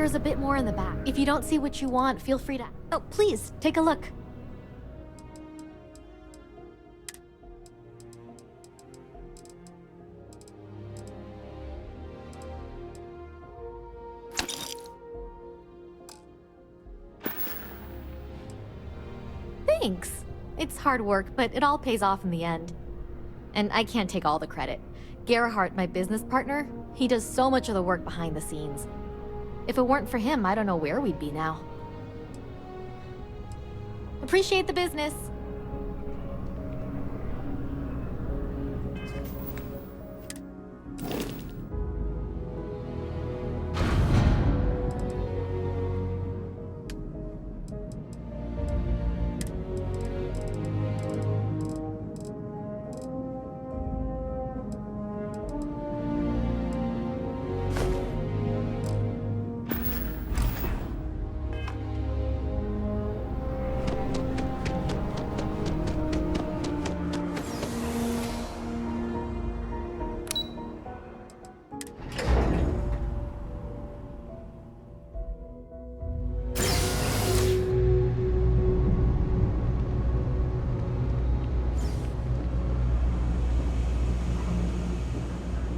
There's a bit more in the back. If you don't see what you want, feel free to... Oh, please, take a look. Thanks. It's hard work, but it all pays off in the end. And I can't take all the credit. Gerhardt, my business partner, he does so much of the work behind the scenes. If it weren't for him, I don't know where we'd be now. Appreciate the business.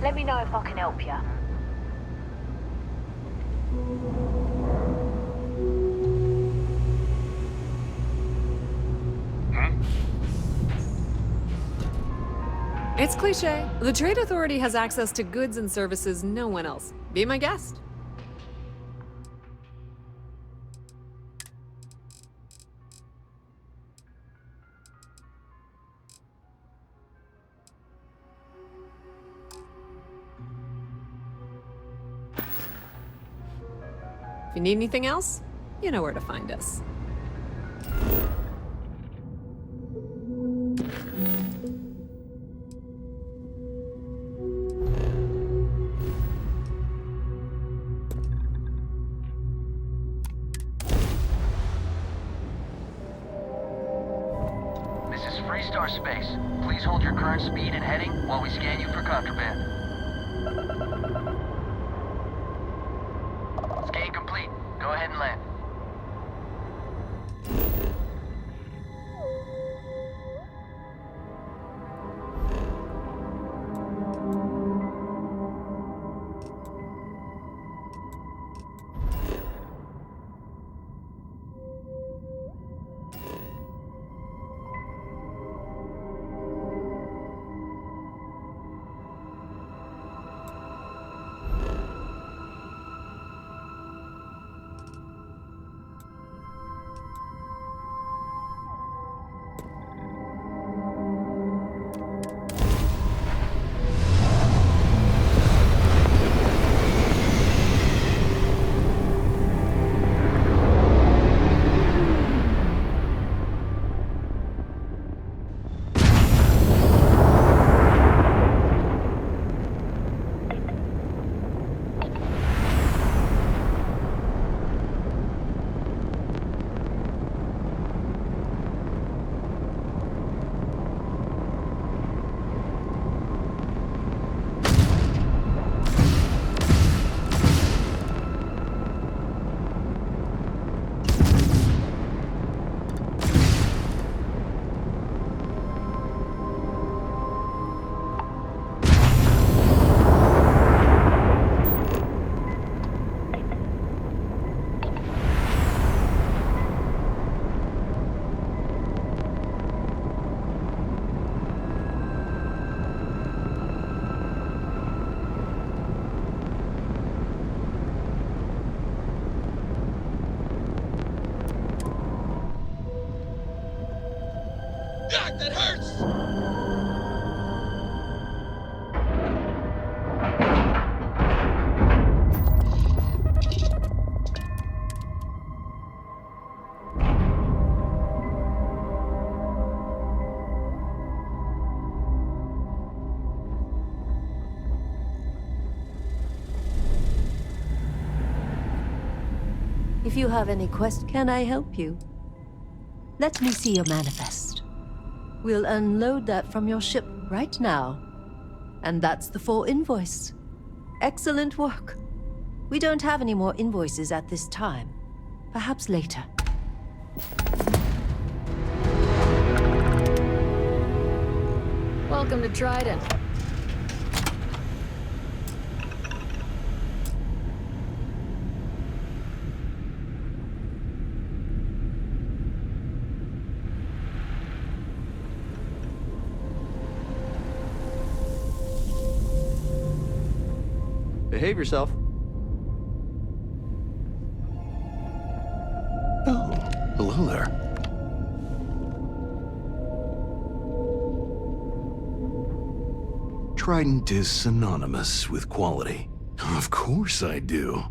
Let me know if I can help you. It's cliché. The Trade Authority has access to goods and services no one else. Be my guest. If you need anything else, you know where to find us. This is Freestar Space. Please hold your current speed and heading while we scan you for contraband. Scan complete. Go ahead and land. God, that hurts! If you have any questions, can I help you? Let me see your manifest. We'll unload that from your ship right now. And that's the full invoice. Excellent work. We don't have any more invoices at this time. Perhaps later. Welcome to Trident. Behave yourself. Oh, hello there. Trident is synonymous with quality. Of course I do.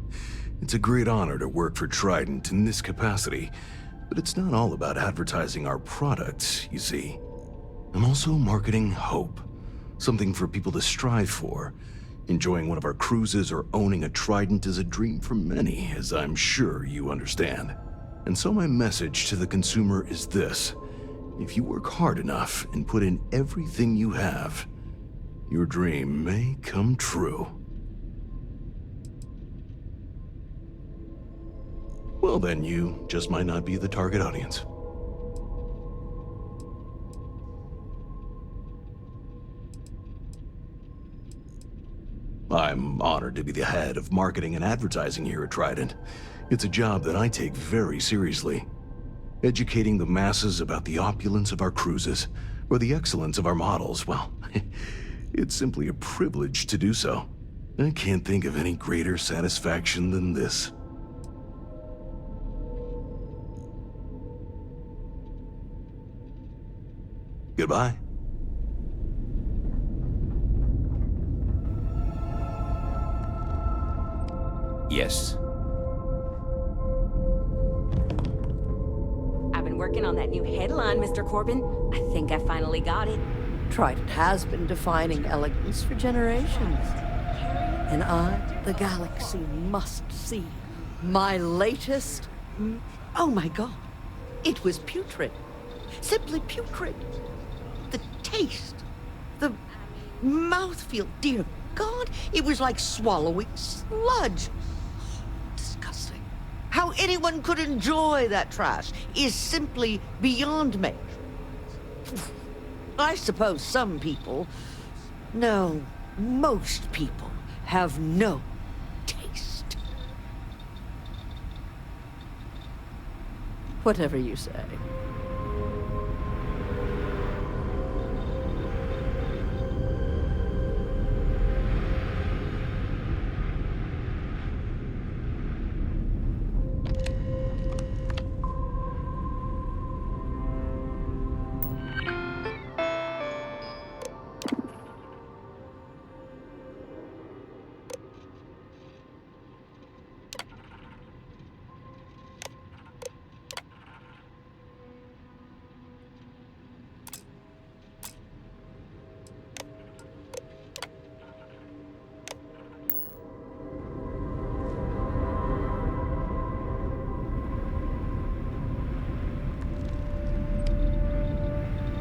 It's a great honor to work for Trident in this capacity, but it's not all about advertising our products, you see. I'm also marketing hope, something for people to strive for. Enjoying one of our cruises or owning a Trident is a dream for many, as I'm sure you understand. And so my message to the consumer is this: if you work hard enough and put in everything you have, your dream may come true. Well then, you just might not be the target audience. I'm honored to be the head of marketing and advertising here at Trident. It's a job that I take very seriously. Educating the masses about the opulence of our cruises, or the excellence of our models, well, it's simply a privilege to do so. I can't think of any greater satisfaction than this. Goodbye. Yes. I've been working on that new headline, Mr. Corbin. I think I finally got it. Trident has been defining elegance for generations. And I, the galaxy, must see my latest... Oh my god. It was putrid. Simply putrid. The taste. The mouthfeel. Dear God, it was like swallowing sludge. Disgusting. How anyone could enjoy that trash is simply beyond me. I suppose some people, no, most people, have no taste. Whatever you say.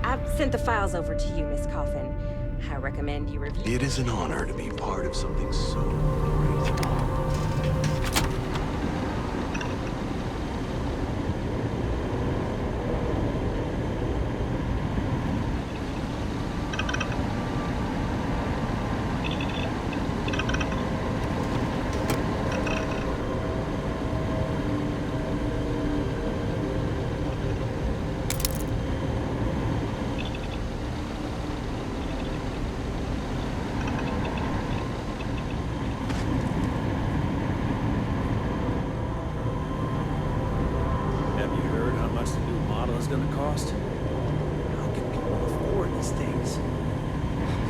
I've sent the files over to you, Miss Coffin. I recommend you review. It is an honor to be part of something so great. Gonna cost? How can people afford these things?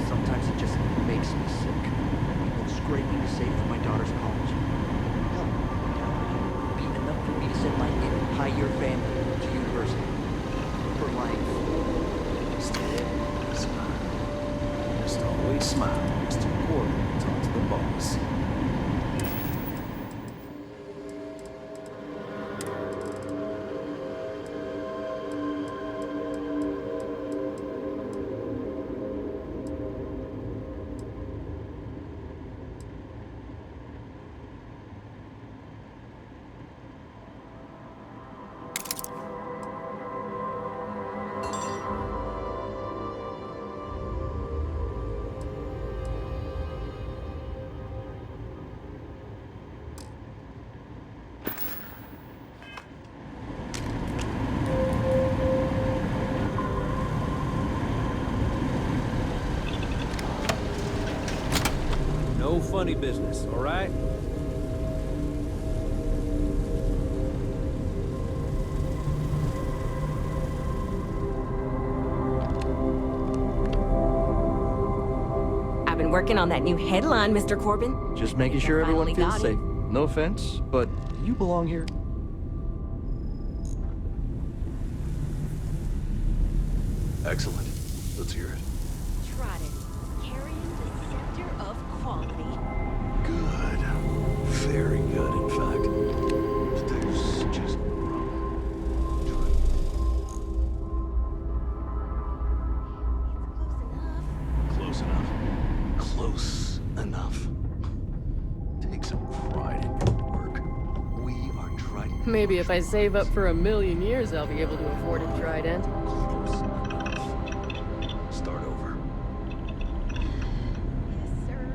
Sometimes it just makes me sick. People scraping to save for my daughter's college. Hell, it would be enough for me to send my entire family to university. For life. Steady, smile. Just always smile, Mr. Corbin. Talk to the boss. funny business, all right? I've been working on that new headline, Mr. Corbin. Just making sure everyone Finally feels got safe. it. No offense, but you belong here. Excellent. Let's hear it. Trident, carrying the scepter of quality. Good. Very good, in fact. But there's just one problem. Close enough. Close enough. Take some pride in your work. We are trying. Maybe if I save up for 1,000,000 years, I'll be able to afford a trident. Close enough. Start over. Yes, sir.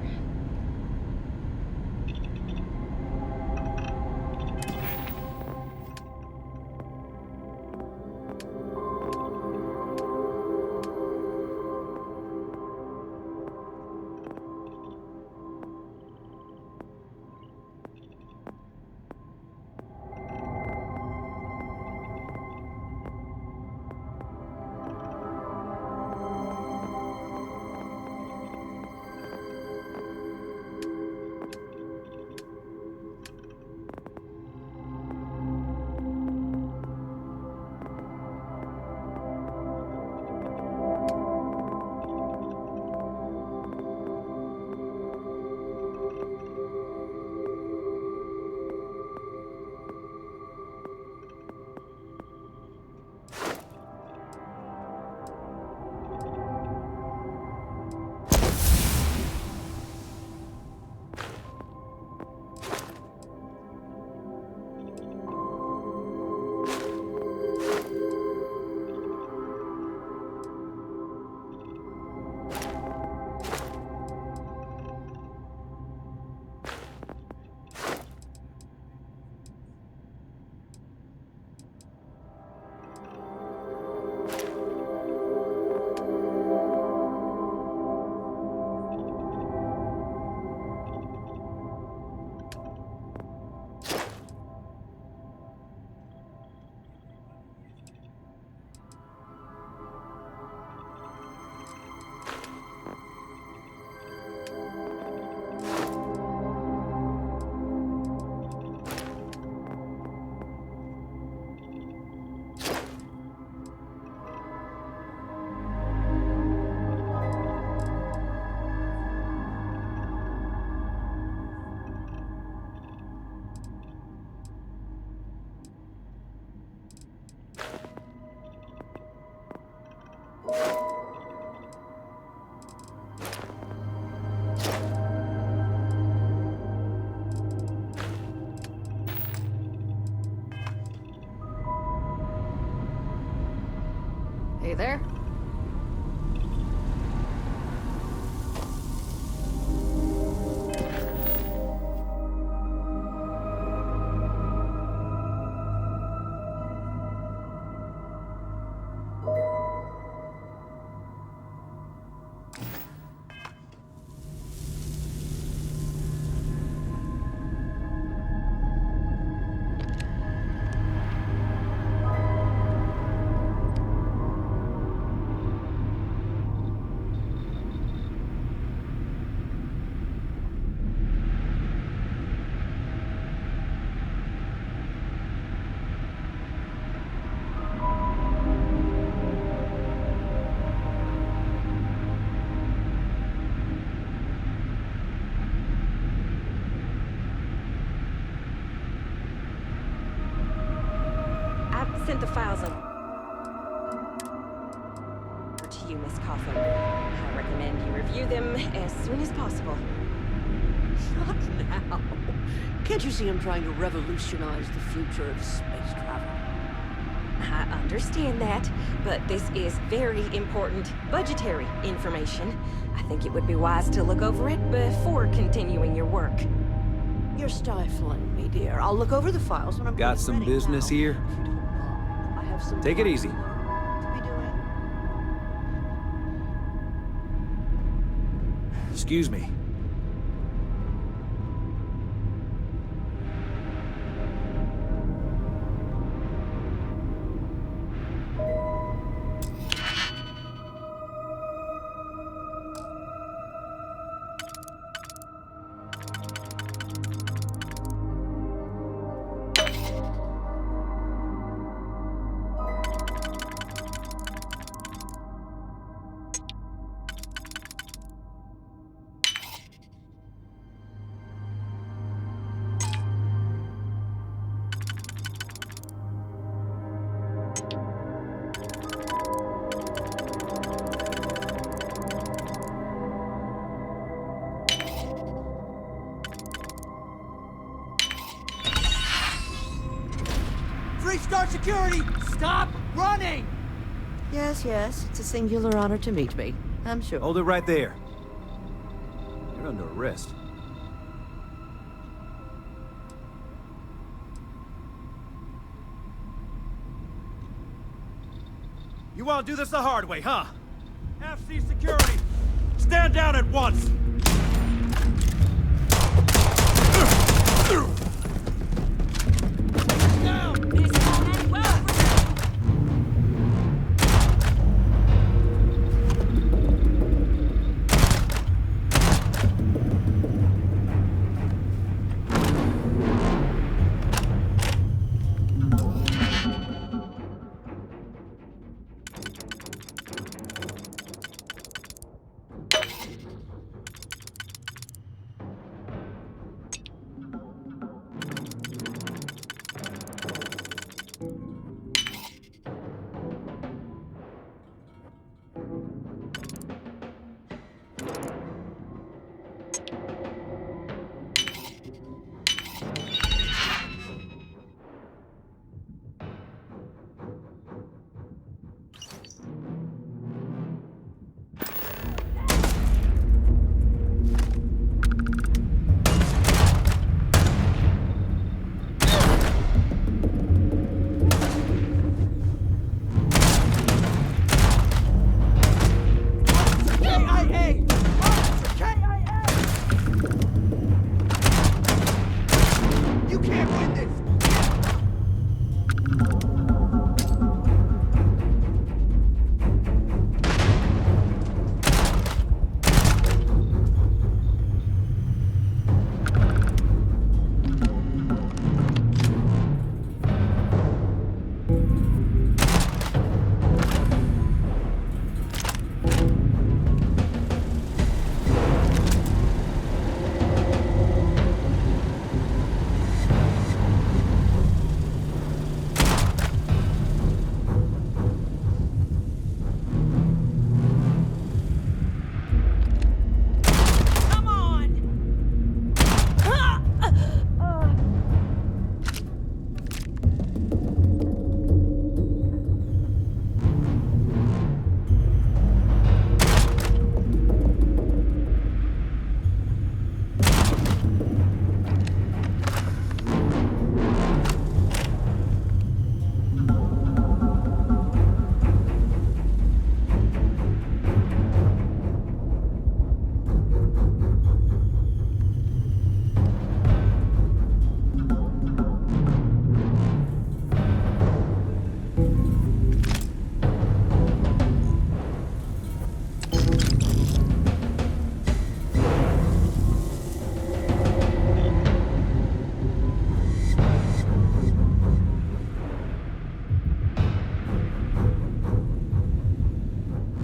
Hey there. Sent the files over to you, Miss Coffin. I recommend you review them as soon as possible. Not now. Can't you see I'm trying to revolutionize the future of space travel? I understand that, but this is very important budgetary information. I think it would be wise to look over it before continuing your work. You're stifling me, dear. I'll look over the files when I'm Got some ready business now. here? If you don't mind, I have some Take it time easy. to be doing. Excuse me. security! Stop running! Yes, yes, it's a singular honor to meet me. I'm sure. Hold it right there. You're under arrest. You want to do this the hard way, huh? FC security! Stand down at once!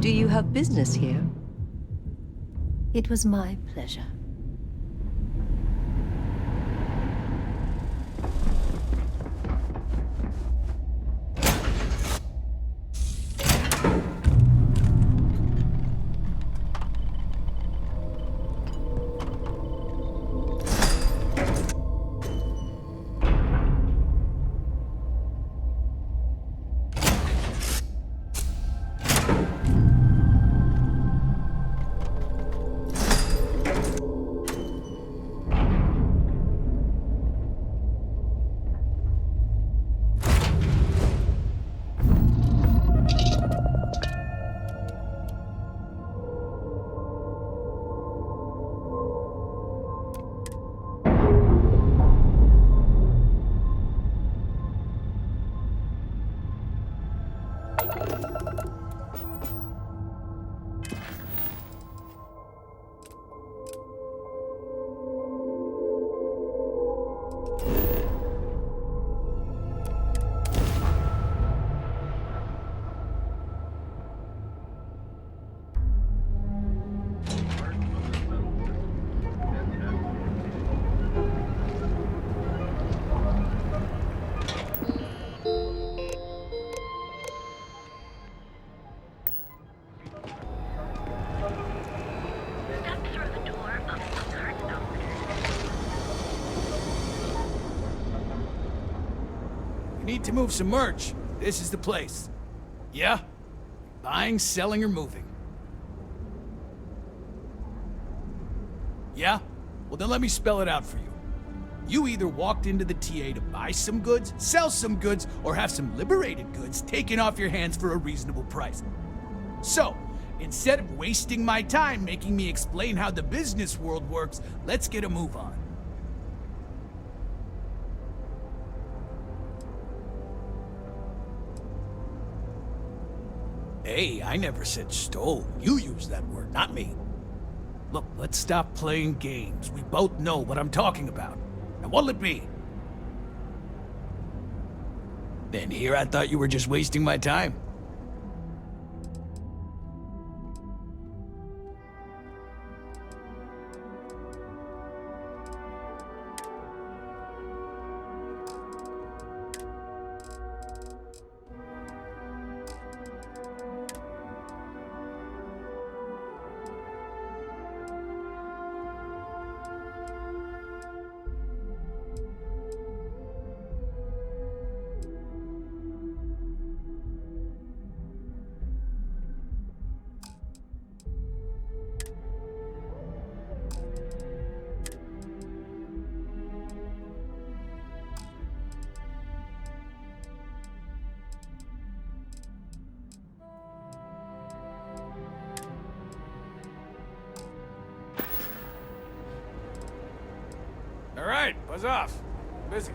Do you have business here? It was my pleasure. need to move some merch, this is the place. Yeah? Buying, selling, or moving? Yeah? Well, then let me spell it out for you. You either walked into the TA to buy some goods, sell some goods, or have some liberated goods taken off your hands for a reasonable price. So, instead of wasting my time making me explain how the business world works, let's get a move on. Hey, I never said stole. You used that word, not me. Look, let's stop playing games. We both know what I'm talking about. Now, what'll it be? Then here I thought you were just wasting my time. All right, buzz off. Busy.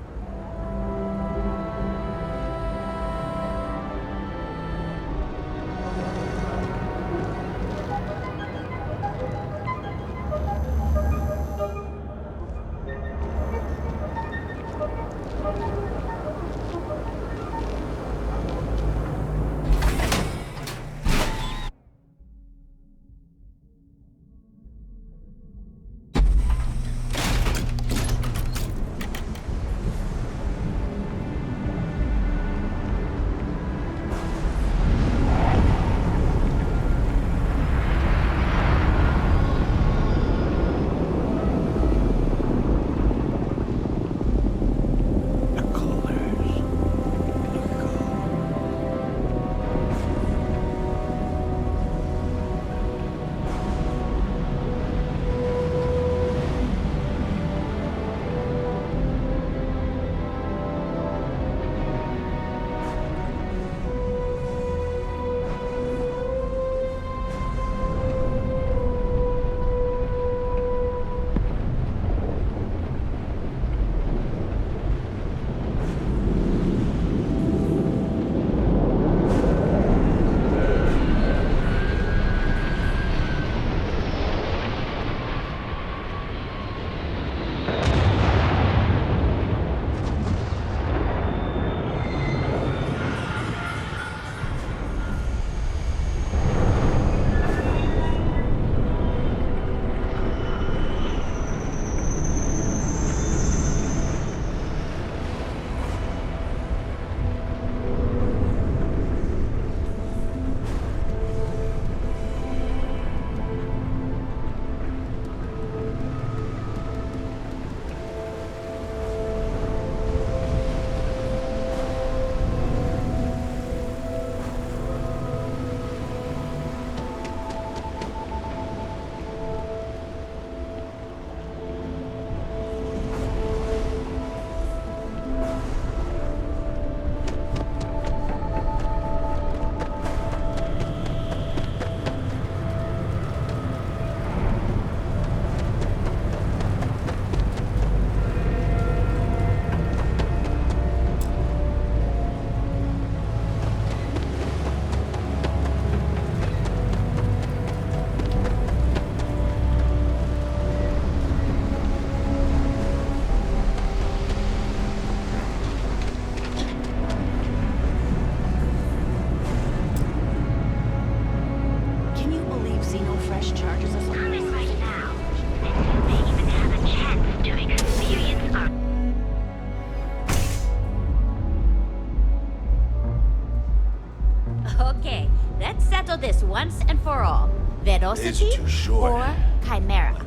Okay, let's settle this once and for all. Velocity It's too short. or Chimera?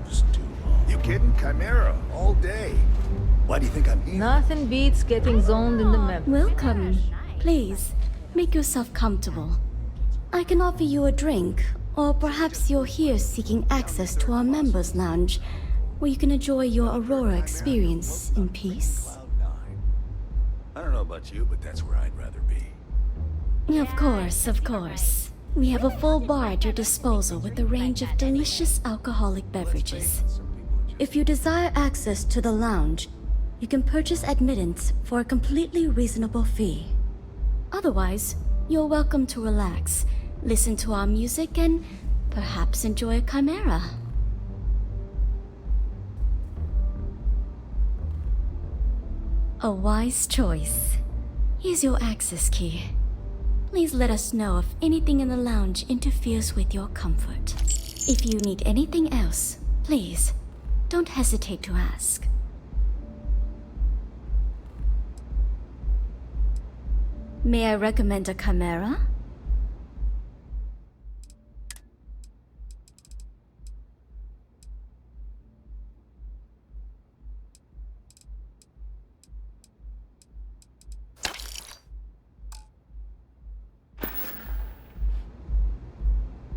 You kidding? Chimera, all day. Why do you think I'm here? Nothing beats getting zoned in the map. Welcome. Please, make yourself comfortable. I can offer you a drink, or perhaps you're here seeking access to our members' lounge, where you can enjoy your Aurora experience in peace. I don't know about you, but that's where I'd rather be. Of course, of course. We have a full bar at your disposal with a range of delicious alcoholic beverages. If you desire access to the lounge, you can purchase admittance for a completely reasonable fee. Otherwise, you're welcome to relax, listen to our music, and perhaps enjoy a chimera. A wise choice. Here's your access key. Please let us know if anything in the lounge interferes with your comfort. If you need anything else, please, don't hesitate to ask. May I recommend a chimera?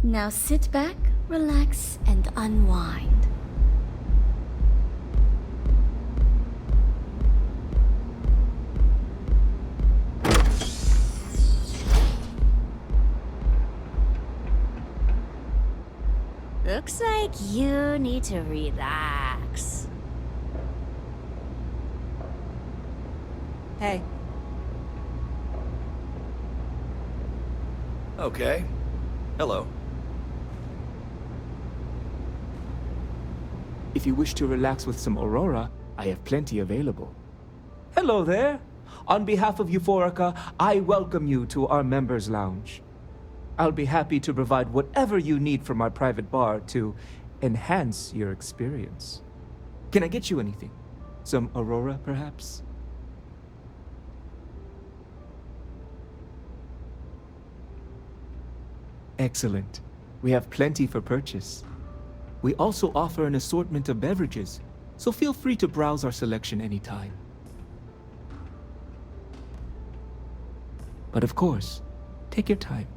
Now sit back, relax, and unwind. Looks like you need to relax. Hey. Okay. Hello. If you wish to relax with some Aurora, I have plenty available. Hello there. On behalf of Euphorica, I welcome you to our members' lounge. I'll be happy to provide whatever you need from our private bar to enhance your experience. Can I get you anything? Some Aurora, perhaps? Excellent. We have plenty for purchase. We also offer an assortment of beverages, so feel free to browse our selection anytime. But of course, take your time.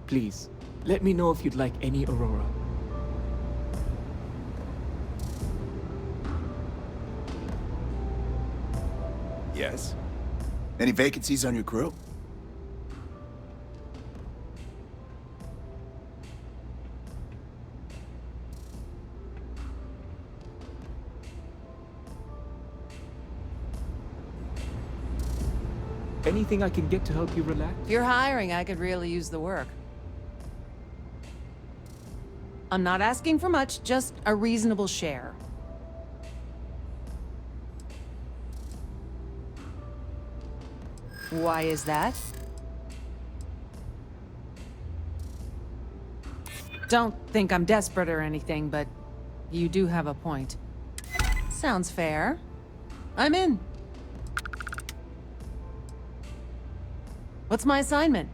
Please, let me know if you'd like any Aurora. Yes? Any vacancies on your crew? Anything I can get to help you relax? If you're hiring, I could really use the work. I'm not asking for much, just a reasonable share. Why is that? Don't think I'm desperate or anything, but you do have a point. Sounds fair. I'm in. What's my assignment?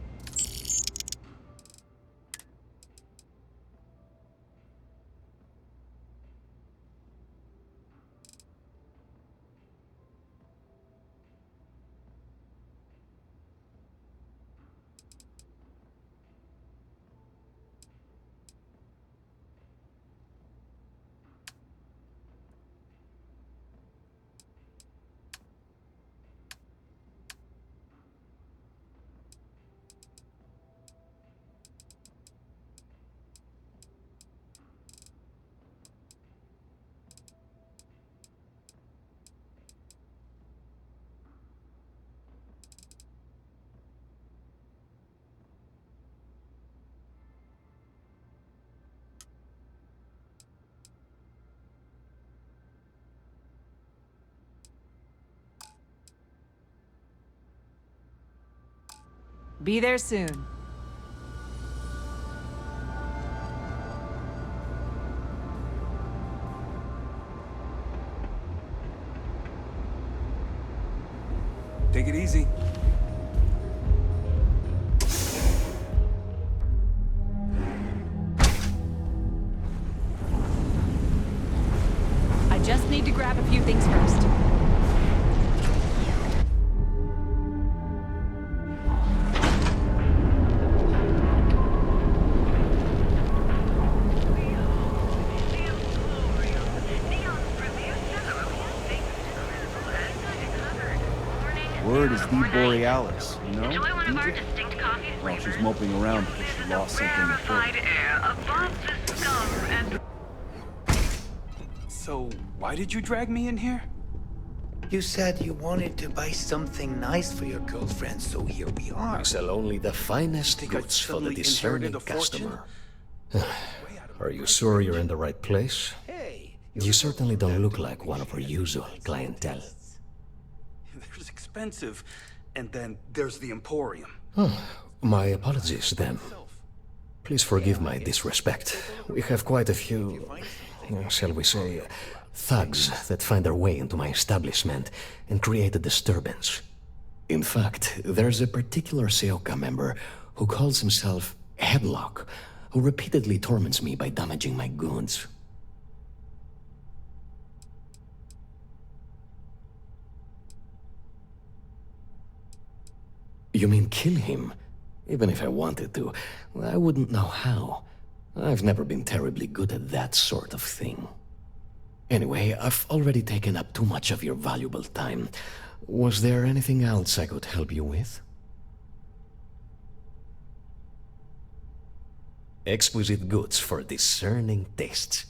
Be there soon. Take it easy. I just need to grab a few things first. Word is the Borealis, you know? Enjoy one of our distinct coffee flavors. Well, she's moping around because she lost something important. Air above the scum and... So, why did you drag me in here? You said you wanted to buy something nice for your girlfriend, so here we are. We sell only the finest goods for the discerning customer. Are you sure you're in the right place? You certainly don't look like one of our usual clientele. There's expensive, and then there's the Emporium. My apologies, then. Please forgive my disrespect. We have quite a few, shall we say, thugs that find their way into my establishment and create a disturbance. In fact, there's a particular Seoka member who calls himself Headlock, who repeatedly torments me by damaging my goods. You mean kill him? Even if I wanted to, I wouldn't know how. I've never been terribly good at that sort of thing. Anyway, I've already taken up too much of your valuable time. Was there anything else I could help you with? Exquisite goods for discerning tastes.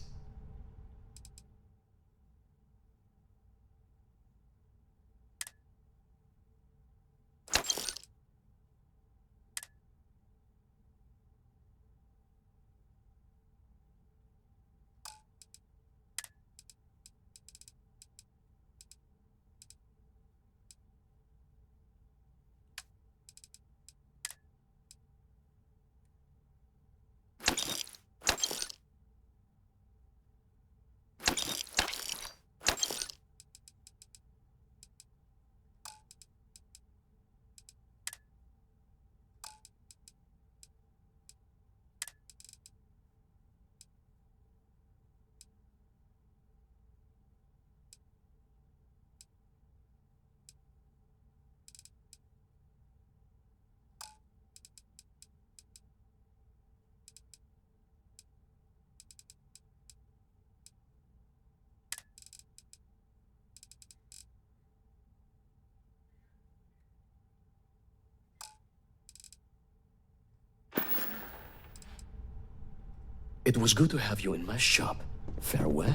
It was good to have you in my shop. Farewell.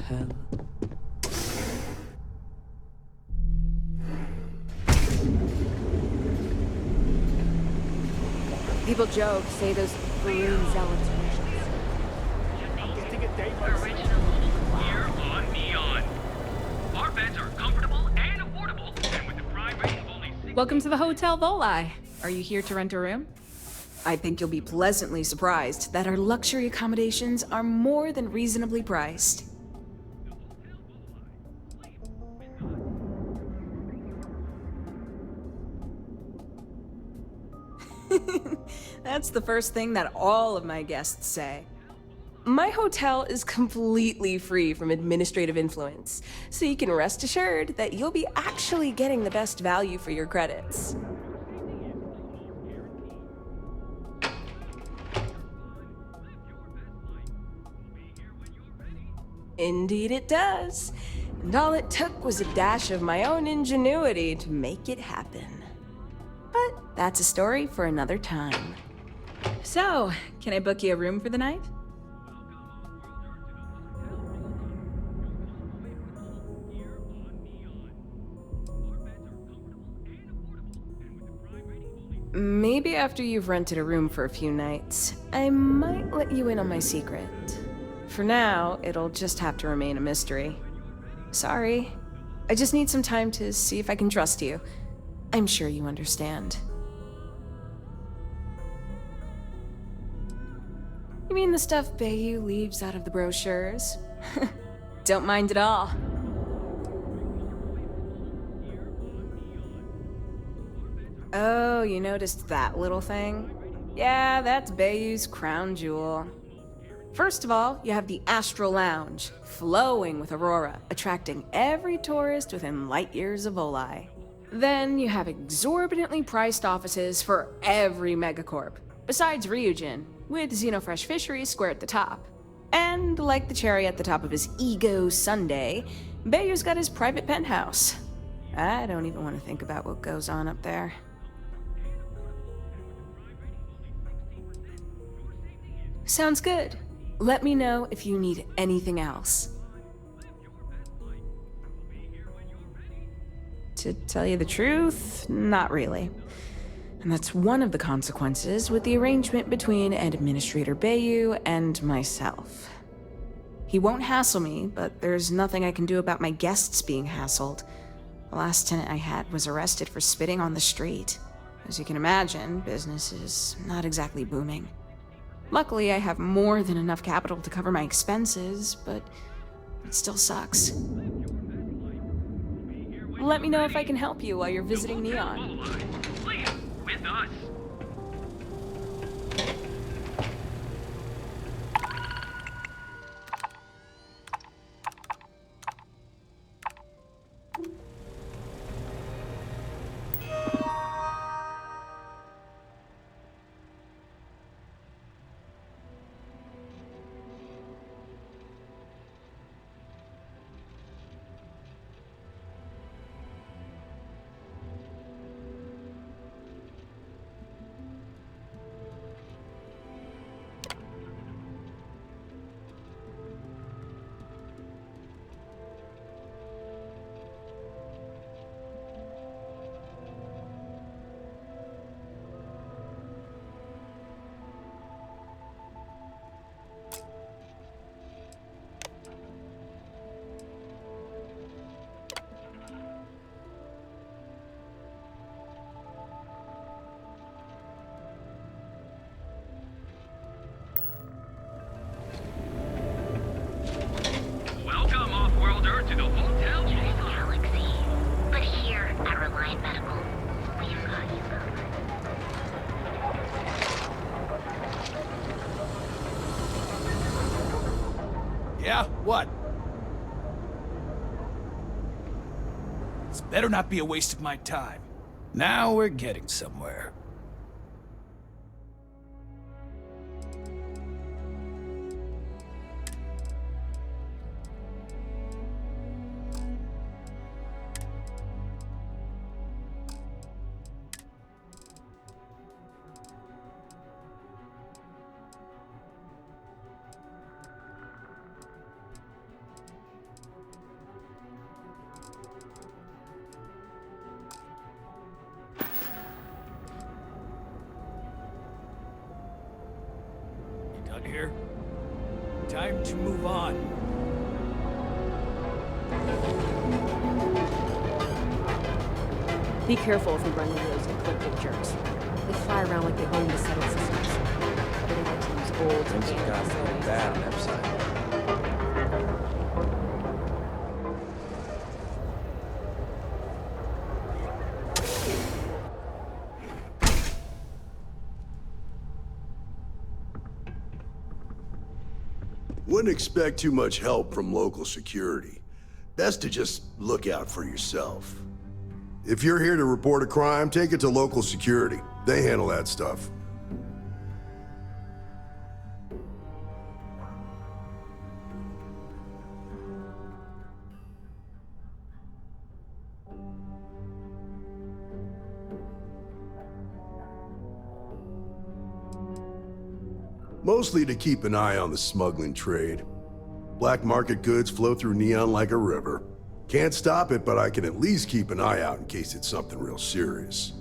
People joke, say those balloon zealots are Getting a day original here on Neon. Our beds are comfortable and affordable, and with the prime rating of only 6... Welcome to the Hotel Volai. Are you here to rent a room? I think you'll be pleasantly surprised that our luxury accommodations are more than reasonably priced. That's the first thing that all of my guests say. My hotel is completely free from administrative influence, so you can rest assured that you'll be actually getting the best value for your credits. Indeed it does. And all it took was a dash of my own ingenuity to make it happen. But that's a story for another time. So, can I book you a room for the night? Maybe after you've rented a room for a few nights, I might let you in on my secret. For now, it'll just have to remain a mystery. Sorry. I just need some time to see if I can trust you. I'm sure you understand. You mean the stuff Bayou leaves out of the brochures? Don't mind at all. Oh, you noticed that little thing? Yeah, that's Bayou's crown jewel. First of all, you have the Astral Lounge, flowing with Aurora, attracting every tourist within light years of Oli. Then you have exorbitantly priced offices for every megacorp, besides Ryujin, with Xenofresh Fisheries square at the top. And like the cherry at the top of his ego sundae, Bayou's got his private penthouse. I don't even want to think about what goes on up there. Sounds good. Let me know if you need anything else. To tell you the truth, not really. And that's one of the consequences with the arrangement between Administrator Bayou and myself. He won't hassle me, but there's nothing I can do about my guests being hassled. The last tenant I had was arrested for spitting on the street. As you can imagine, business is not exactly booming. Luckily, I have more than enough capital to cover my expenses, but it still sucks. Let me know if I can help you while you're visiting Neon. Please, with us. Welcome, off-worlder, to the Hotel Galaxy. But here at Reliant Medical, we've got you covered. Yeah? What? This better not be a waste of my time. Now we're getting somewhere. Done here? Time to move on. Be careful if we run into those ecliptic jerks. They fly around like they own the settled systems. They like to use old Things have gotten pretty bad on Epside. Wouldn't expect too much help from local security. Best to just look out for yourself. If you're here to report a crime, take it to local security. They handle that stuff. Mostly to keep an eye on the smuggling trade. Black market goods flow through Neon like a river. Can't stop it, but I can at least keep an eye out in case it's something real serious.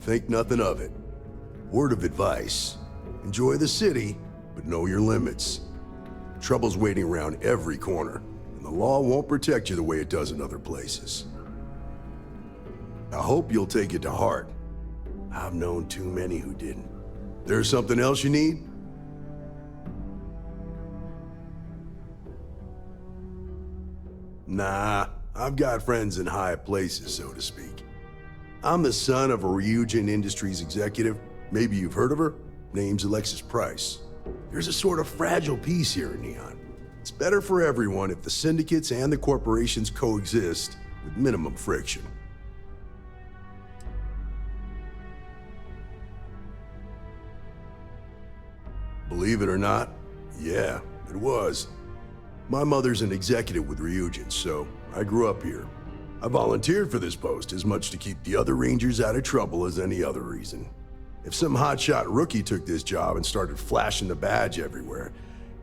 Think nothing of it. Word of advice. Enjoy the city, but know your limits. Trouble's waiting around every corner, and the law won't protect you the way it does in other places. I hope you'll take it to heart. I've known too many who didn't. There's something else you need? Nah, I've got friends in high places, so to speak. I'm the son of a Ryujin Industries executive. Maybe you've heard of her. Name's Alexis Price. There's a sort of fragile peace here in Neon. It's better for everyone if the syndicates and the corporations coexist with minimum friction. Believe it or not, yeah, it was. My mother's an executive with Ryujin, so I grew up here. I volunteered for this post as much to keep the other Rangers out of trouble as any other reason. If some hotshot rookie took this job and started flashing the badge everywhere,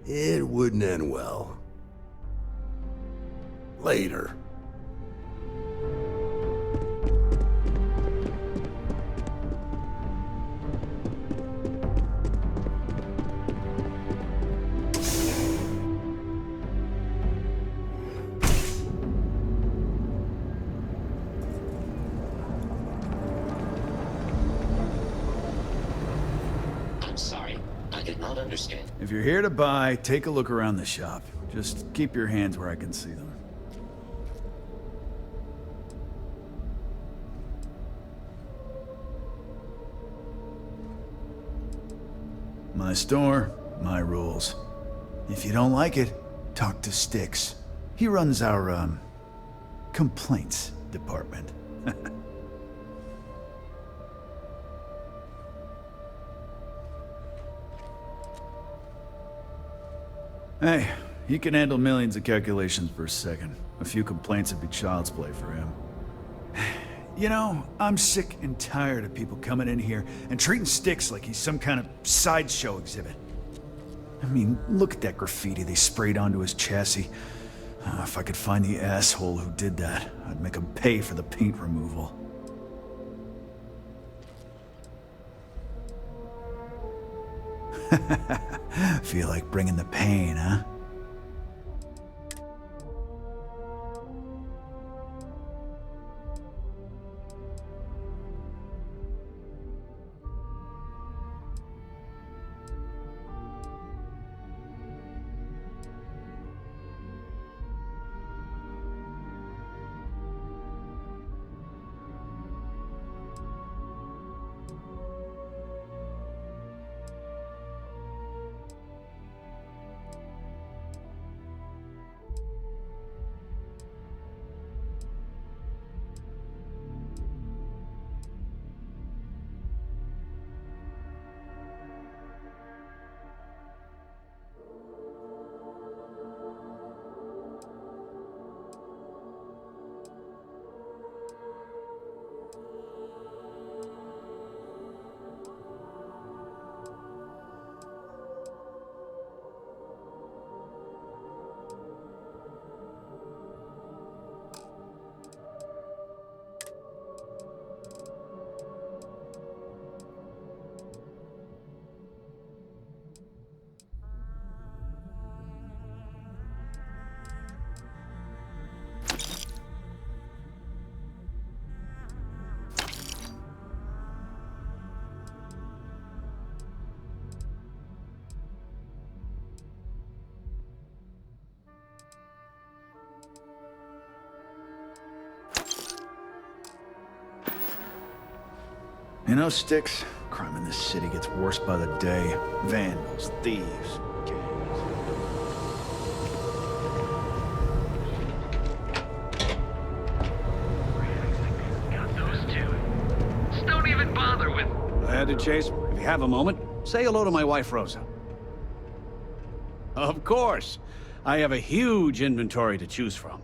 it wouldn't end well. Later. If you're here to buy, take a look around the shop. Just keep your hands where I can see them. My store, my rules. If you don't like it, talk to Styx. He runs our, complaints department. Hey, he can handle millions of calculations per second. A few complaints would be child's play for him. You know, I'm sick and tired of people coming in here and treating Styx like he's some kind of sideshow exhibit. I mean, look at that graffiti they sprayed onto his chassis. If I could find the asshole who did that, I'd make him pay for the paint removal. Feel like bringing the pain, huh? You know, Styx, crime in this city gets worse by the day. Vandals, thieves, gangs. Got those two. Just don't even bother with... Chase, if you have a moment, say hello to my wife, Rosa. Of course. I have a huge inventory to choose from.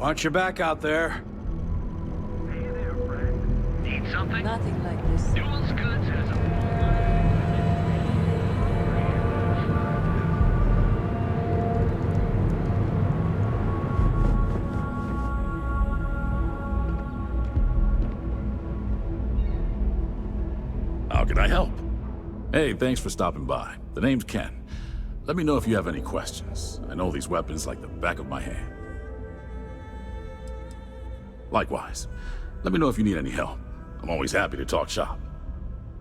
Watch your back out there. Need something? Nothing like this. Newell's Goods has a... How can I help? Hey, thanks for stopping by. The name's Ken. Let me know if you have any questions. I know these weapons like the back of my hand. Likewise. Let me know if you need any help. I'm always happy to talk shop.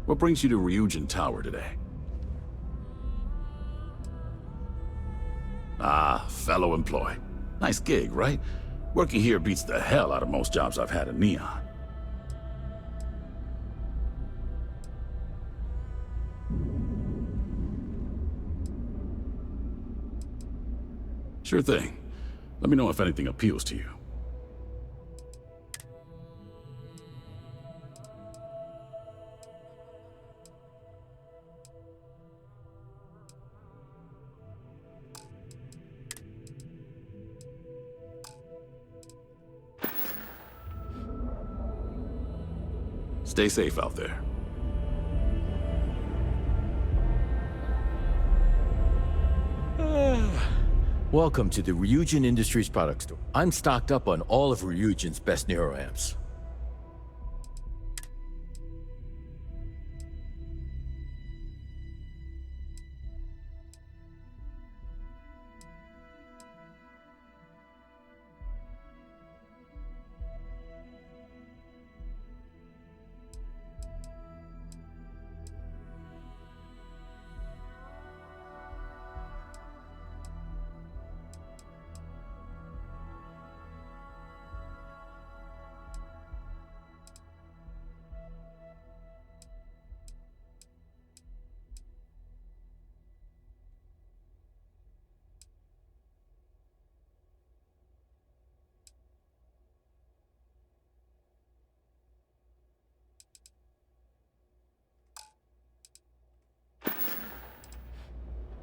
What brings you to Ryujin Tower today? Ah, fellow employee. Nice gig, right? Working here beats the hell out of most jobs I've had in Neon. Sure thing. Let me know if anything appeals to you. Stay safe out there. Welcome to the Ryujin Industries product store. I'm stocked up on all of Ryujin's best neuroamps.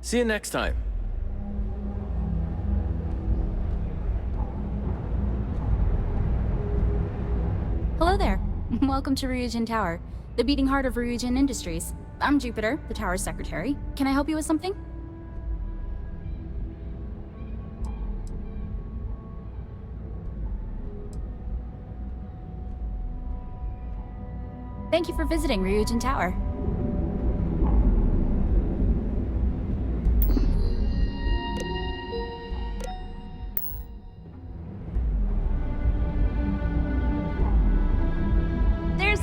See you next time. Hello there. Welcome to Ryujin Tower, the beating heart of Ryujin Industries. I'm Jupiter, the tower's secretary. Can I help you with something? Thank you for visiting Ryujin Tower.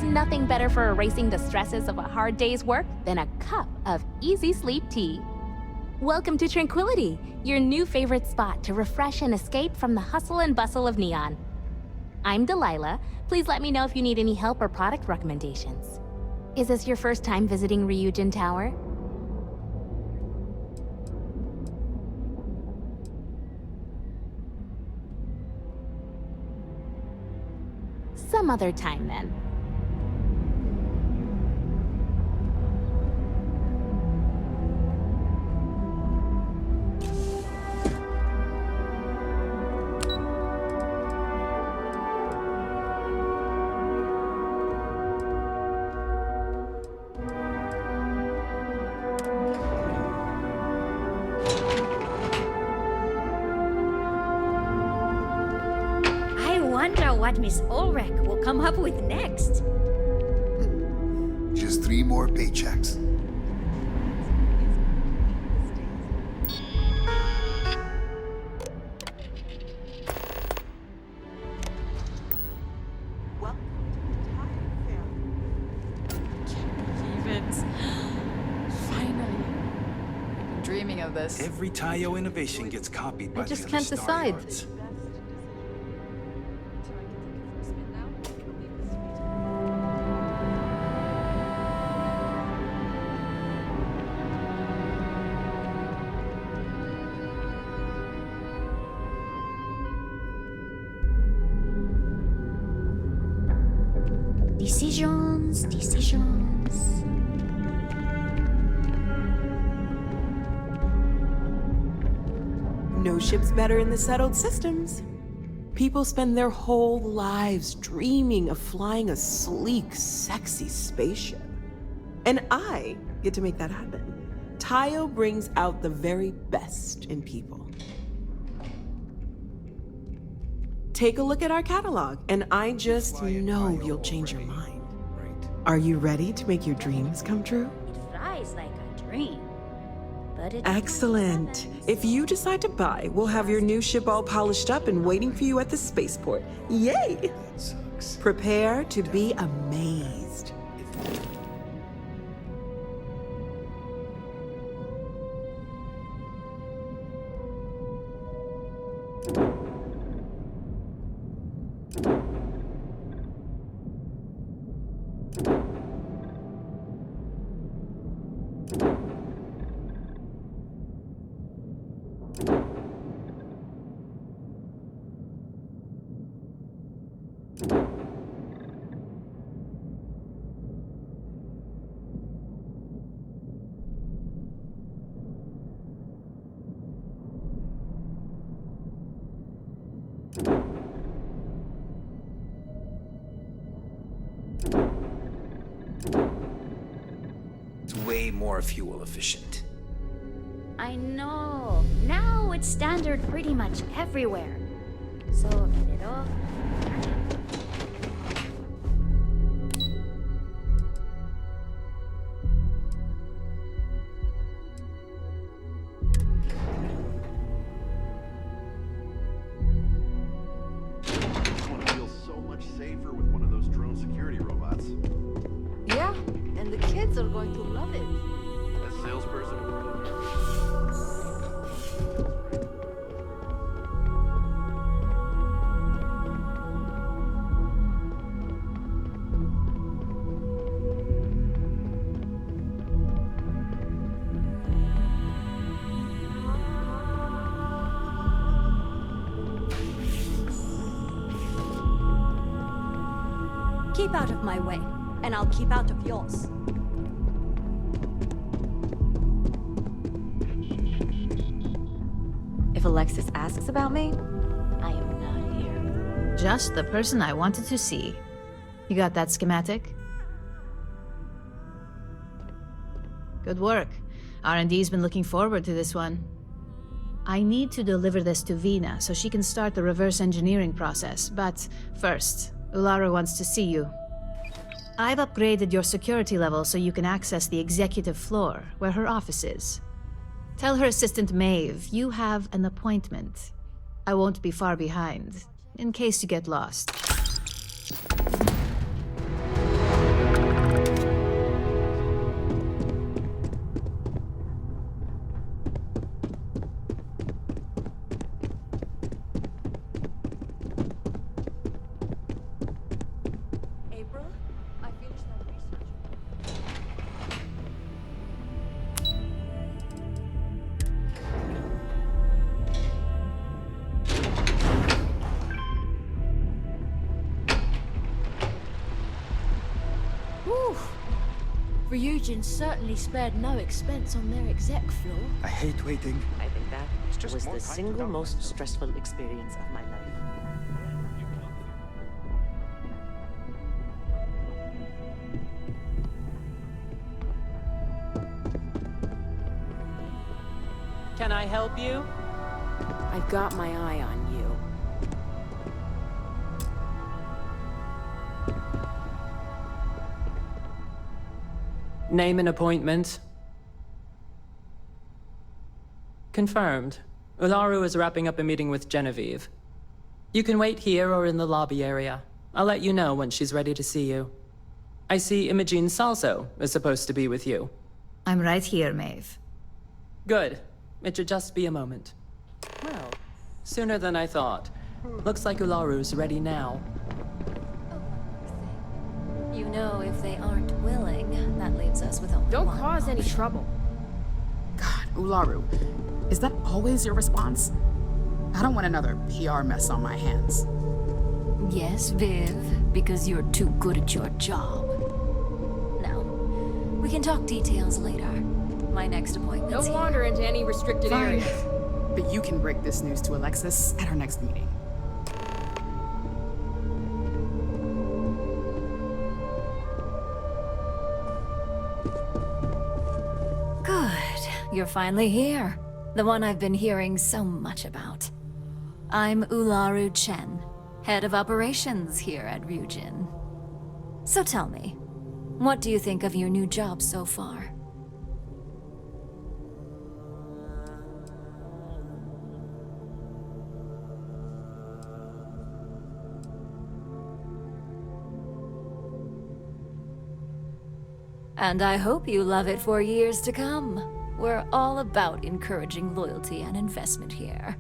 Nothing better for erasing the stresses of a hard day's work than a cup of easy sleep tea. Welcome to Tranquility, your new favorite spot to refresh and escape from the hustle and bustle of Neon. I'm Delilah. Please let me know if you need any help or product recommendations. Is this your first time visiting Ryujin Tower? Some other time then. What Miss Ulrich will come up with next. Just 3 more paychecks. Dreaming of this. Every Tayo innovation gets copied by I just the can't other decide. Staryards. Decisions. No ship's better in the settled systems. People spend their whole lives dreaming of flying a sleek, sexy spaceship. And I get to make that happen. Tayo brings out the very best in people. Take a look at our catalog, and I just know you'll change your mind. Are you ready to make your dreams come true? It flies like a dream. But it Excellent. If you decide to buy, we'll have your new ship all polished up and waiting for you at the spaceport. Yay! Prepare to be amazed. It's way more fuel efficient. I know. Now it's standard pretty much everywhere. So, get it off. Yeah, and the kids are going to love it. As salesperson. Keep out of my way, and I'll keep out of yours. If Alexis asks about me, I am not here. Just the person I wanted to see. You got that schematic? Good work. R&D's been looking forward to this one. I need to deliver this to Vina so she can start the reverse engineering process, but first, Ulara wants to see you. I've upgraded your security level so you can access the executive floor, where her office is. Tell her assistant Maeve you have an appointment. I won't be far behind, in case you get lost. April, I finished that research. Whew. Ryujin certainly spared no expense on their exec floor. I hate waiting. I think that was the single most stressful experience of my life. Can I help you? I've got my eye on you. Name and appointment. Confirmed. Ularu is wrapping up a meeting with Genevieve. You can wait here or in the lobby area. I'll let you know when she's ready to see you. I see Imogene Salso is supposed to be with you. I'm right here, Maeve. Good. It should just be a moment. Well, sooner than I thought. Looks like Ularu's ready now. You know, if they aren't willing, that leaves us with only Don't one cause any option. trouble. God, Ularu, is that always your response? I don't want another PR mess on my hands. Yes, Viv, because you're too good at your job. Now, we can talk details later. My next appointment's Don't wander into any restricted Fine. areas. But you can break this news to Alexis at our next meeting. you're finally here. The one I've been hearing so much about. I'm Ularu Chen, head of operations here at Ryujin. So tell me, what do you think of your new job so far? And I hope you love it for years to come. We're all about encouraging loyalty and investment here.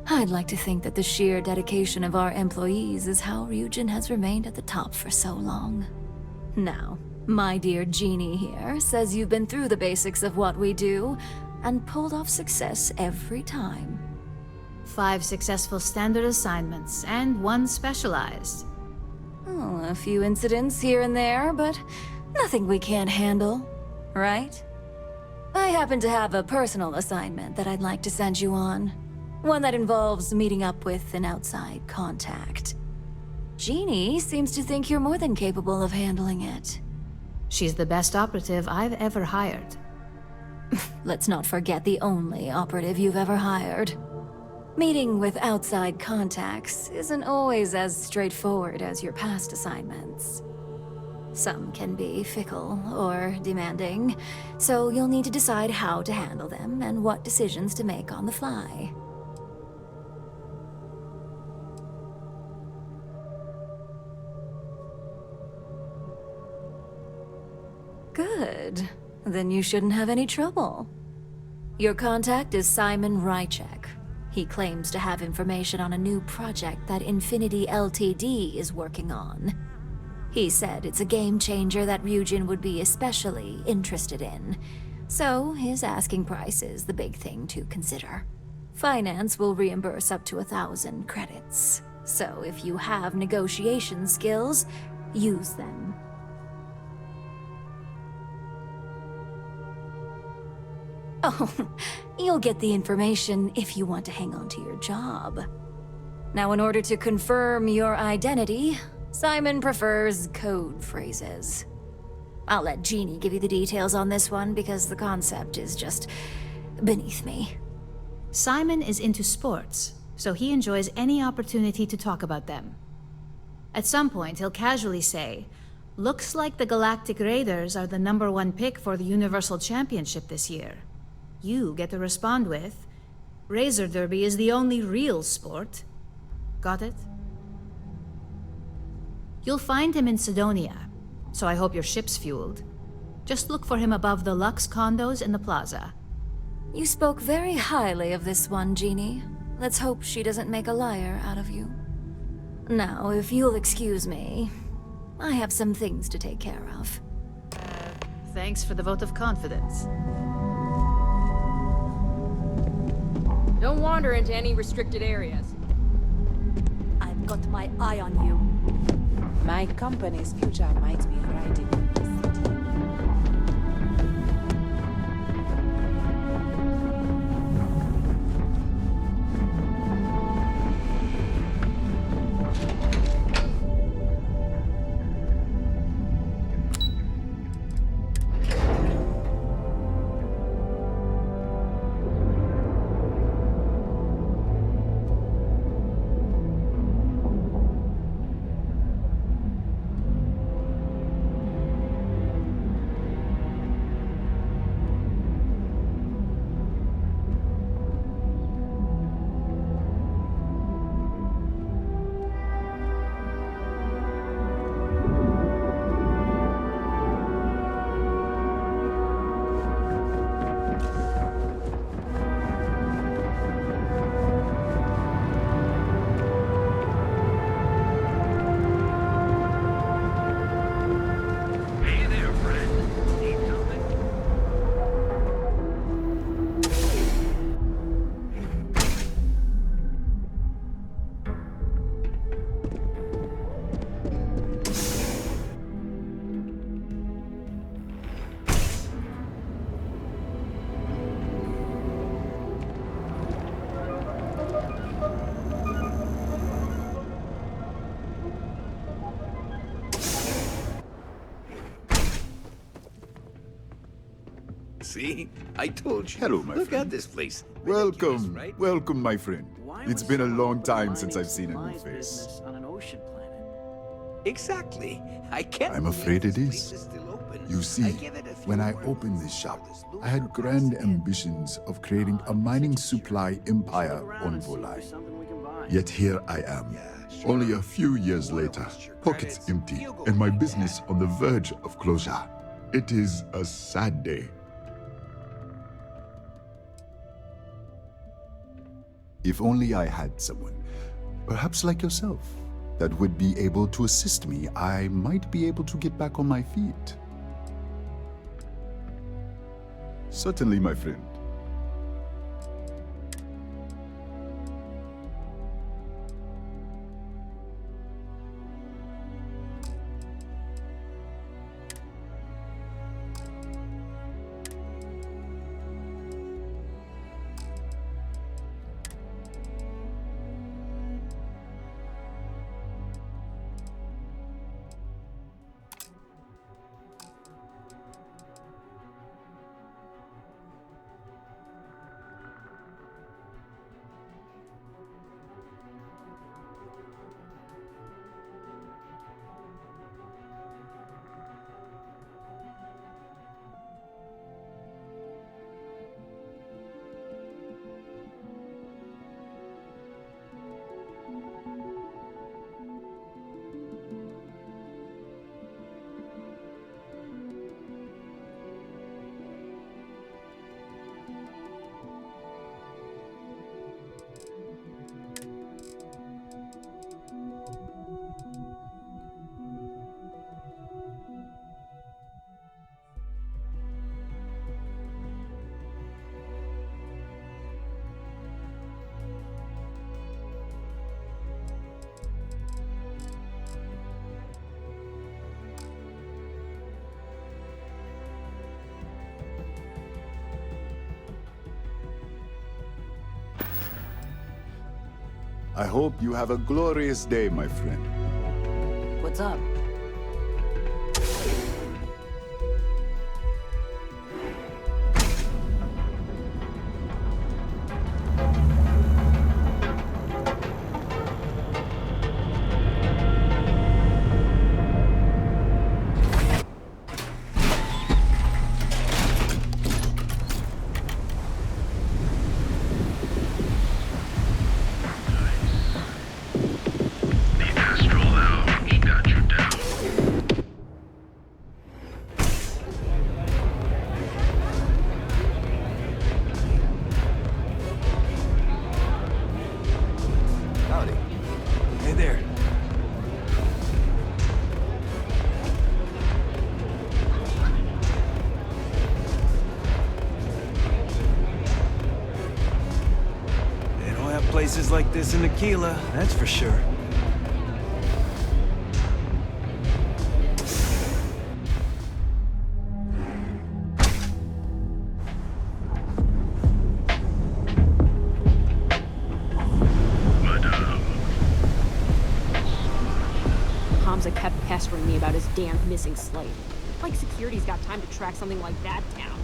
I'd like to think that the sheer dedication of our employees is how Ryujin has remained at the top for so long. Now, my dear Jeannie here says you've been through the basics of what we do and pulled off success every time. 5 successful standard assignments and 1 specialized. Oh, a few incidents here and there, but nothing we can't handle, right? I happen to have a personal assignment that I'd like to send you on. One that involves meeting up with an outside contact. Jeannie seems to think you're more than capable of handling it. She's the best operative I've ever hired. Let's not forget the only operative you've ever hired. Meeting with outside contacts isn't always as straightforward as your past assignments. Some can be fickle or demanding, so you'll need to decide how to handle them and what decisions to make on the fly. Good. Then you shouldn't have any trouble. Your contact is Simon Rychek. He claims to have information on a new project that Infinity Ltd is working on. He said it's a game changer that Ryujin would be especially interested in. So his asking price is the big thing to consider. Finance will reimburse up to 1,000 credits. So if you have negotiation skills, use them. Oh, you'll get the information if you want to hang on to your job. Now, in order to confirm your identity, Simon prefers code phrases. I'll let Jeannie give you the details on this one because the concept is just beneath me. Simon is into sports, so he enjoys any opportunity to talk about them. At some point, he'll casually say, "Looks like the Galactic Raiders are the #1 pick for the Universal Championship this year." You get to respond with, "Razor Derby is the only real sport." Got it? You'll find him in Sidonia, so I hope your ship's fueled. Just look for him above the Lux condos in the plaza. You spoke very highly of this one, Jeannie. Let's hope she doesn't make a liar out of you. Now, if you'll excuse me, I have some things to take care of. Thanks for the vote of confidence. Don't wander into any restricted areas. I've got my eye on you. My company's future might be riding on this city. See? I told you. Hello, my Look friend. at this place. Welcome, right? welcome, my friend. It's been a long time since I've seen a new Mine's face. business on an ocean planet. Exactly. I can't. I'm afraid it is. You see, when I opened this shop, I had grand ambitions of creating a mining supply empire on Volai. Yet here I am, only a few years later, pockets empty, and my business on the verge of closure. It is a sad day. If only I had someone, perhaps like yourself, that would be able to assist me, I might be able to get back on my feet. Certainly, my friend. I hope you have a glorious day, my friend. What's up? Howdy. Hey there. They don't have places like this in Aquila, that's for sure. Hamza kept pestering me about his damn missing slave. Like security's got time to track something like that down.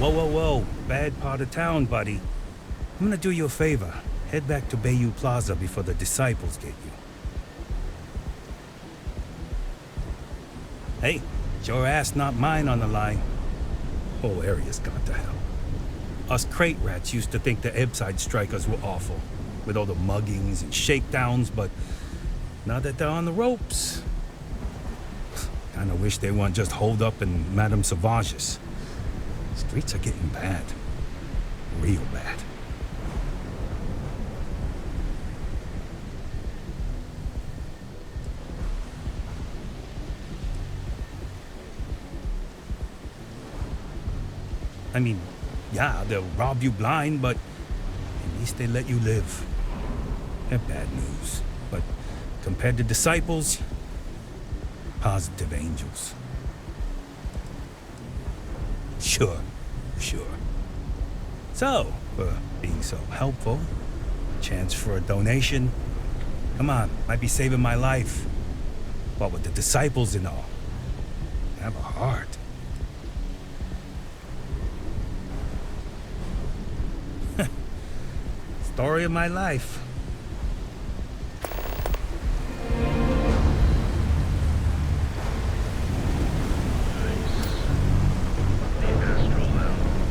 Whoa. Bad part of town, buddy. I'm gonna do you a favor. Head back to Bayou Plaza before the disciples get you. Hey, it's your ass, not mine on the line. Whole area's gone to hell. Us crate rats used to think the Ebbside strikers were awful, with all the muggings and shakedowns, but now that they're on the ropes, kinda wish they weren't just holed up in Madame Sauvage's. Streets are getting bad. Real bad. I mean, yeah, they'll rob you blind, but at least they let you live. They're bad news, but compared to disciples, positive angels. Sure. So, being so helpful, chance for a donation. Come on, might be saving my life. What with the disciples and all. Have a heart. Story of my life.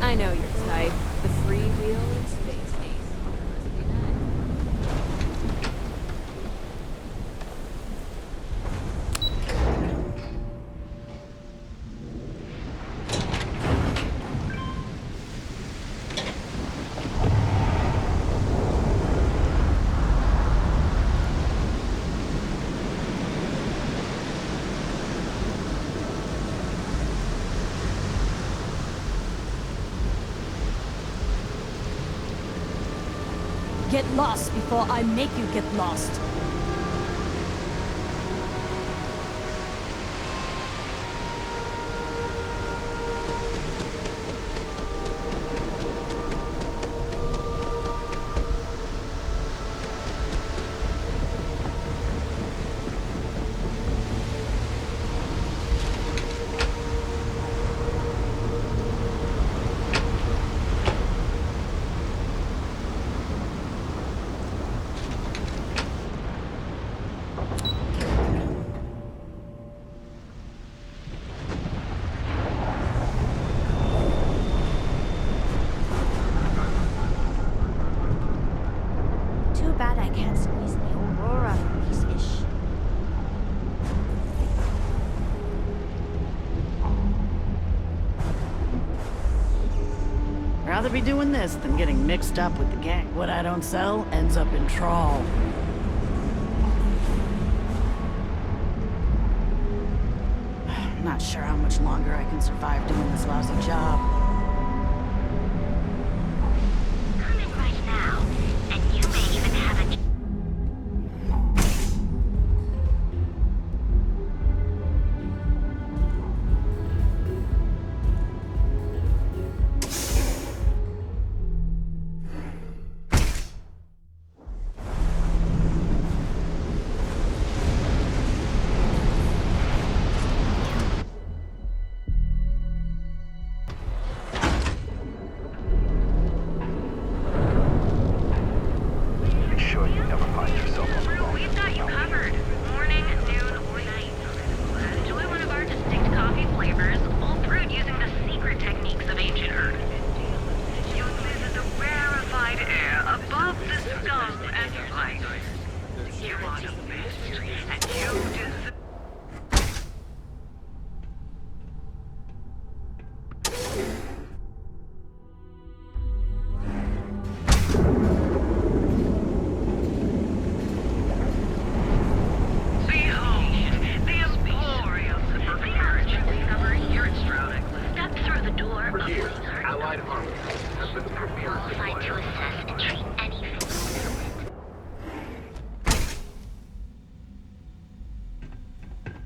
I know your type. The freewheeling space ace. Must be nice. Get lost before I make you get lost. Too bad I can't squeeze the Aurora from these fish. Rather be doing this than getting mixed up with the gang. What I don't sell ends up in trawl. Not sure how much longer I can survive doing this lousy job. Coming right now, and you may even have a...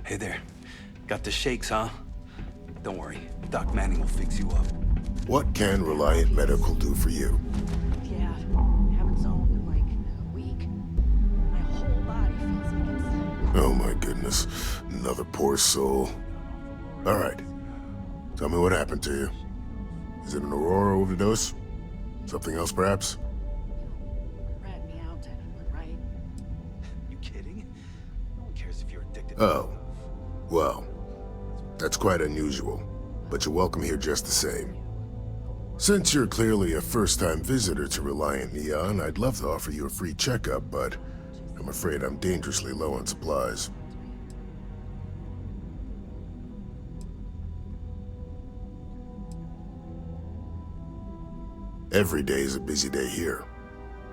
Hey there. Got the shakes, huh? Don't worry. Doc Manning will fix you up. What can Reliant Medical do for you? Yeah, haven't zoned in like a week. My whole body feels like it's... Oh my goodness. Another poor soul. All right. Tell me what happened to you. Is it an Aurora overdose? Something else, perhaps? Rat me out, right? You kidding? No one cares if you're addicted. Oh. Well, that's quite unusual, but you're welcome here just the same. Since you're clearly a first-time visitor to Reliant Neon, I'd love to offer you a free checkup, but I'm afraid I'm dangerously low on supplies. Every day is a busy day here,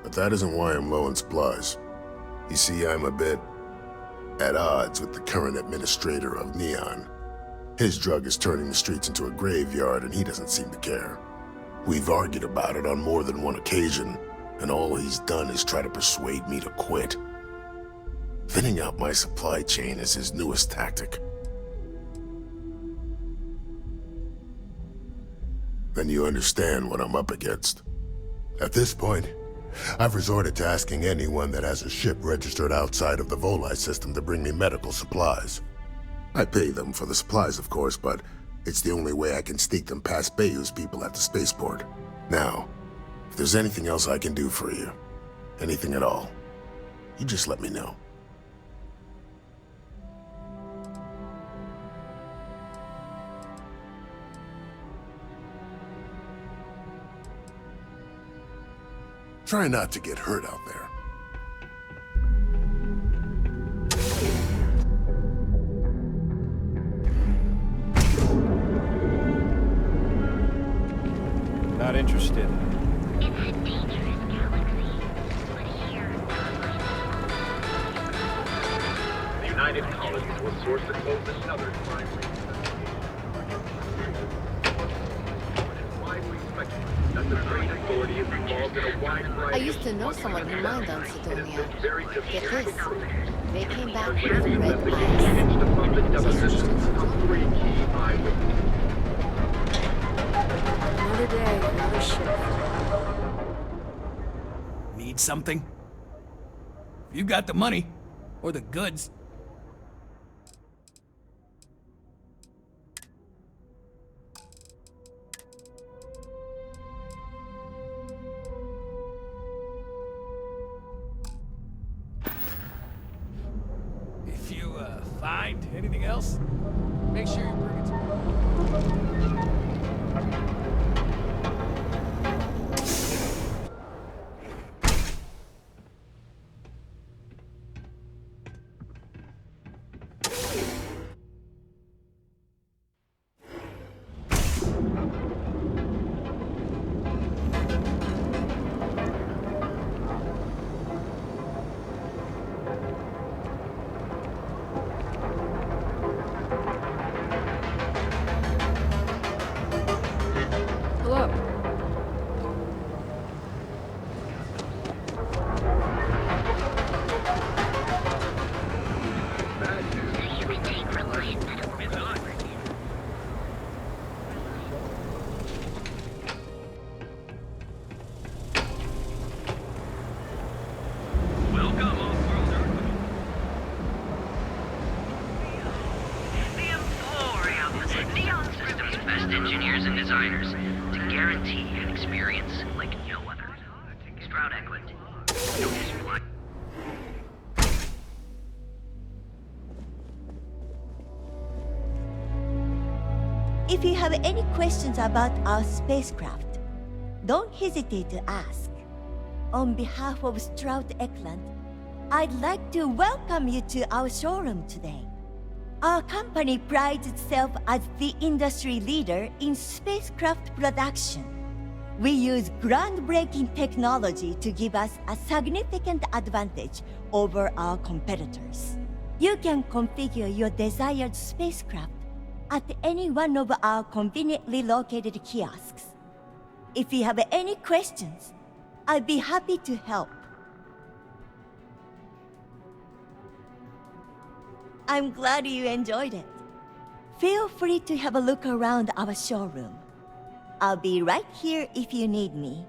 but that isn't why I'm low on supplies. You see, I'm a bit at odds with the current administrator of Neon. His drug is turning the streets into a graveyard, and he doesn't seem to care. We've argued about it on more than one occasion, and all he's done is try to persuade me to quit. Thinning out my supply chain is his newest tactic. Then you understand what I'm up against. At this point, I've resorted to asking anyone that has a ship registered outside of the Volii system to bring me medical supplies. I pay them for the supplies, of course, but it's the only way I can sneak them past Bayou's people at the spaceport. Now, if there's anything else I can do for you, anything at all, you just let me know. Try not to get hurt out there. Not interested. The United Colonies will source the closest southern crime rate. That the trade authority is involved in a wide variety. I used to know someone who mined on Sidonia. Get this. They came back with red eyes. Another day, another shift. Need something? You got the money. Or the goods. If you, find anything else, make sure you bring it to me. Engineers and designers to guarantee an experience like no other. Sprout Equid. No supply. If you have any questions about our spacecraft, don't hesitate to ask. On behalf of Stroud Eklund, I'd like to welcome you to our showroom today. Our company prides itself as the industry leader in spacecraft production. We use groundbreaking technology to give us a significant advantage over our competitors. You can configure your desired spacecraft at any one of our conveniently located kiosks. If you have any questions, I'd be happy to help. I'm glad you enjoyed it. Feel free to have a look around our showroom. I'll be right here if you need me.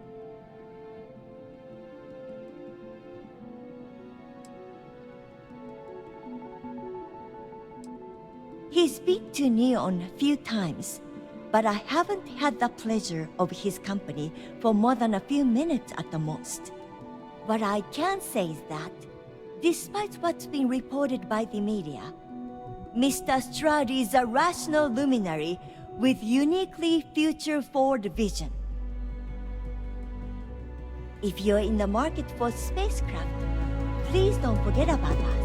He's been to Neon a few times, but I haven't had the pleasure of his company for more than a few minutes at the most. What I can say is that, despite what's been reported by the media, Mr. Strud is a rational luminary with uniquely future-forward vision. If you're in the market for spacecraft, please don't forget about us.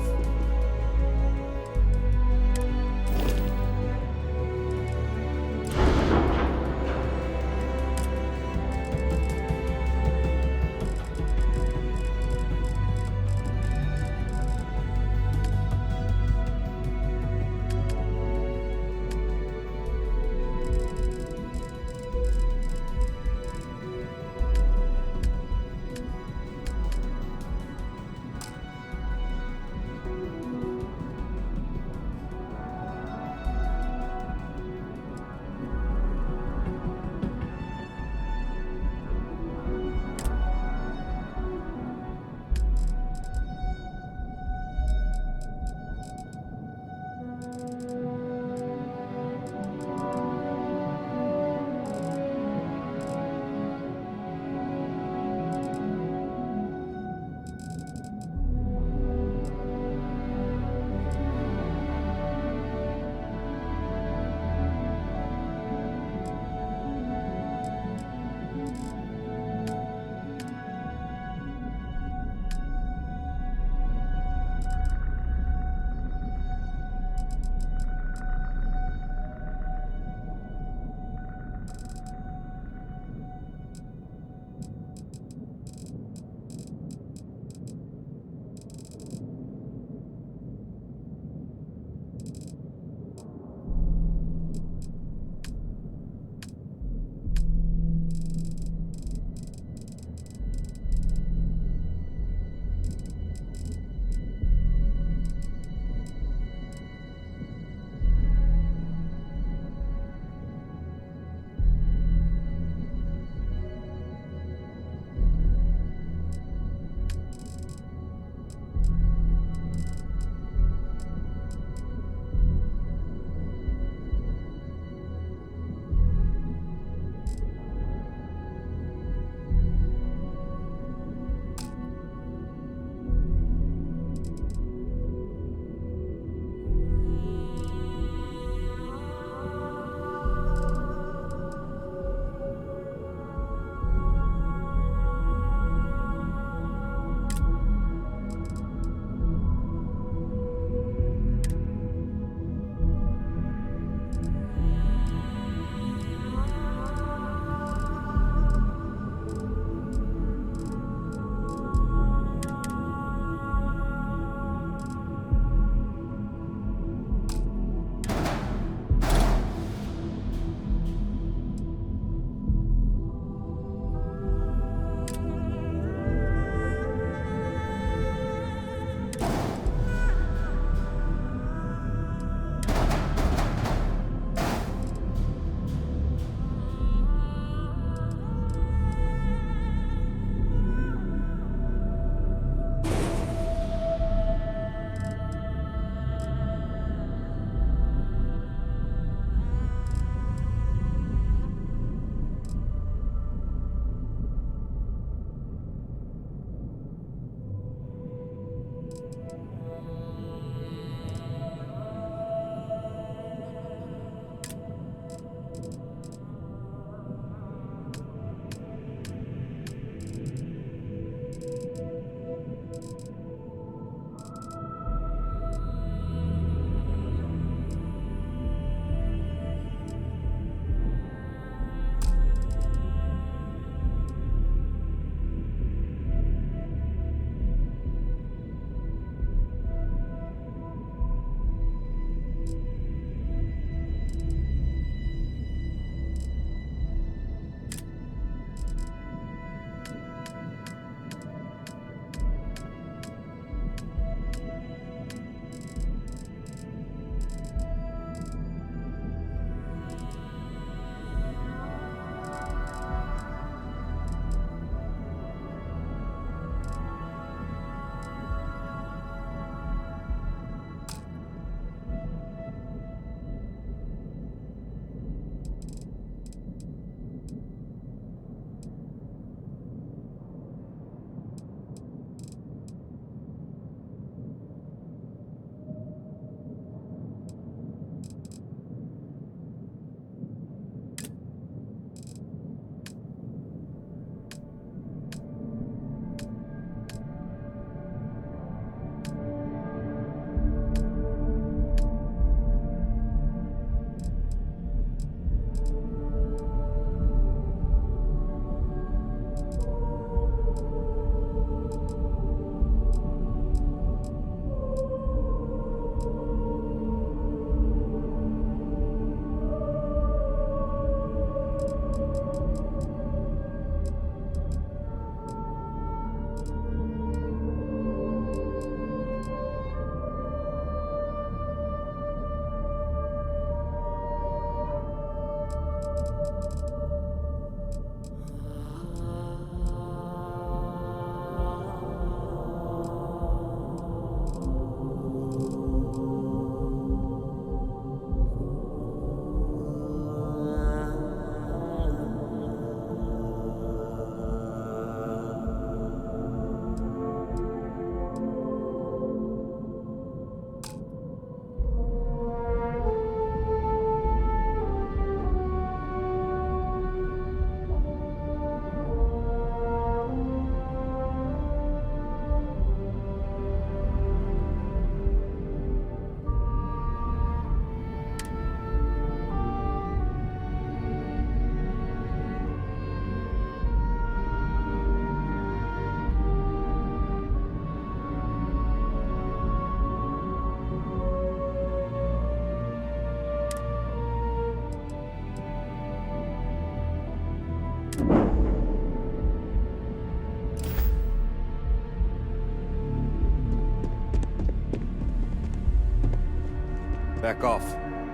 Back off.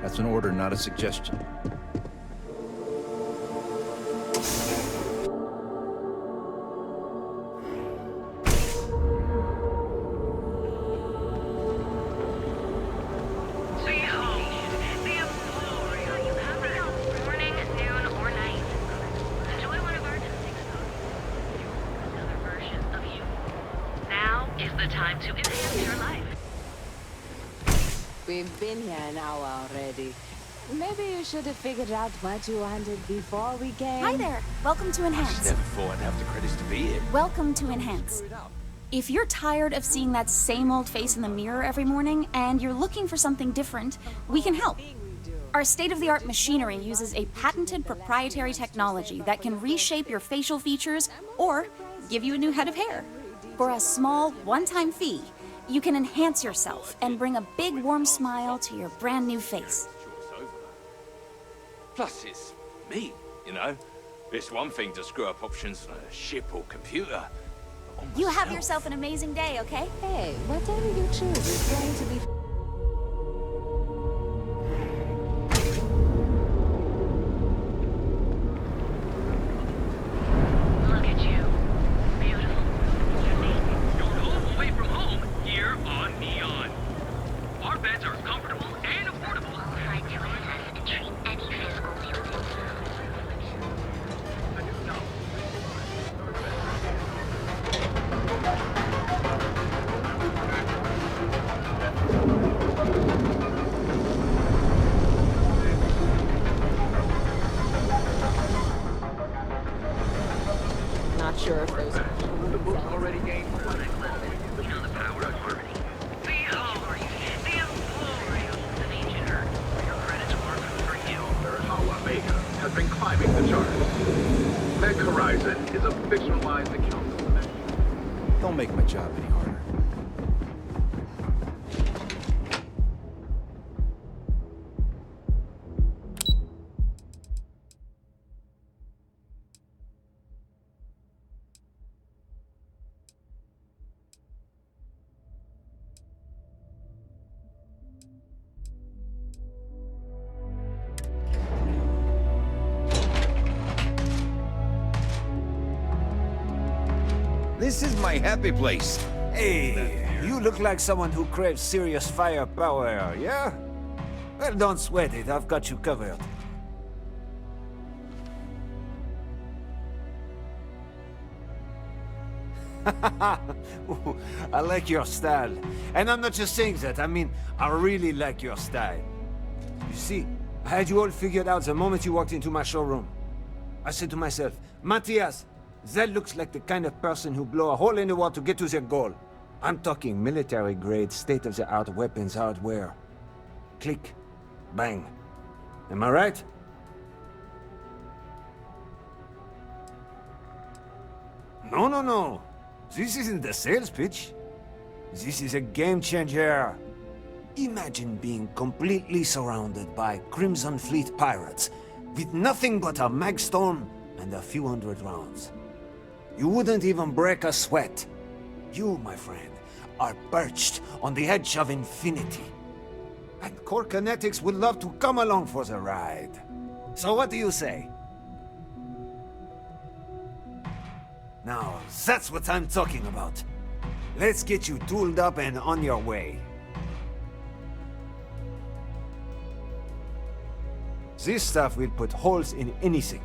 That's an order, not a suggestion. Morning, noon, or night. Enjoy one of our another version of you. Now is the time to enhance your life. We've been here an hour already. Maybe you should have figured out what you wanted before we came. Hi there. Welcome to Enhance. Never thought I'd have the credits to be here. Welcome to Enhance. If you're tired of seeing that same old face in the mirror every morning and you're looking for something different, we can help. Our state-of-the-art machinery uses a patented proprietary technology that can reshape your facial features or give you a new head of hair. For a small, one-time fee, you can enhance yourself and bring a big, warm smile to your brand new face. Plus, it's me, you know? It's one thing to screw up options on a ship or computer. You have yourself an amazing day, okay? Hey, whatever you choose is going to be... Look at you. Beautiful. Unique. Your home away from home here on Neon. Our beds are comfortable and affordable. Try to assess and treat any physical symptoms. Not sure if those. The book already gained You know the power of harmony. Behold, the Emporium of an ancient earth. Your credits work for you. How Omega has been climbing the charts. Meg Horizon is a fictionalized account of the Meg. Don't make my job any harder. This is my happy place. Hey, you look like someone who craves serious firepower, yeah? Well, don't sweat it. I've got you covered. I like your style. And I'm not just saying that. I mean, I really like your style. You see, I had you all figured out the moment you walked into my showroom. I said to myself, Matthias, that looks like the kind of person who blow a hole in the wall to get to their goal. I'm talking military-grade, state-of-the-art weapons hardware. Click. Bang. Am I right? No, no, no. This isn't a sales pitch. This is a game changer. Imagine being completely surrounded by Crimson Fleet pirates with nothing but a magstorm and a few hundred rounds. You wouldn't even break a sweat. You, my friend, are perched on the edge of infinity. And Core Kinetics would love to come along for the ride. So what do you say? Now, that's what I'm talking about. Let's get you tooled up and on your way. This stuff will put holes in anything.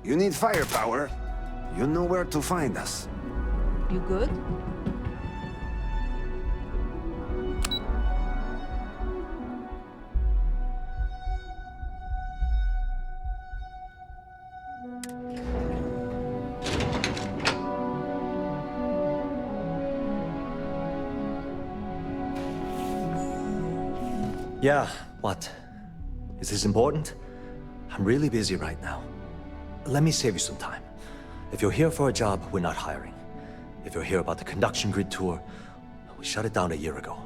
You need firepower. You know where to find us. You good? Yeah, what? Is this important? I'm really busy right now. Let me save you some time. If you're here for a job, we're not hiring. If you're here about the conduction grid tour, we shut it down a year ago.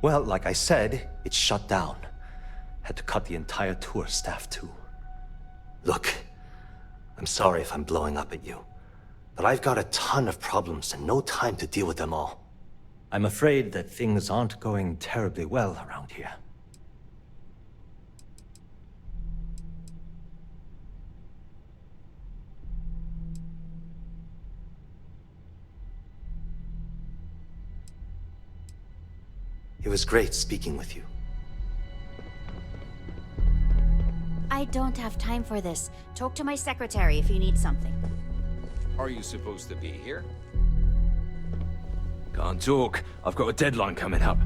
Well, like I said, it's shut down. Had to cut the entire tour staff too. Look, I'm sorry if I'm blowing up at you, but I've got a ton of problems and no time to deal with them all. I'm afraid that things aren't going terribly well around here. It was great speaking with you. I don't have time for this. Talk to my secretary if you need something. Are you supposed to be here? Can't talk. I've got a deadline coming up.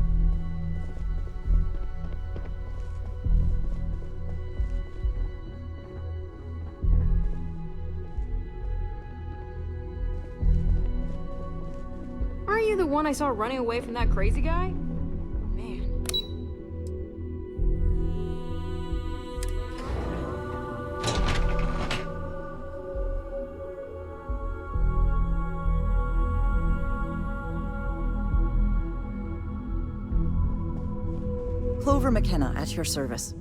Aren't you the one I saw running away from that crazy guy? Clover McKenna at your service.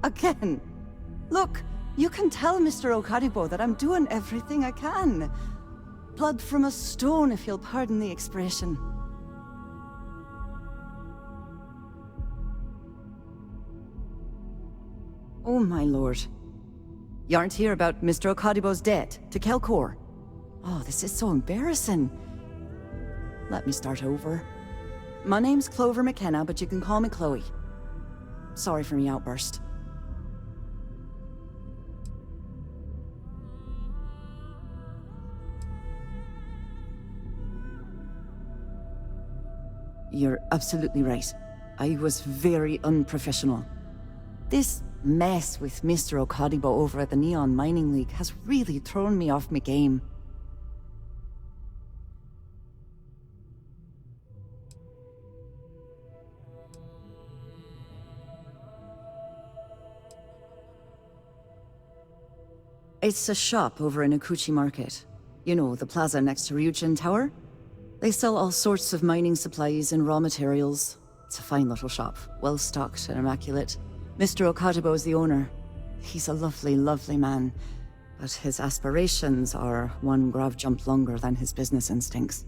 Again. Look, you can tell Mr. Okadibo that I'm doing everything I can. Blood from a stone, if you'll pardon the expression. Oh, my lord. You aren't here about Mr. Okadibo's debt to Kelkor. Oh, this is so embarrassing. Let me start over. My name's Clover McKenna, but you can call me Chloe. Sorry for my outburst. You're absolutely right. I was very unprofessional. This mess with Mr. Okadibo over at the Neon Mining League has really thrown me off my game. It's a shop over in Akuchi Market. You know, the plaza next to Ryujin Tower? They sell all sorts of mining supplies and raw materials. It's a fine little shop, well-stocked and immaculate. Mr. Okadibo is the owner. He's a lovely, lovely man, but his aspirations are one grav jump longer than his business instincts.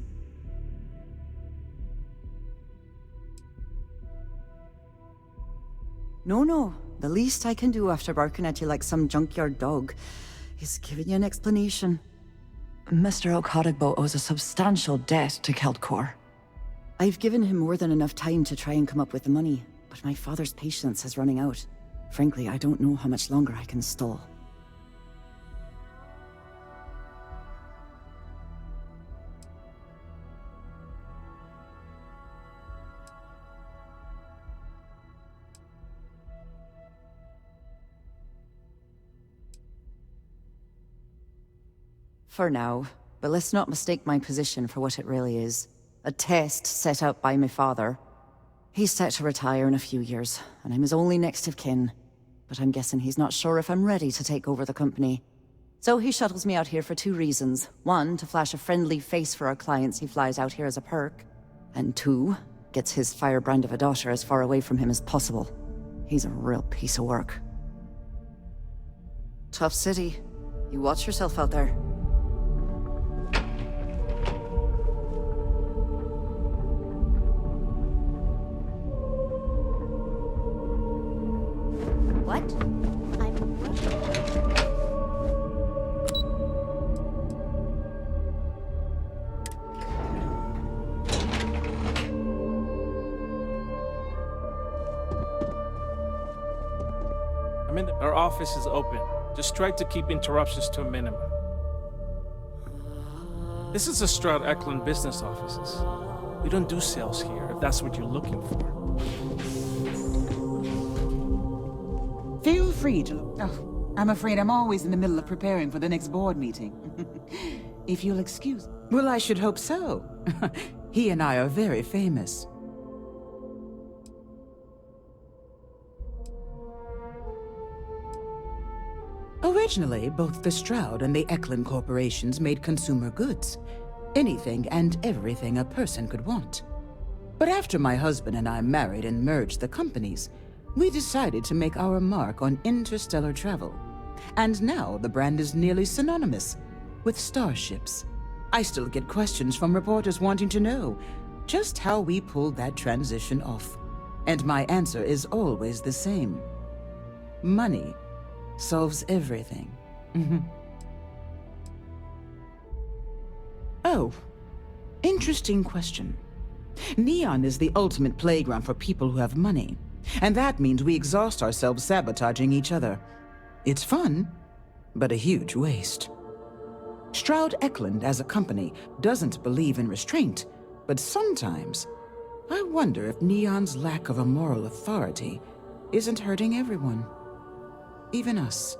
No, the least I can do after barking at you like some junkyard dog is giving you an explanation. Mr. Okadibo owes a substantial debt to Keltkor. I've given him more than enough time to try and come up with the money, but my father's patience is running out. Frankly, I don't know how much longer I can stall. For now, but let's not mistake my position for what it really is. A test set out by my father. He's set to retire in a few years, and I'm his only next of kin. But I'm guessing he's not sure if I'm ready to take over the company. So he shuttles me out here for two reasons. One, to flash a friendly face for our clients he flies out here as a perk. And two, gets his firebrand of a daughter as far away from him as possible. He's a real piece of work. Tough city. You watch yourself out there. What? I'm rushing. Our office is open. Just try to keep interruptions to a minimum. This is the Stroud Eklund business offices. We don't do sales here, if that's what you're looking for. Feel free to... Oh, I'm afraid I'm always in the middle of preparing for the next board meeting. If you'll excuse... Well, I should hope so. He and I are very famous. Originally, both the Stroud and the Eklund corporations made consumer goods. Anything and everything a person could want. But after my husband and I married and merged the companies, we decided to make our mark on interstellar travel. And now the brand is nearly synonymous with starships. I still get questions from reporters wanting to know just how we pulled that transition off. And my answer is always the same. Money solves everything. Oh, interesting question. Neon is the ultimate playground for people who have money, and that means we exhaust ourselves sabotaging each other. It's fun, but a huge waste. Stroud Eklund as a company doesn't believe in restraint, but sometimes I wonder if Neon's lack of a moral authority isn't hurting everyone, even us.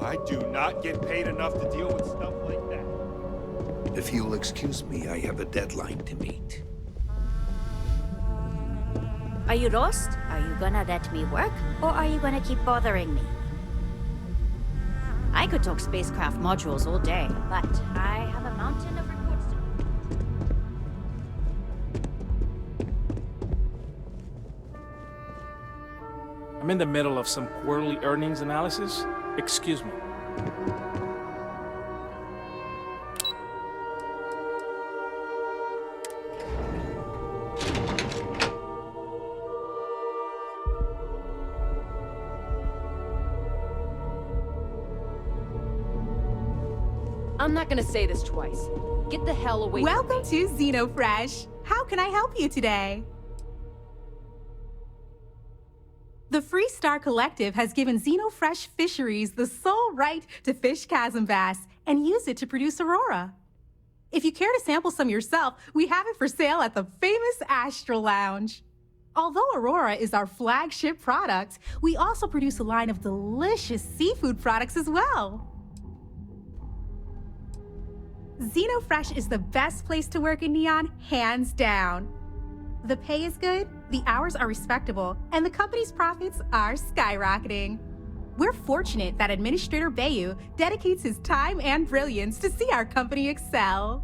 I do not get paid enough to deal with stuff like that. If you'll excuse me, I have a deadline to meet. Are you lost? Are you gonna let me work? Or are you gonna keep bothering me? I could talk spacecraft modules all day, but I have a mountain of reports to I'm in the middle of some quarterly earnings analysis. Excuse me. I'm not gonna say this twice. Get the hell away from me. Welcome to Xenofresh. How can I help you today? The Freestar Collective has given Xenofresh Fisheries the sole right to fish chasm bass and use it to produce Aurora. If you care to sample some yourself, we have it for sale at the famous Astral Lounge. Although Aurora is our flagship product, we also produce a line of delicious seafood products as well. Xenofresh is the best place to work in Neon, hands down. The pay is good, the hours are respectable, and the company's profits are skyrocketing. We're fortunate that Administrator Bayu dedicates his time and brilliance to see our company excel.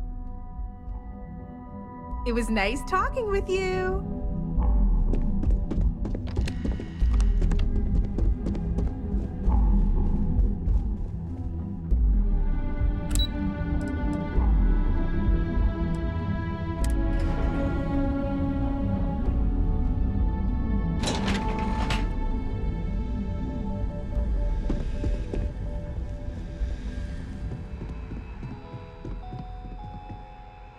It was nice talking with you.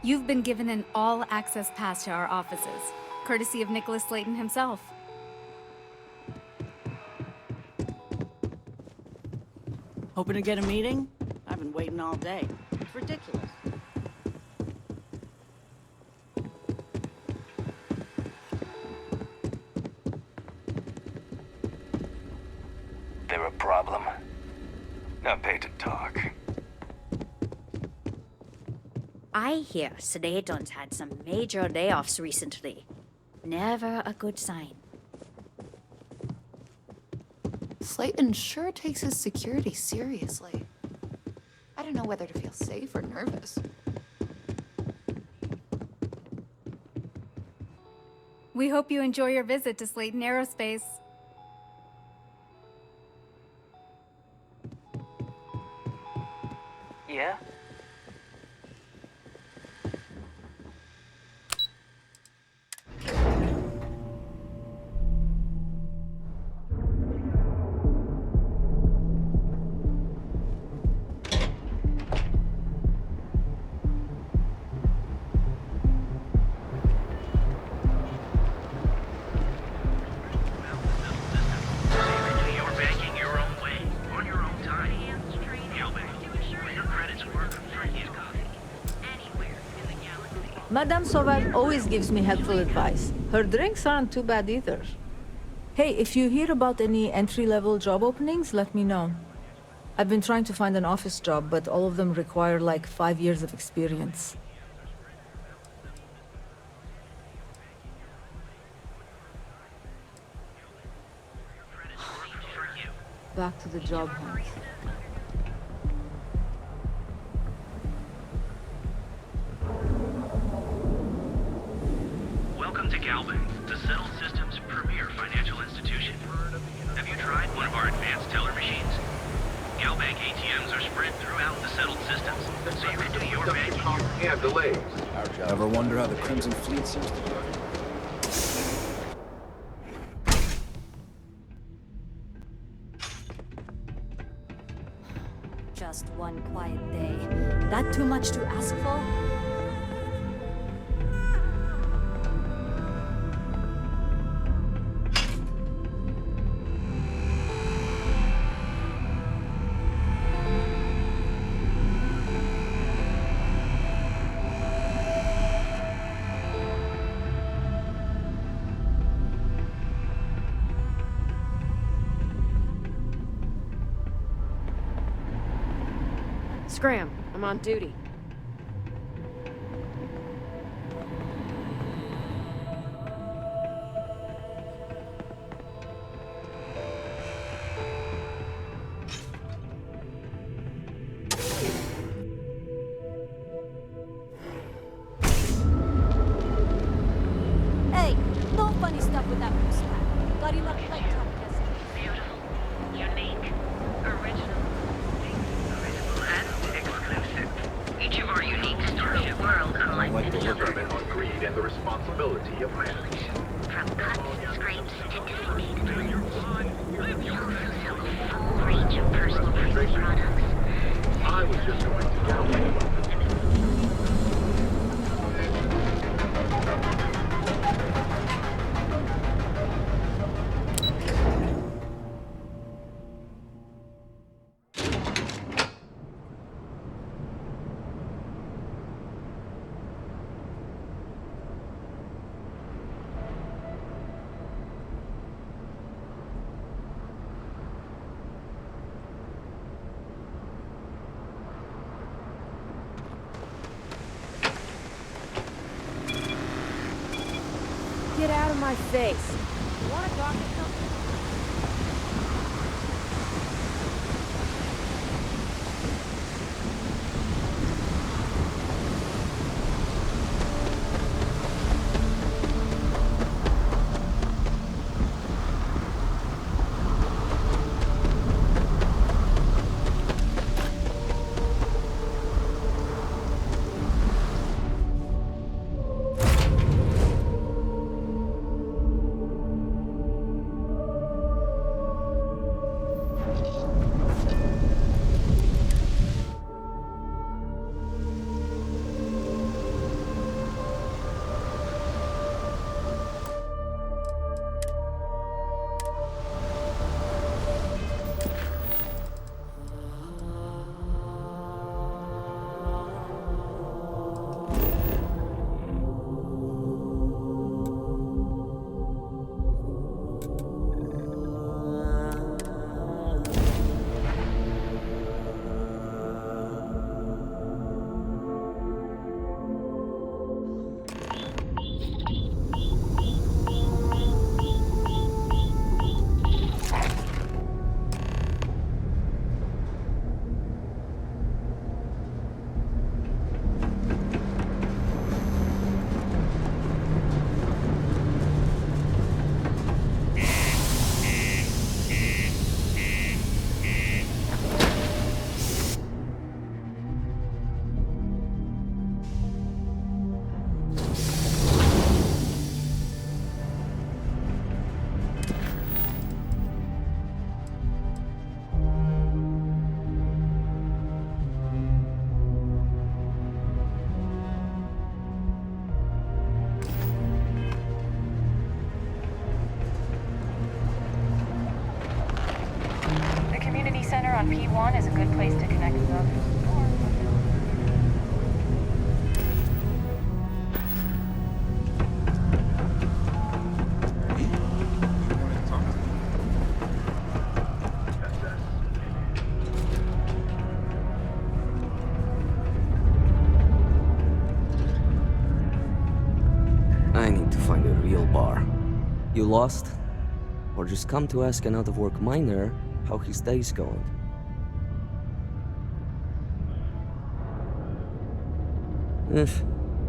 You've been given an all-access pass to our offices, courtesy of Nicholas Slayton himself. Hoping to get a meeting? I've been waiting all day. It's ridiculous. There a problem? Not paid to talk. I hear Slayton's had some major layoffs recently. Never a good sign. Slayton sure takes his security seriously. I don't know whether to feel safe or nervous. We hope you enjoy your visit to Slayton Aerospace. Yeah? Madame Sauvage always gives me helpful advice. Her drinks aren't too bad either. Hey, if you hear about any entry-level job openings, let me know. I've been trying to find an office job, but all of them require like 5 years of experience. back to the job hunt. Welcome to Galbank, the Settled Systems' premier financial institution. Have you tried one of our advanced teller machines? Galbank ATMs are spread throughout the Settled Systems, so you can do your banking And delays. Ever wonder how the Crimson Fleet seems to be? Just one quiet day. That too much to ask for? Scram, I'm on duty. Hey, no funny stuff with that moose pack. Got him up like Beautiful, unique, original, and exclusive. Each of our unique Starship worlds, unlike any other, Determine on greed and the responsibility of man. from cuts, scrapes, to designated live your fulfill a full range of personal cleaning products. I was just going to get away. Get out of my face. You wanna talk to something? Center on P1 is a good place to connect with others. I need to find a real bar. You lost? Or just come to ask an out-of-work miner how his day's going.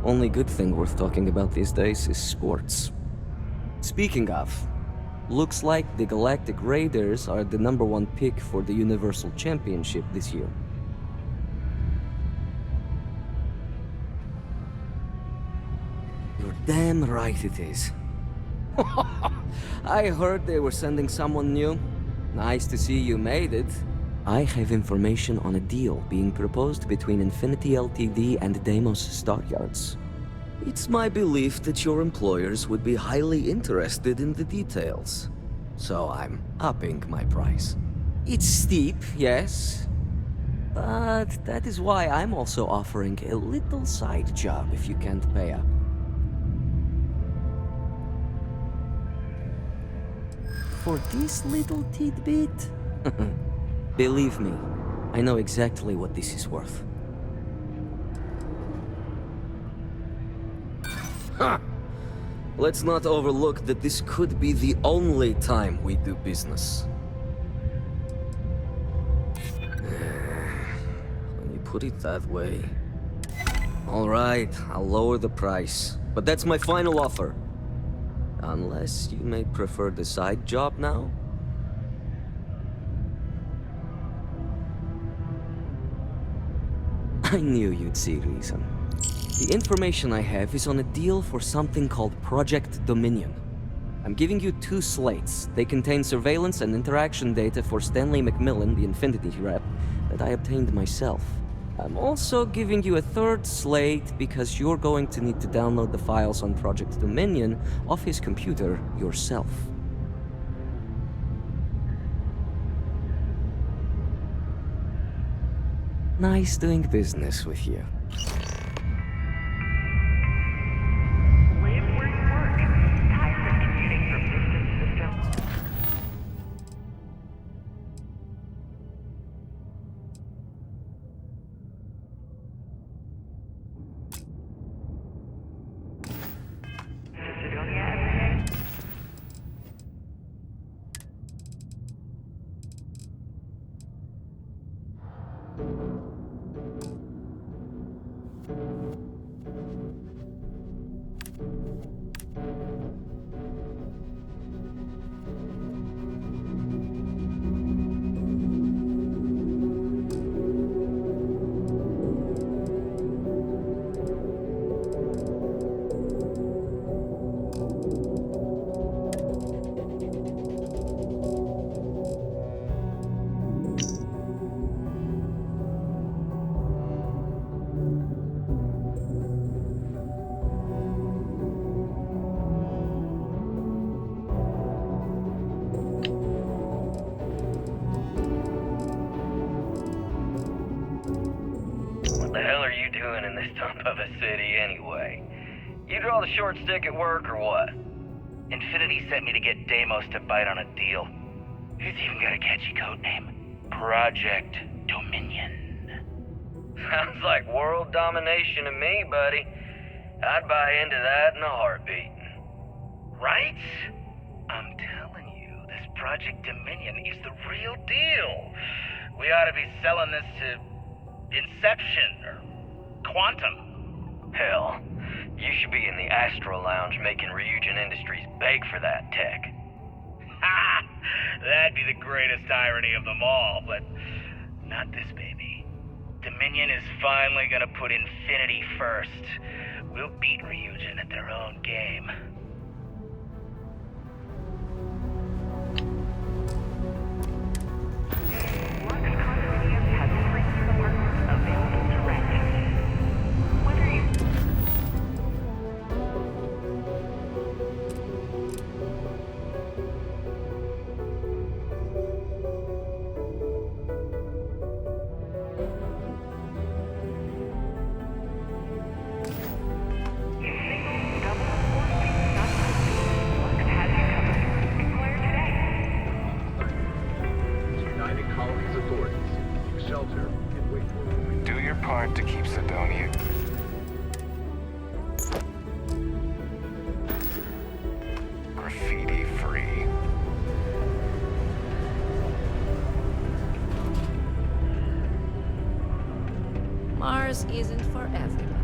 Only good thing worth talking about these days is sports. Speaking of, looks like the Galactic Raiders are the #1 pick for the Universal Championship this year. You're damn right it is. I heard they were sending someone new. Nice to see you made it. I have information on a deal being proposed between Infinity Ltd and Deimos Stockyards. It's my belief that your employers would be highly interested in the details. So I'm upping my price. It's steep, yes. But that is why I'm also offering a little side job if you can't pay up. For this little tidbit? Believe me, I know exactly what this is worth. Ha! Let's not overlook that this could be the only time we do business. When you put it that way... Alright, I'll lower the price. But that's my final offer. Unless you may prefer the side job now? I knew you'd see reason. The information I have is on a deal for something called Project Dominion. I'm giving you 2 slates. They contain surveillance and interaction data for Stanley McMillan, the Infinity rep, that I obtained myself. I'm also giving you a 3rd slate because you're going to need to download the files on Project Dominion off his computer yourself. Nice doing business with you. You draw the short stick at work or what? Infinity sent me to get Deimos to bite on a deal. He's even got a catchy code name. Project Dominion. Sounds like world domination to me, buddy. I'd buy into that in a heartbeat. Right? I'm telling you, this Project Dominion is the real deal. We ought to be selling this to Inception or Quantum. Hell, you should be in the Astro Lounge making Ryujin Industries beg for that tech. Ha! That'd be the greatest irony of them all, but not this baby. Dominion is finally gonna put Infinity first. We'll beat Ryujin at their own game. To keep Sidonia. Graffiti free. isn't for everyone.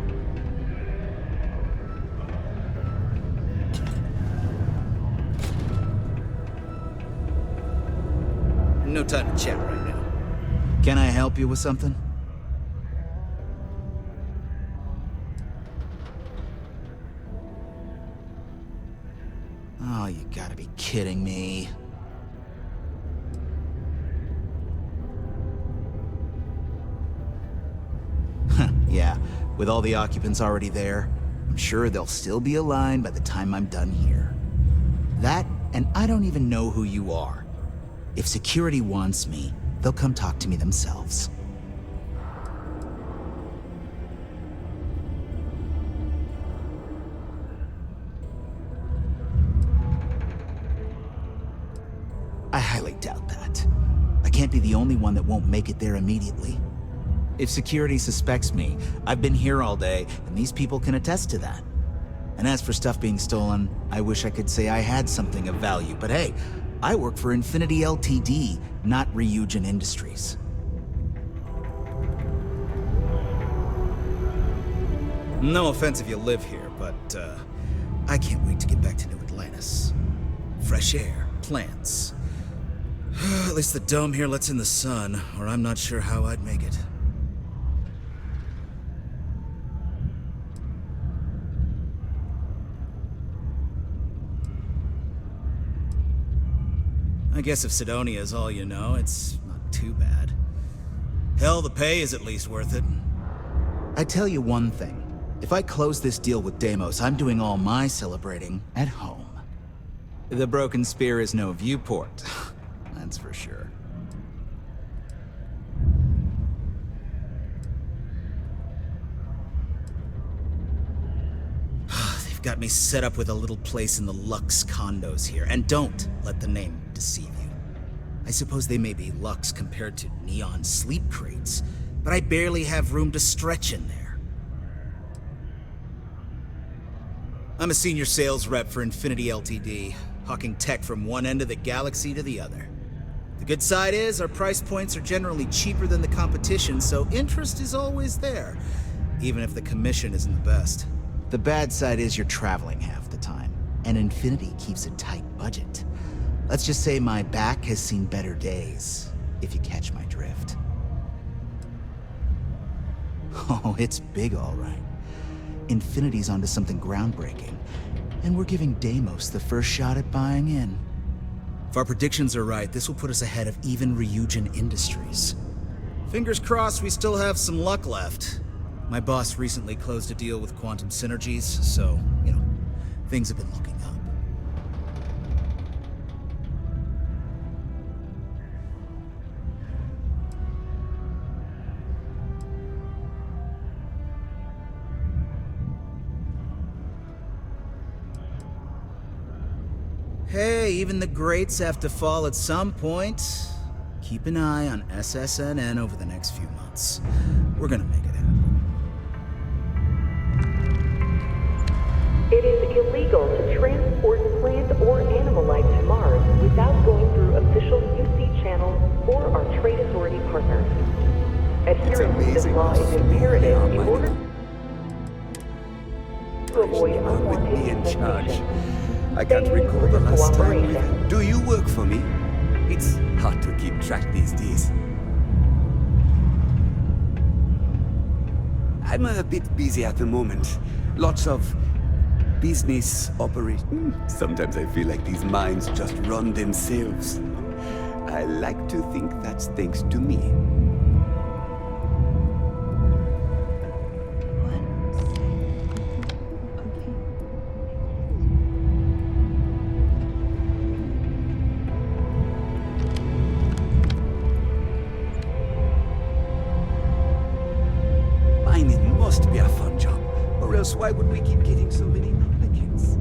No time to chat right now. Can I help you with something? Oh, you gotta be kidding me. Yeah, with all the occupants already there, I'm sure they'll still be aligned by the time I'm done here. That, and I don't even know who you are. If security wants me, they'll come talk to me themselves. I highly doubt that. I can't be the only one that won't make it there immediately. If security suspects me, I've been here all day, and these people can attest to that. And as for stuff being stolen, I wish I could say I had something of value, but hey, I work for Infinity Ltd, not Ryujin Industries. No offense if you live here, but I can't wait to get back to New Atlantis. Fresh air, plants. At least the dome here lets in the sun, or I'm not sure how I'd make it. I guess if Sidonia is all you know, it's not too bad. Hell, the pay is at least worth it. I tell you one thing. If I close this deal with Deimos, I'm doing all my celebrating at home. The Broken Spear is no viewport, that's for sure. They've got me set up with a little place in the Lux condos here, and don't let the name deceive you. I suppose they may be Lux compared to neon sleep crates, but I barely have room to stretch in there. I'm a senior sales rep for Infinity Ltd, hawking tech from one end of the galaxy to the other. The good side is our price points are generally cheaper than the competition, so interest is always there, even if the commission isn't the best. The bad side is you're traveling half the time, and Infinity keeps a tight budget. Let's just say my back has seen better days, if you catch my drift. Oh, it's big all right. Infinity's onto something groundbreaking, and we're giving Deimos the first shot at buying in. If our predictions are right, this will put us ahead of even Ryujin Industries. Fingers crossed we still have some luck left. My boss recently closed a deal with Quantum Synergies, so, things have been looking up. Hey, even the greats have to fall at some point. Keep an eye on SSNN over the next few months. We're gonna make it happen. It is illegal to transport plant or animal life to Mars without going through official UC channels or our trade authority partners. Adherence to this law is imperative in order to avoid unwanted infestation. I can't recall the last time we... Do you work for me? It's hard to keep track these days. I'm a bit busy at the moment. Lots of business operation. Sometimes I feel like these minds just run themselves. I like to think that's thanks to me. Mining must be a fun job, or else why would we keep getting so many applicants?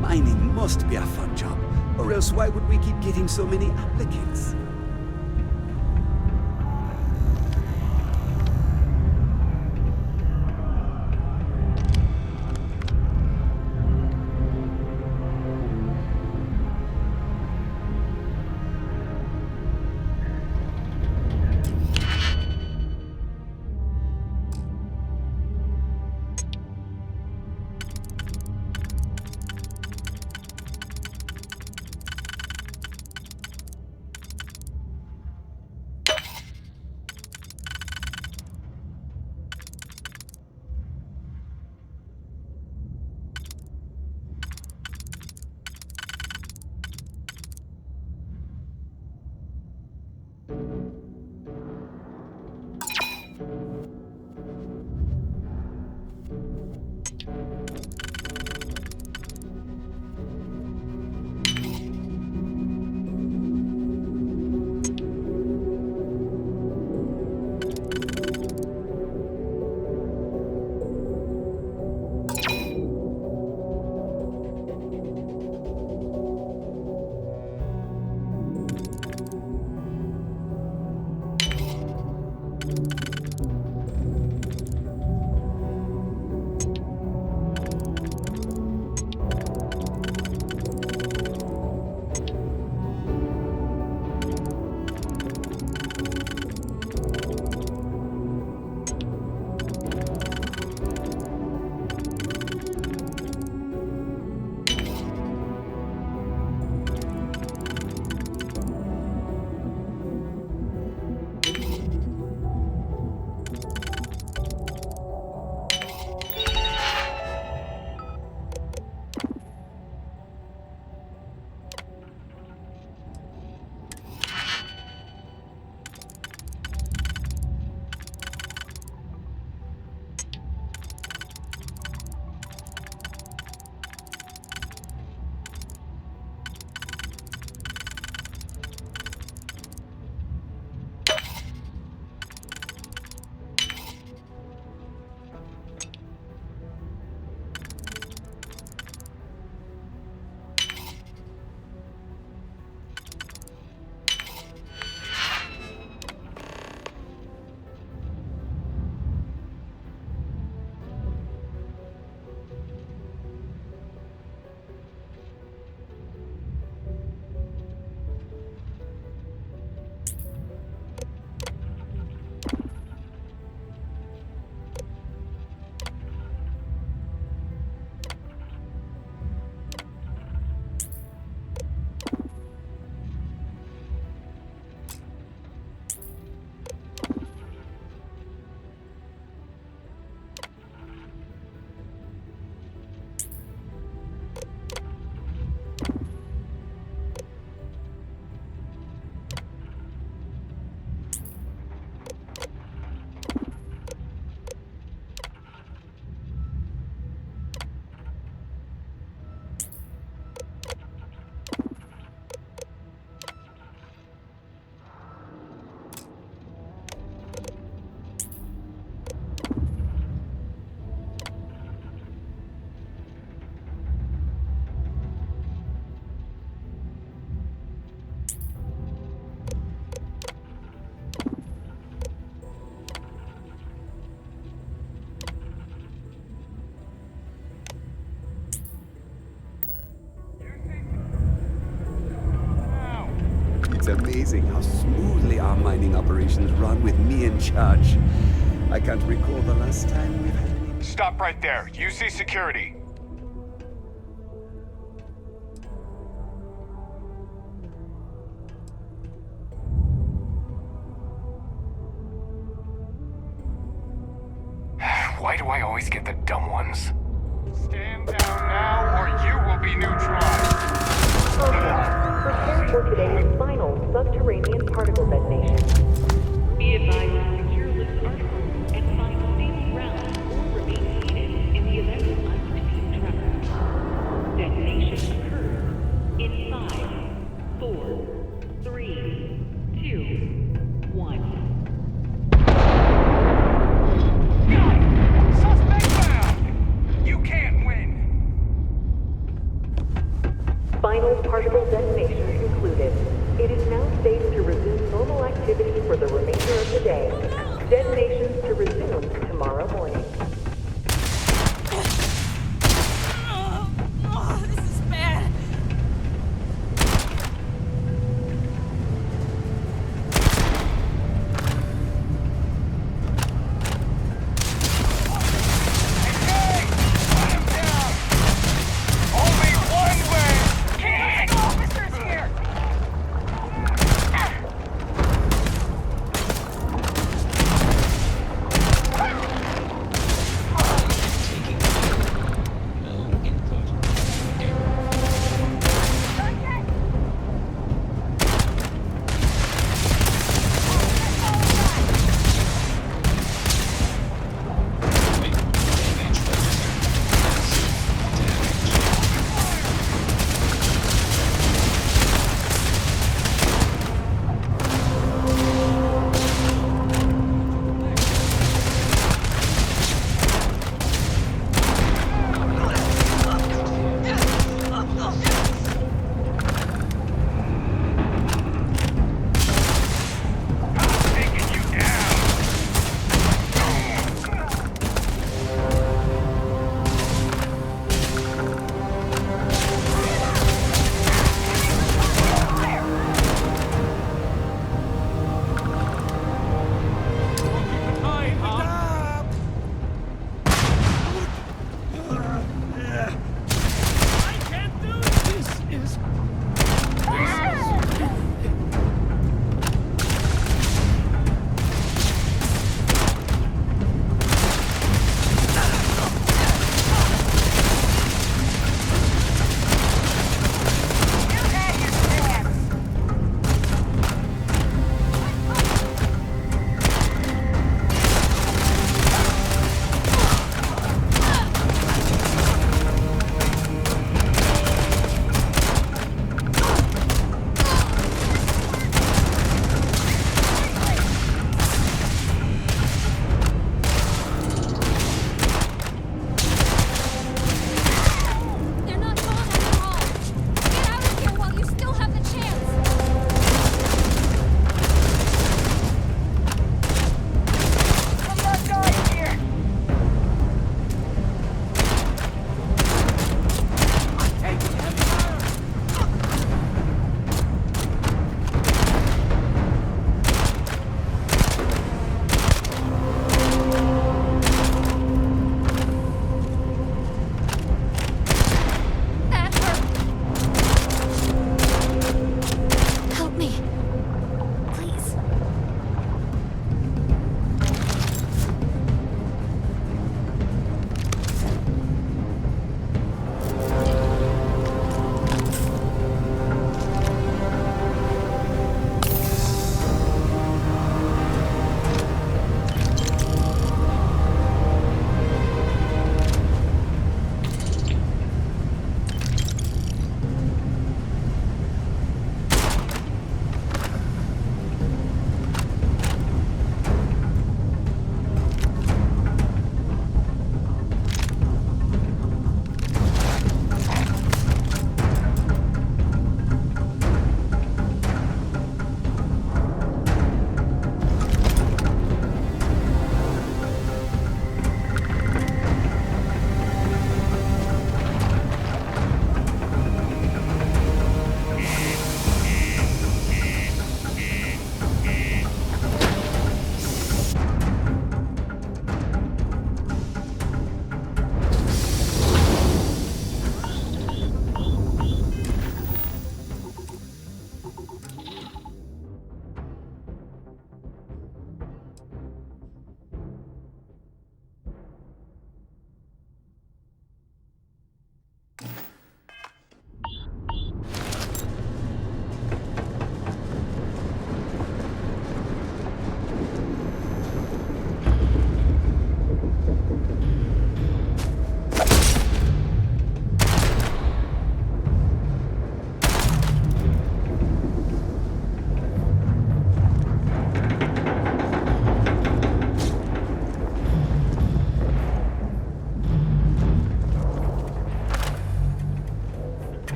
Mining must be a fun job, or else else, why would we keep getting so many applicants? It's amazing how smoothly our mining operations run with me in charge. I can't recall the last time we've had any... Stop right there. UC security. Why do I always get the dumb ones? Stand down now, or you will be neutralized. Prepare for today's final subterranean particle detonation. Be advised to secure loose articles and find stable ground or remain seated in the event of unforeseen tremor. Detonation occurs in 5, 4, 3, 2, 1. Final particle detonation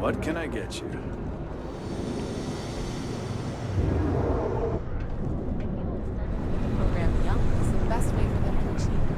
What can I get you? Program young is the best way for them to achieve it.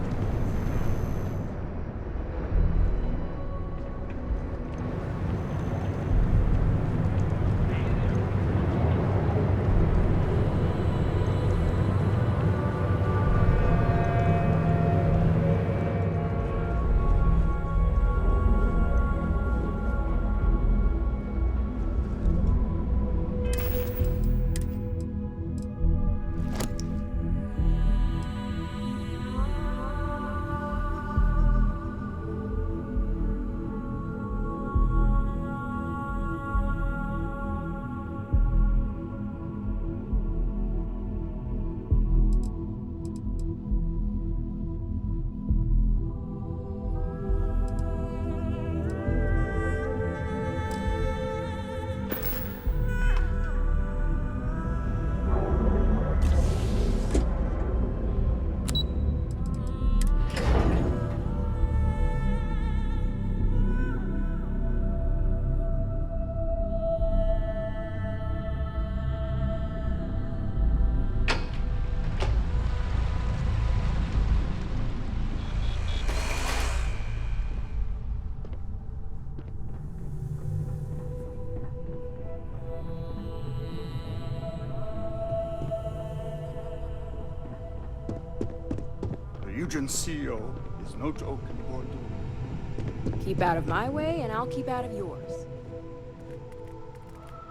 Eugen CEO is no joke in Bordeaux. Keep out of my way, and I'll keep out of yours.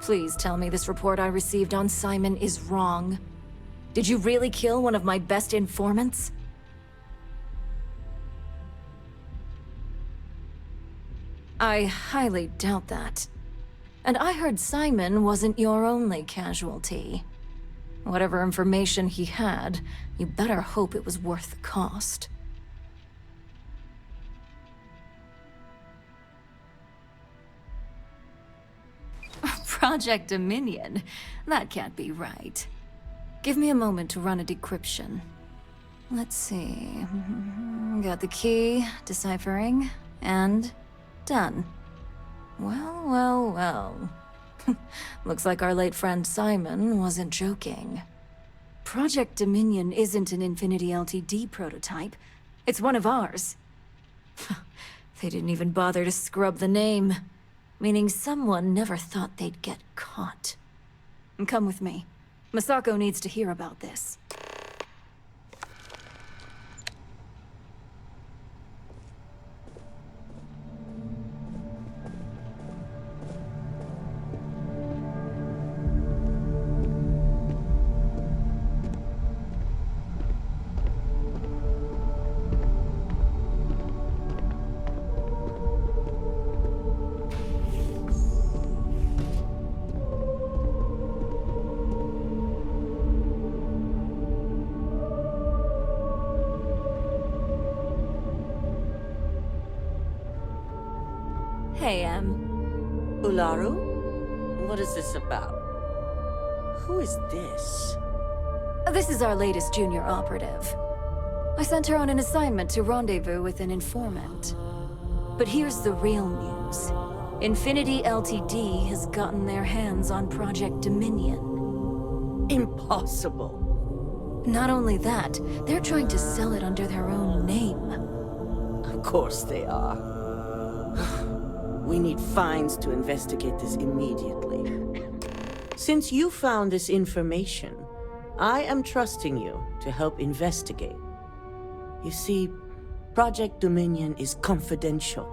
Please tell me this report I received on Simon is wrong. Did you really kill one of my best informants? I highly doubt that. And I heard Simon wasn't your only casualty. Whatever information he had, you better hope it was worth the cost. Project Dominion? That can't be right. Give me a moment to run a decryption. Let's see. Got the key, deciphering, and done. Well, well, well. Looks like our late friend Simon wasn't joking. Project Dominion isn't an Infinity LTD prototype. It's one of ours. They didn't even bother to scrub the name, meaning someone never thought they'd get caught. Come with me. Masako needs to hear about this. Hey, Ularu? What is this about? Who is this? This is our latest junior operative. I sent her on an assignment to rendezvous with an informant. But here's the real news. Infinity LTD has gotten their hands on Project Dominion. Impossible. Not only that, they're trying to sell it under their own name. Of course they are. We need fines to investigate this immediately. Since you found this information, I am trusting you to help investigate. You see, Project Dominion is confidential.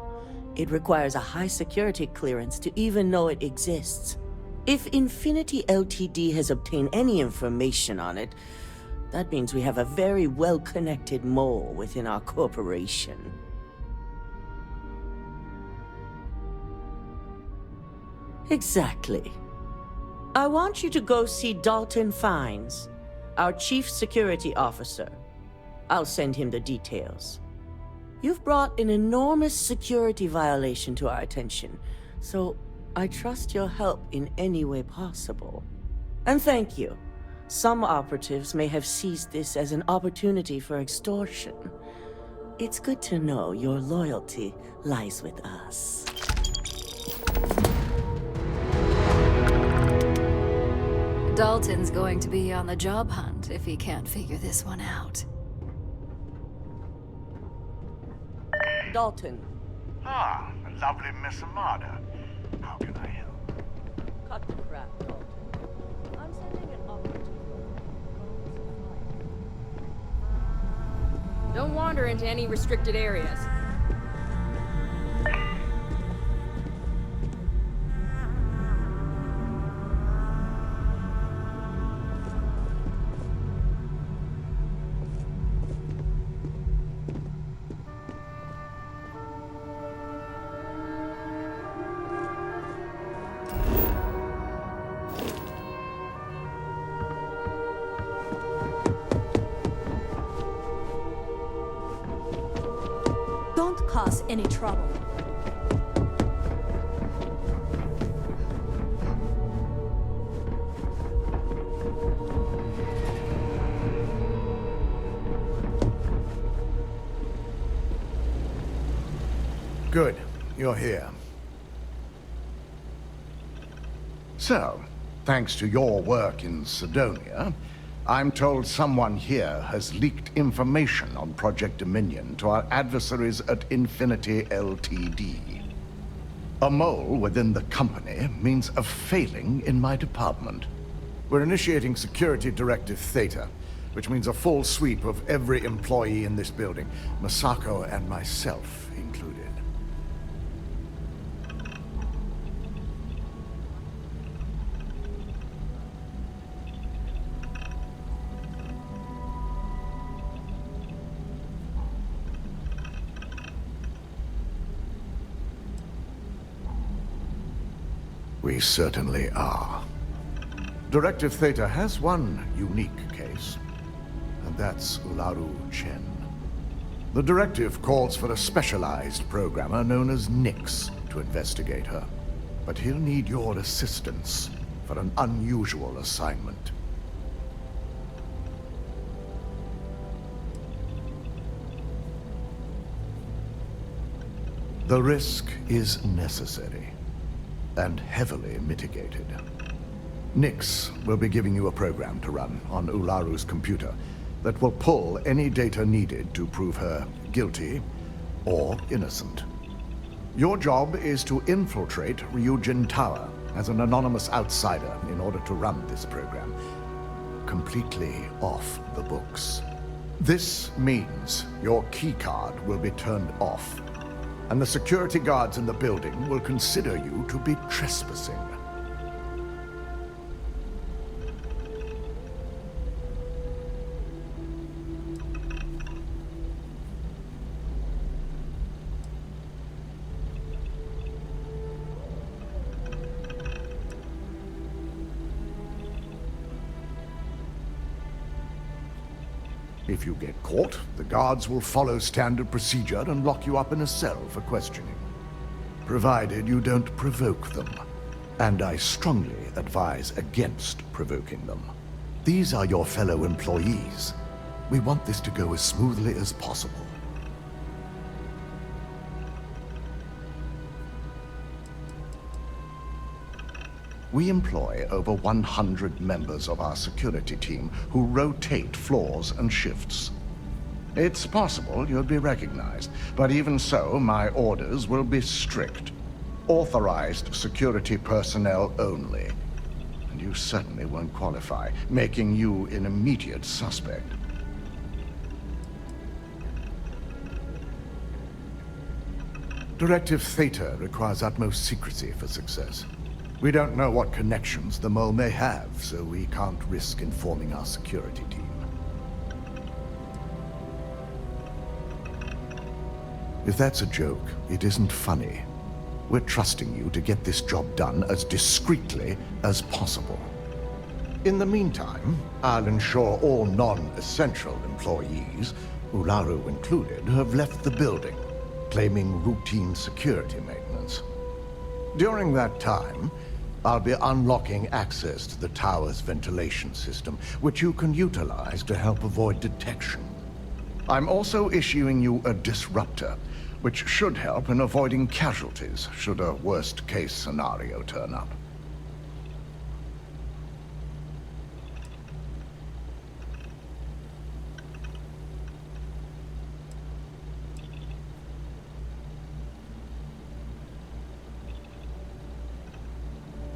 It requires a high security clearance to even know it exists. If Infinity LTD has obtained any information on it, that means we have a very well-connected mole within our corporation. Exactly. I want you to go see Dalton Fines, our Chief Security Officer. I'll send him the details. You've brought an enormous security violation to our attention, so I trust your help in any way possible. And thank you. Some operatives may have seized this as an opportunity for extortion. It's good to know your loyalty lies with us. Dalton's going to be on the job hunt if he can't figure this one out. Dalton. Ah, the lovely Miss Amada. How can I help? Cut the crap, Dalton. I'm sending an operative. Don't wander into any restricted areas. Don't cause any trouble. Good, you're here. So, thanks to your work in Sidonia, I'm told someone here has leaked information on Project Dominion to our adversaries at Infinity Ltd. A mole within the company means a failing in my department. We're initiating Security Directive Theta, which means a full sweep of every employee in this building, Masako and myself included. We certainly are. Directive Theta has one unique case, and that's Ularu Chen. The directive calls for a specialized programmer known as Nix to investigate her, but he'll need your assistance for an unusual assignment. The risk is necessary and heavily mitigated. Nix will be giving you a program to run on Ularu's computer that will pull any data needed to prove her guilty or innocent. Your job is to infiltrate Ryujin Tower as an anonymous outsider in order to run this program completely off the books. This means your keycard will be turned off, and the security guards in the building will consider you to be trespassing. If you get caught, the guards will follow standard procedure and lock you up in a cell for questioning. Provided you don't provoke them. And I strongly advise against provoking them. These are your fellow employees. We want this to go as smoothly as possible. We employ over 100 members of our security team who rotate floors and shifts. It's possible you'll be recognized, but even so, my orders will be strict. Authorized security personnel only. And you certainly won't qualify, making you an immediate suspect. Directive Theta requires utmost secrecy for success. We don't know what connections the mole may have, so we can't risk informing our security team. If that's a joke, it isn't funny. We're trusting you to get this job done as discreetly as possible. In the meantime, I'll ensure all non-essential employees, Ularu included, have left the building, claiming routine security maintenance. During that time, I'll be unlocking access to the tower's ventilation system, which you can utilize to help avoid detection. I'm also issuing you a disruptor, which should help in avoiding casualties should a worst-case scenario turn up.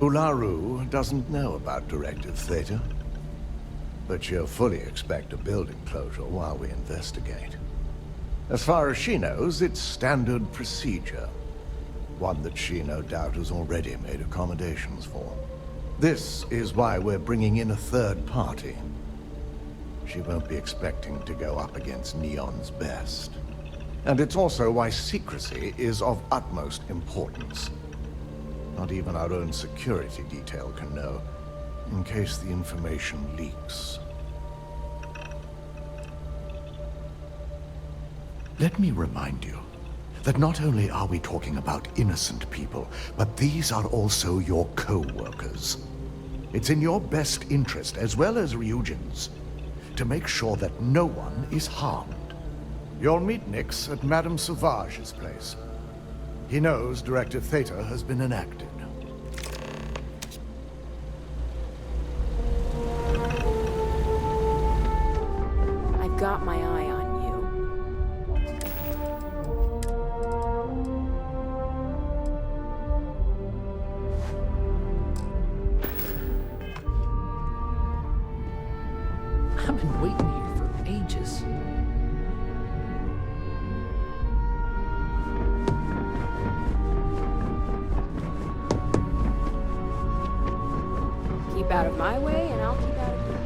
Ularu doesn't know about Directive Theta, but she'll fully expect a building closure while we investigate. As far as she knows, it's standard procedure. One that she no doubt has already made accommodations for. This is why we're bringing in a third party. She won't be expecting to go up against Neon's best. And it's also why secrecy is of utmost importance. Not even our own security detail can know, in case the information leaks. Let me remind you that not only are we talking about innocent people, but these are also your co-workers. It's in your best interest, as well as Ryujin's, to make sure that no one is harmed. You'll meet Nix at Madame Sauvage's place. He knows Directive Theta has been enacted. I've got my eye on you. I've been waiting here for ages. Keep out of my way, and I'll keep out of yours.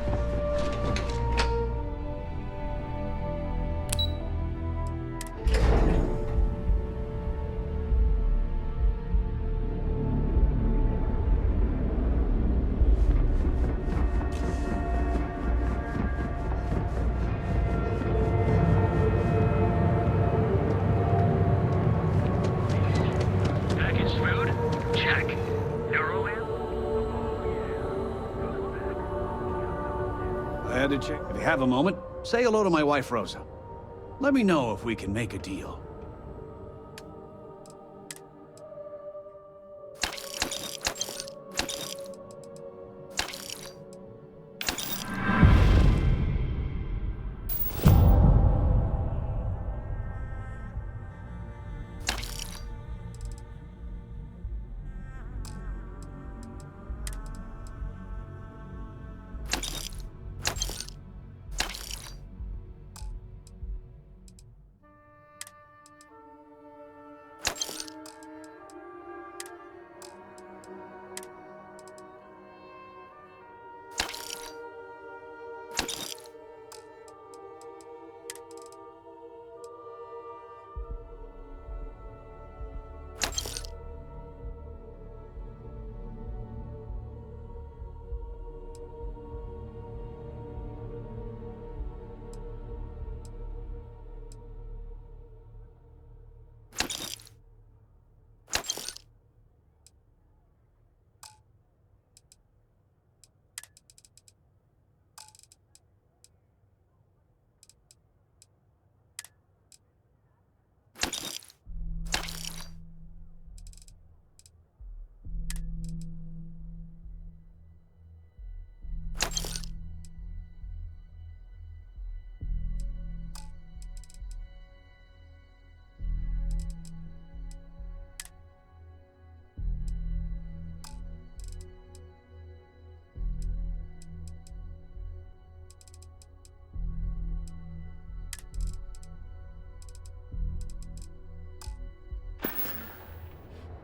Packaged food? Check. Neuroland? I had to check. If you have a moment, say hello to my wife, Rosa. Let me know if we can make a deal.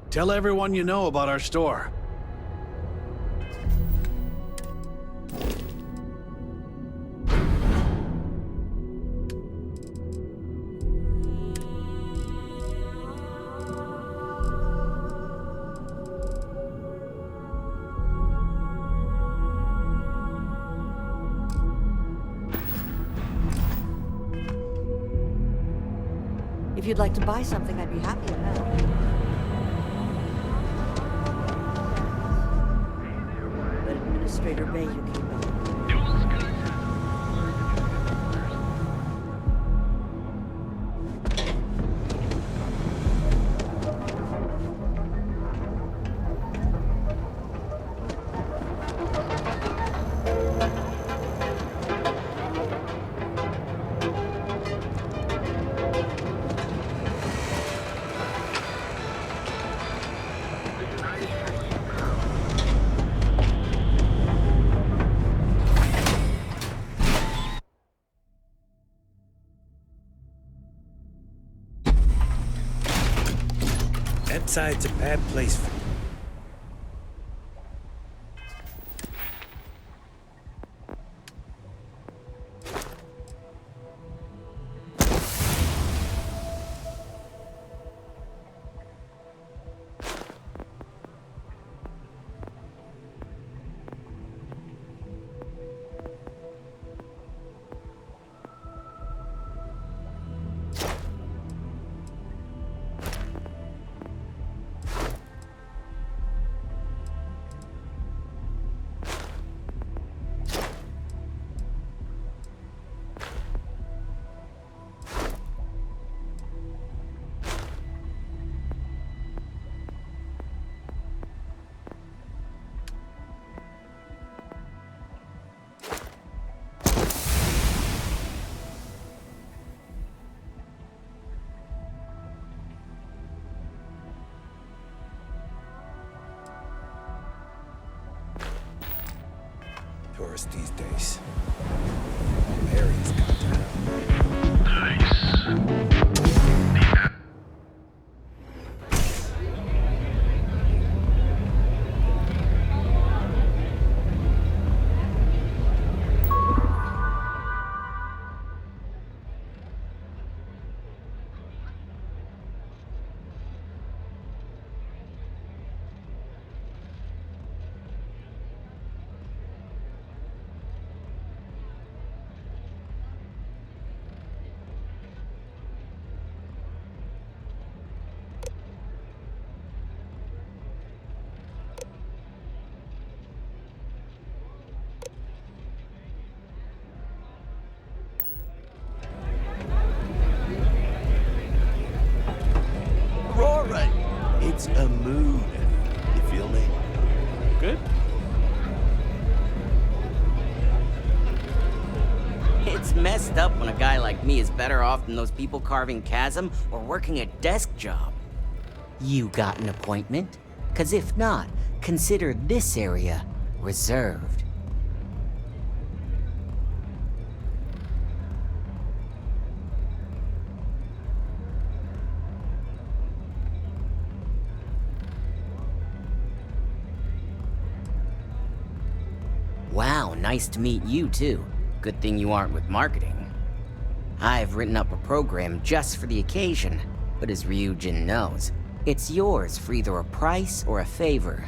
Tell everyone you know about our store. If you'd like to buy something, I'd be happy to help. Let Administrator Bayou keep up. Inside's a bad place for... Tourists these days. Mary's got to have. Nice. It's a mood. You feel me? Good? It's messed up when a guy like me is better off than those people carving chasm or working a desk job. You got an appointment? 'Cause if not, consider this area reserved. Wow, nice to meet you too. Good thing you aren't with marketing. I've written up a program just for the occasion, but as Ryujin knows, it's yours for either a price or a favor.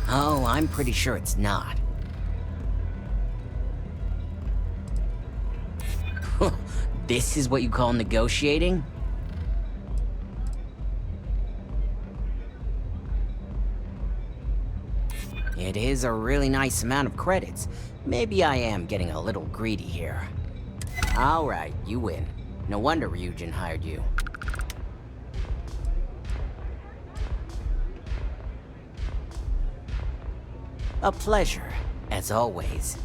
Oh, I'm pretty sure it's not. This is what you call negotiating? It is a really nice amount of credits. Maybe I am getting a little greedy here. Alright, you win. No wonder Ryujin hired you. A pleasure, as always.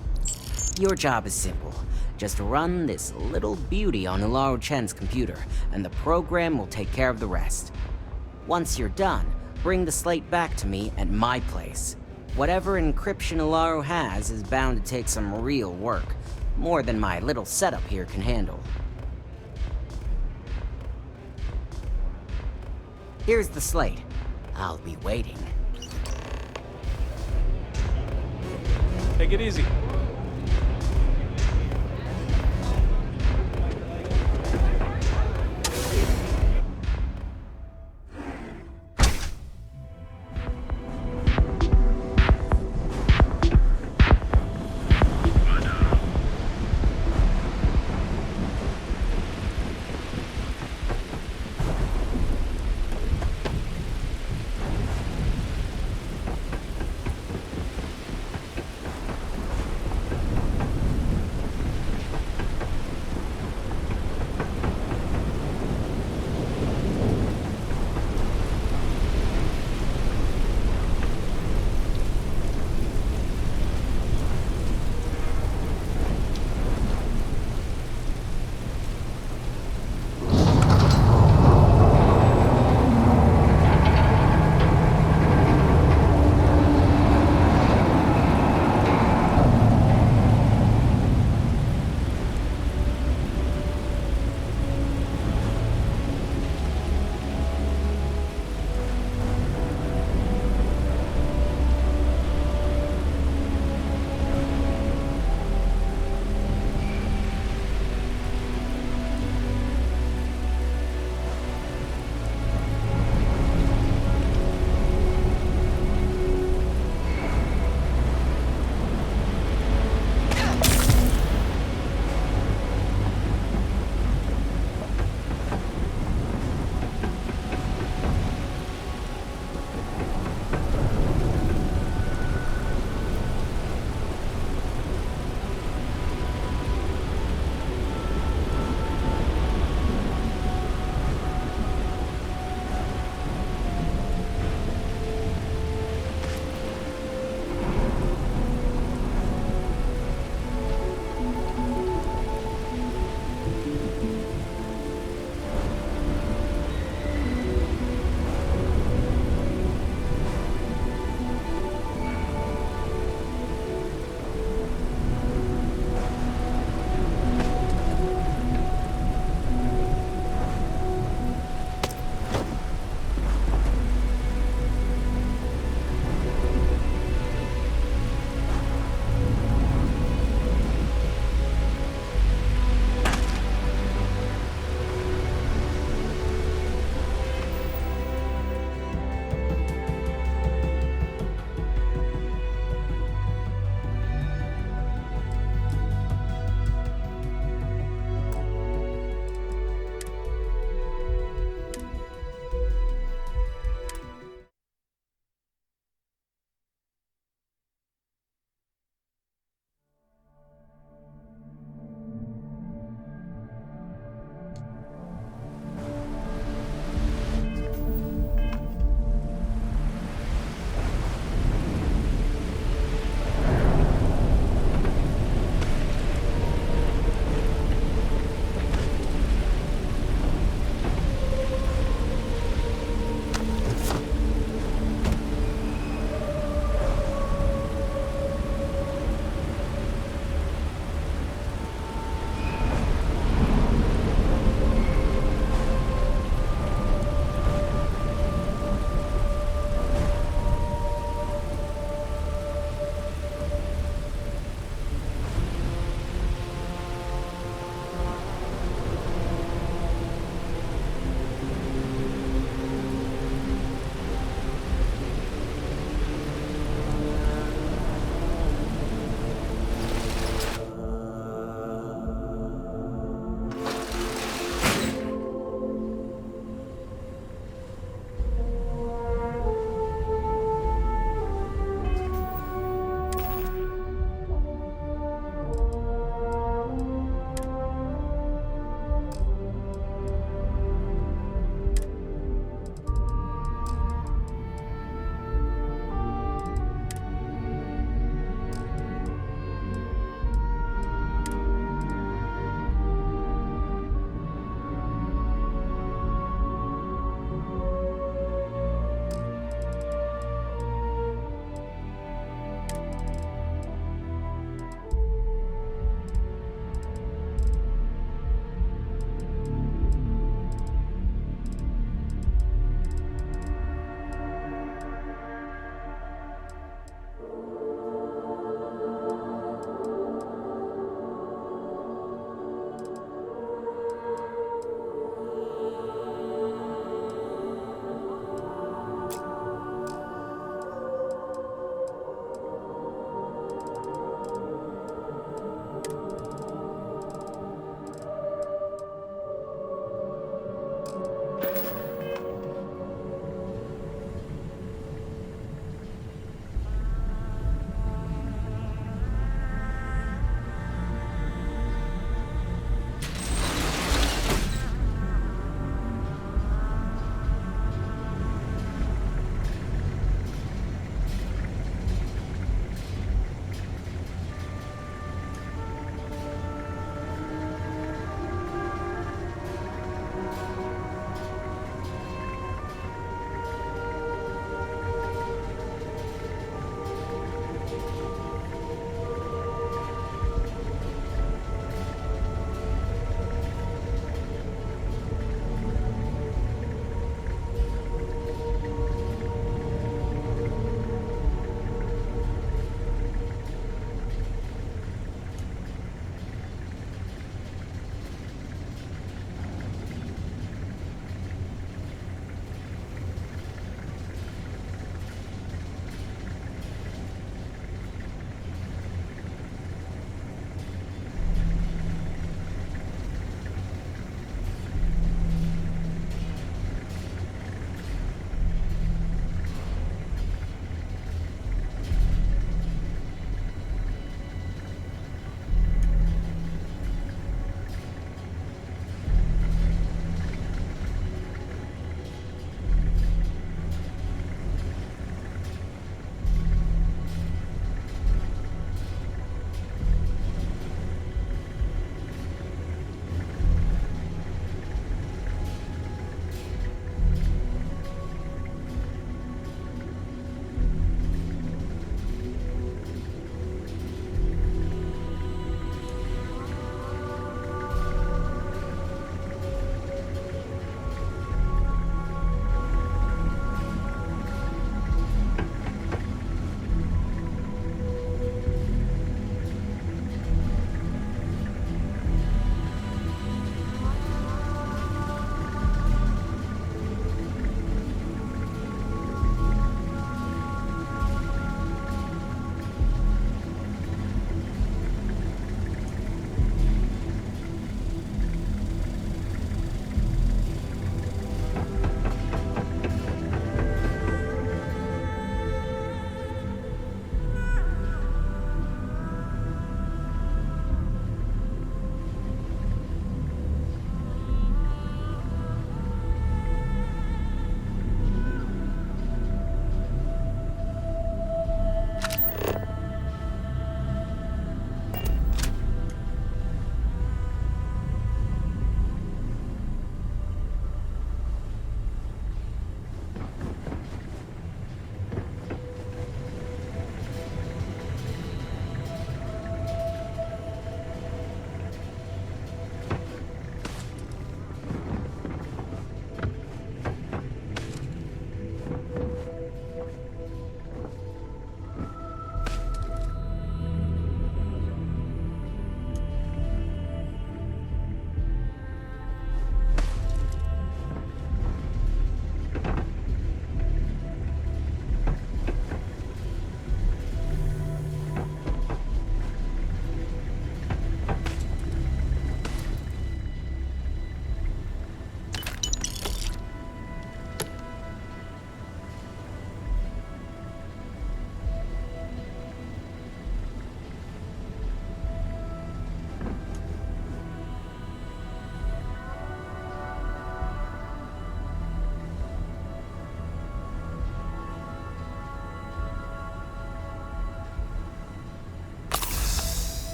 Your job is simple. Just run this little beauty on Ularu Chen's computer, and the program will take care of the rest. Once you're done, bring the slate back to me at my place. Whatever encryption Ularu has is bound to take some real work, more than my little setup here can handle. Here's the slate. I'll be waiting. Take it easy.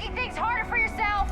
make things harder for yourself?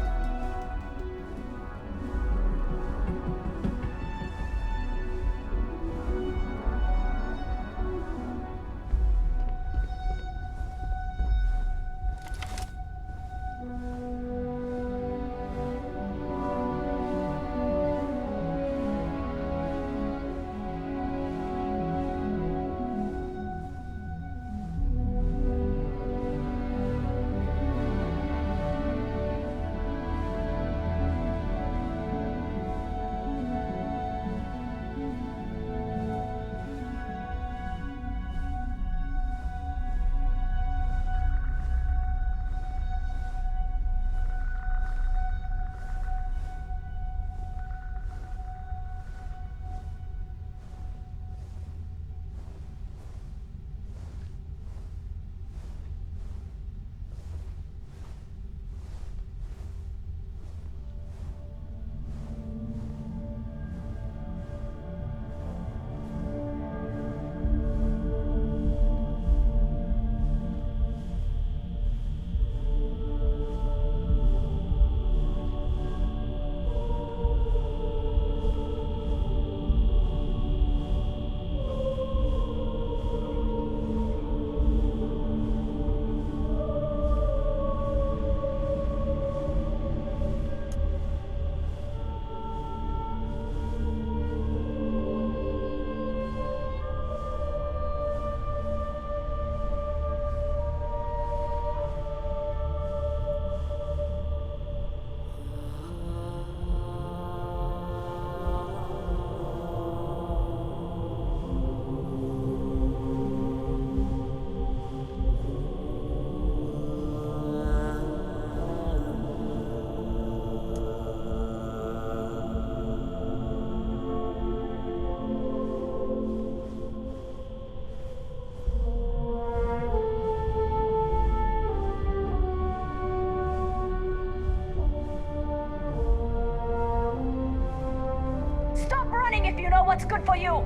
Stop running if you know what's good for you!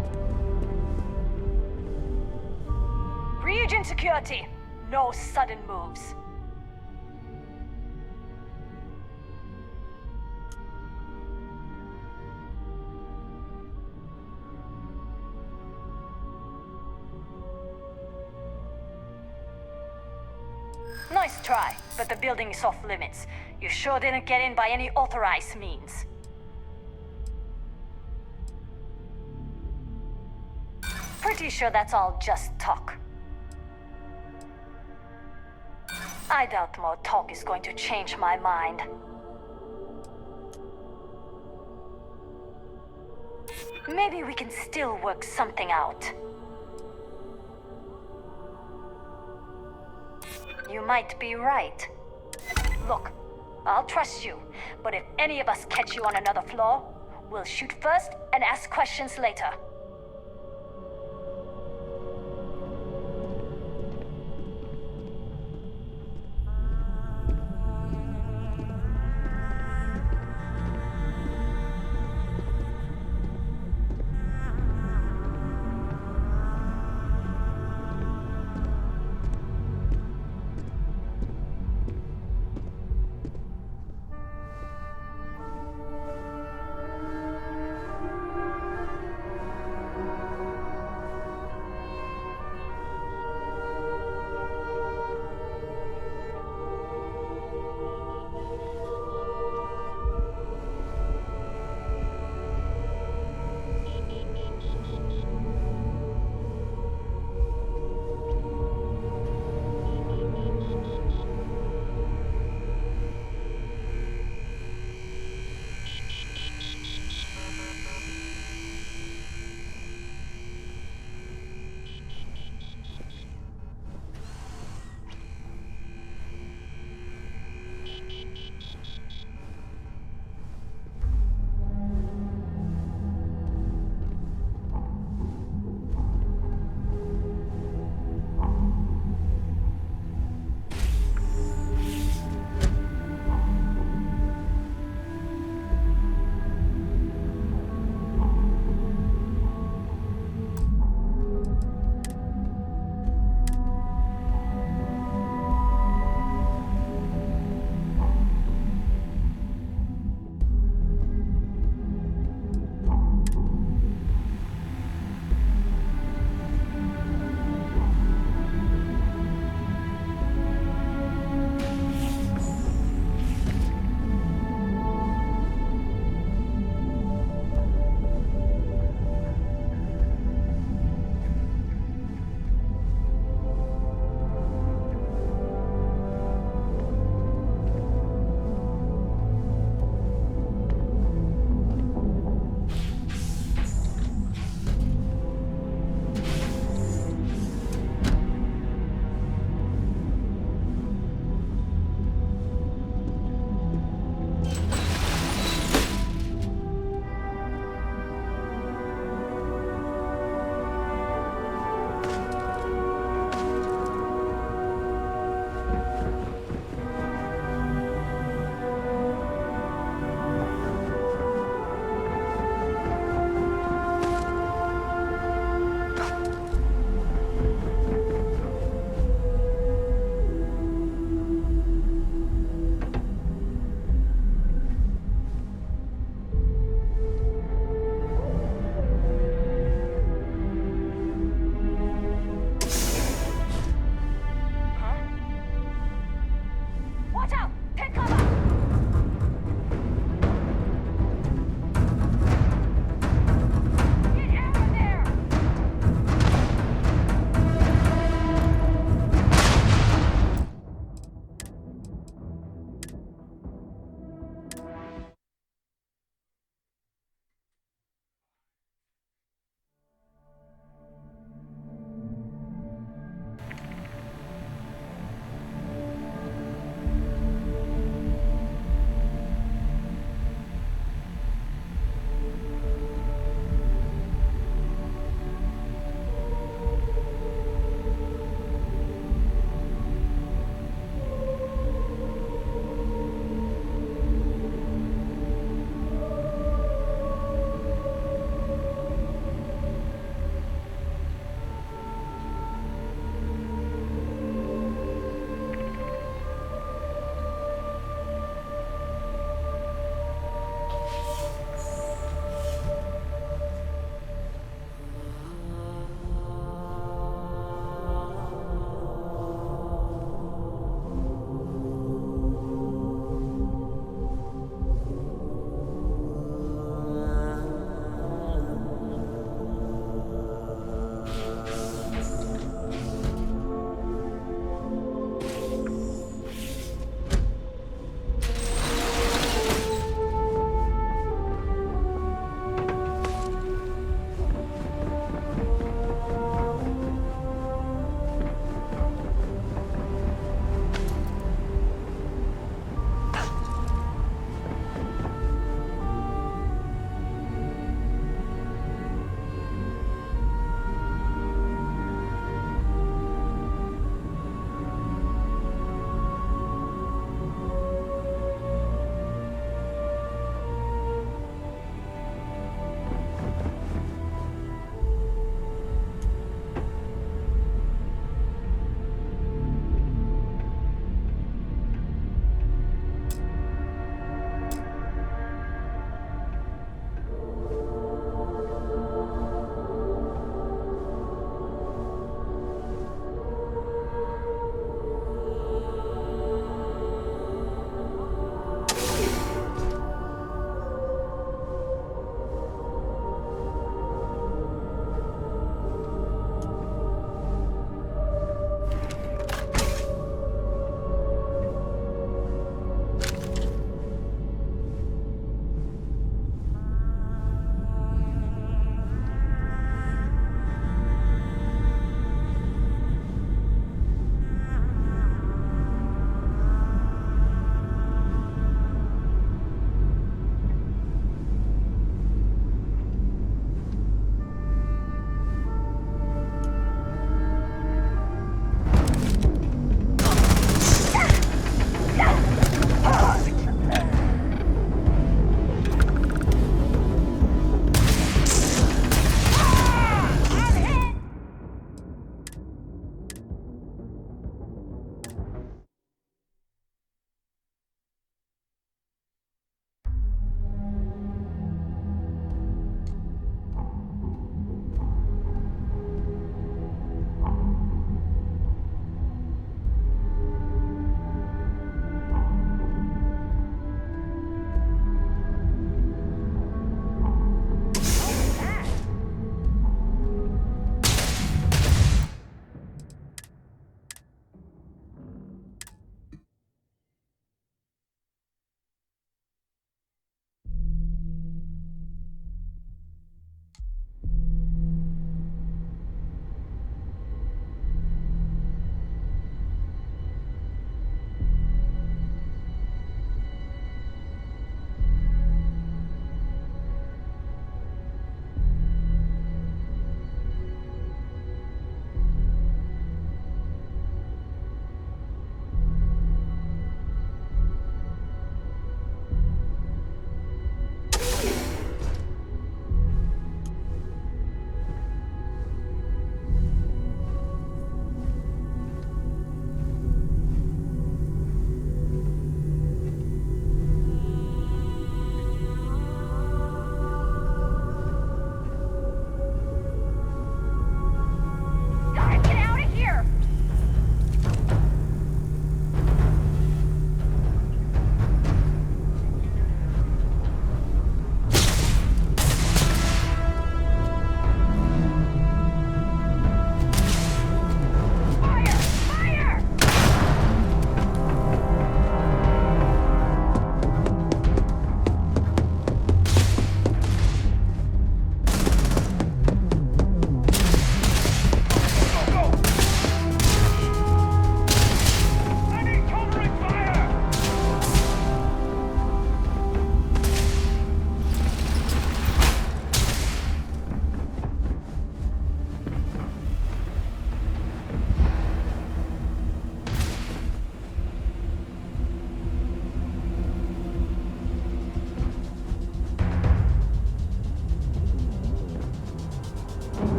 Region security. No sudden moves. Nice try, but the building is off limits. You sure didn't get in by any authorized means. Pretty sure that's all just talk. I doubt more talk is going to change my mind. Maybe we can still work something out. You might be right. Look, I'll trust you, but if any of us catch you on another floor, we'll shoot first and ask questions later.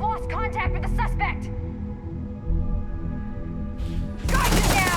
lost contact with the suspect! Got you now!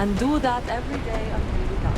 And do that every day until you die.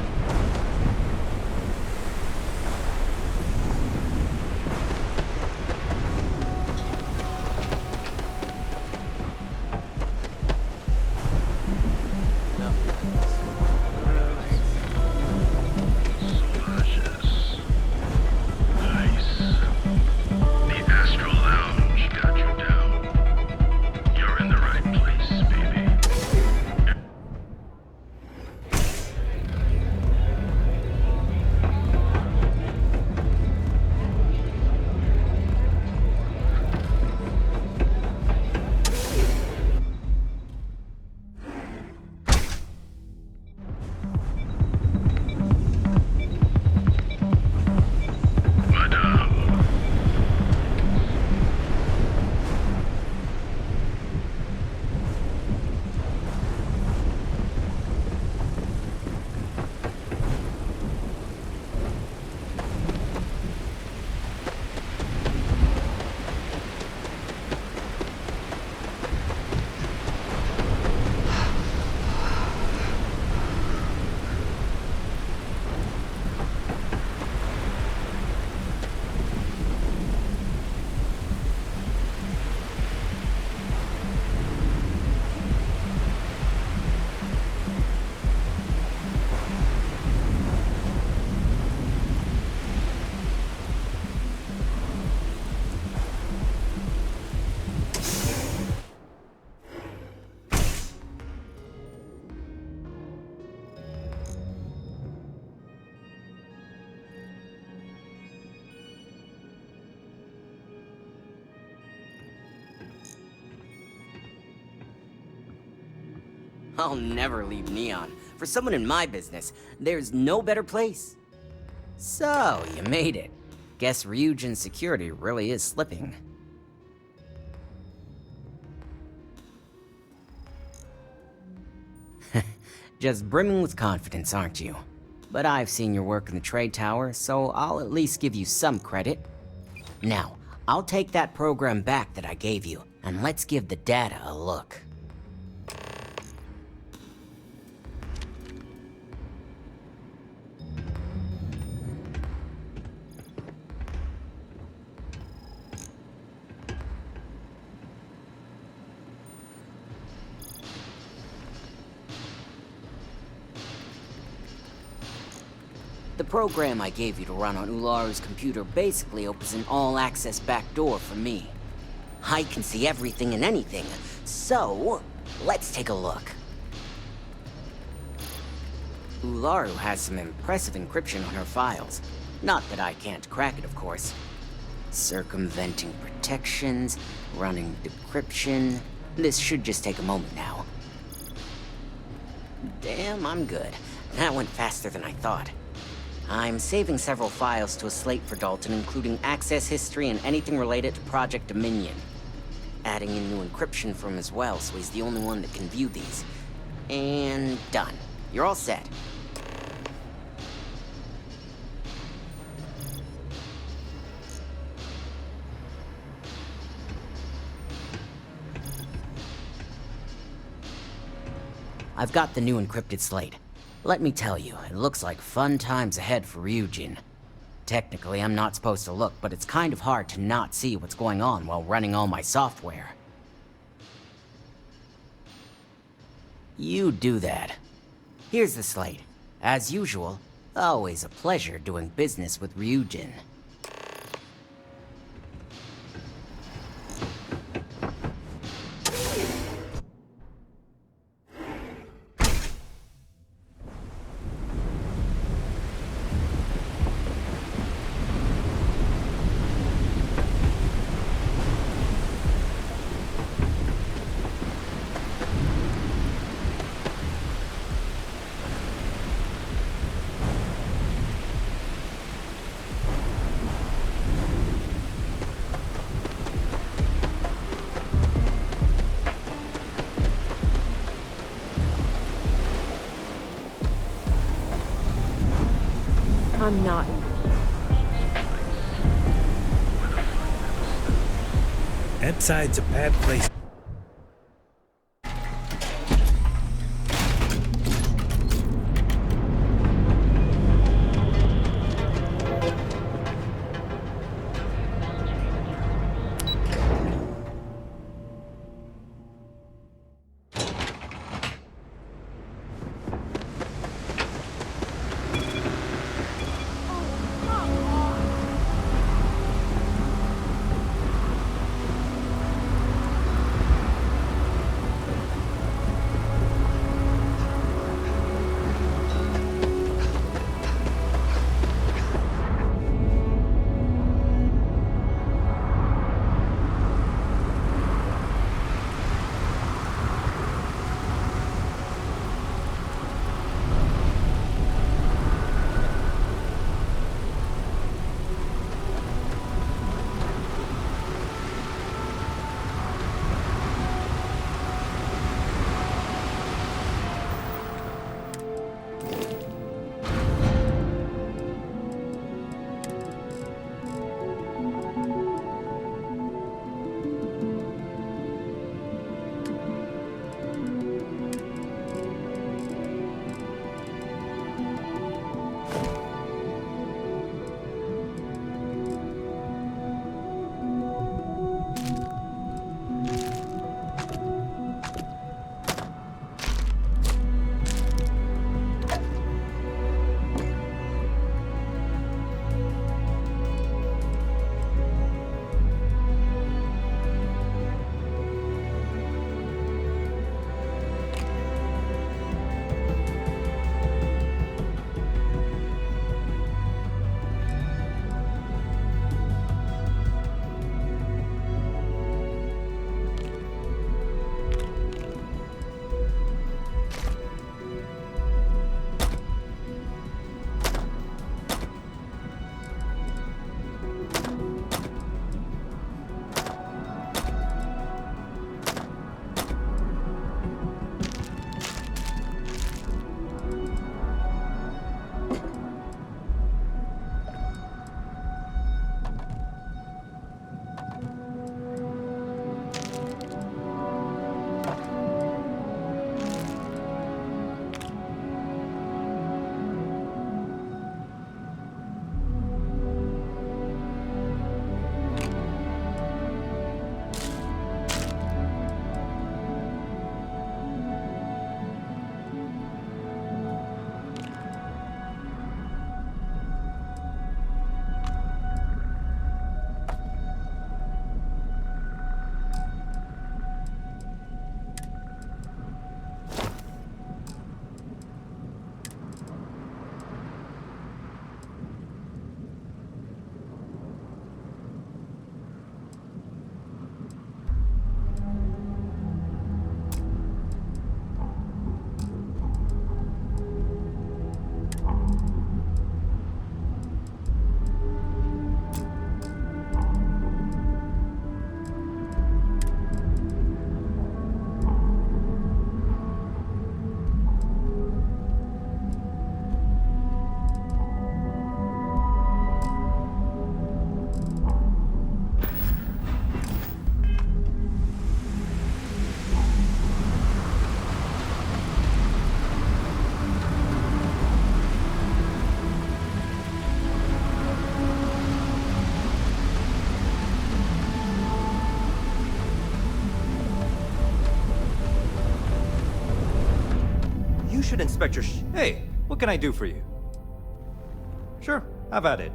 I'll never leave Neon. For someone in my business, there's no better place. So, you made it. Guess Ryujin's security really is slipping. Just brimming with confidence, aren't you? But I've seen your work in the trade tower, so I'll at least give you some credit. Now, I'll take that program back that I gave you, and let's give the data a look. The program I gave you to run on Ularu's computer basically opens an all-access backdoor for me. I can see everything and anything, so let's take a look. Ularu has some impressive encryption on her files. Not that I can't crack it, of course. Circumventing protections, running decryption. This should just take a moment now. Damn, I'm good. That went faster than I thought. I'm saving several files to a slate for Dalton, including access history and anything related to Project Dominion. Adding in new encryption for him as well, so he's the only one that can view these. And done. You're all set. I've got the new encrypted slate. Let me tell you, it looks like fun times ahead for Ryujin. Technically, I'm not supposed to look, but it's kind of hard to not see what's going on while running all my software. You do that. Here's the slate. As usual, always a pleasure doing business with Ryujin. I'm not. That side's a bad place. should inspect your Hey, what can I do for you? Sure, have at it.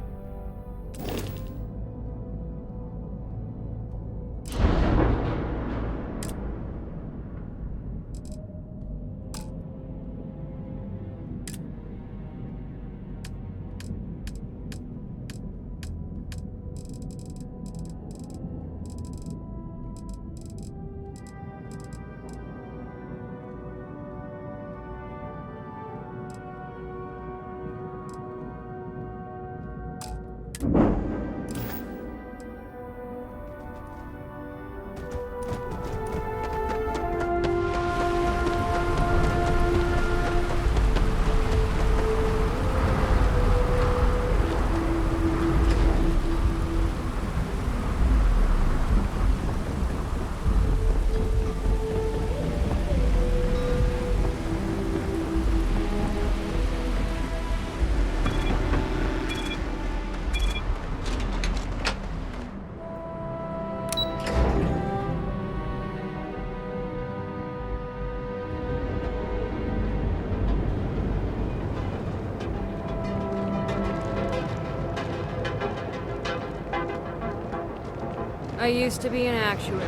I used to be an actuary.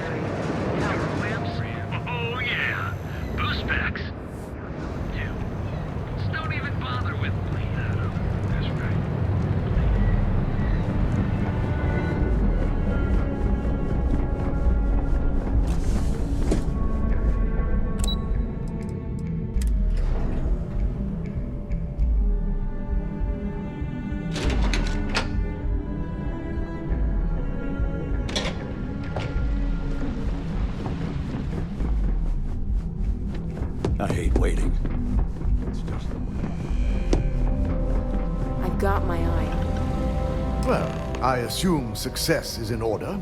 Oh yeah, boost packs. Dude, don't even bother with me. That's right. I hate waiting. I've got my eye. Well, I assume success is in order.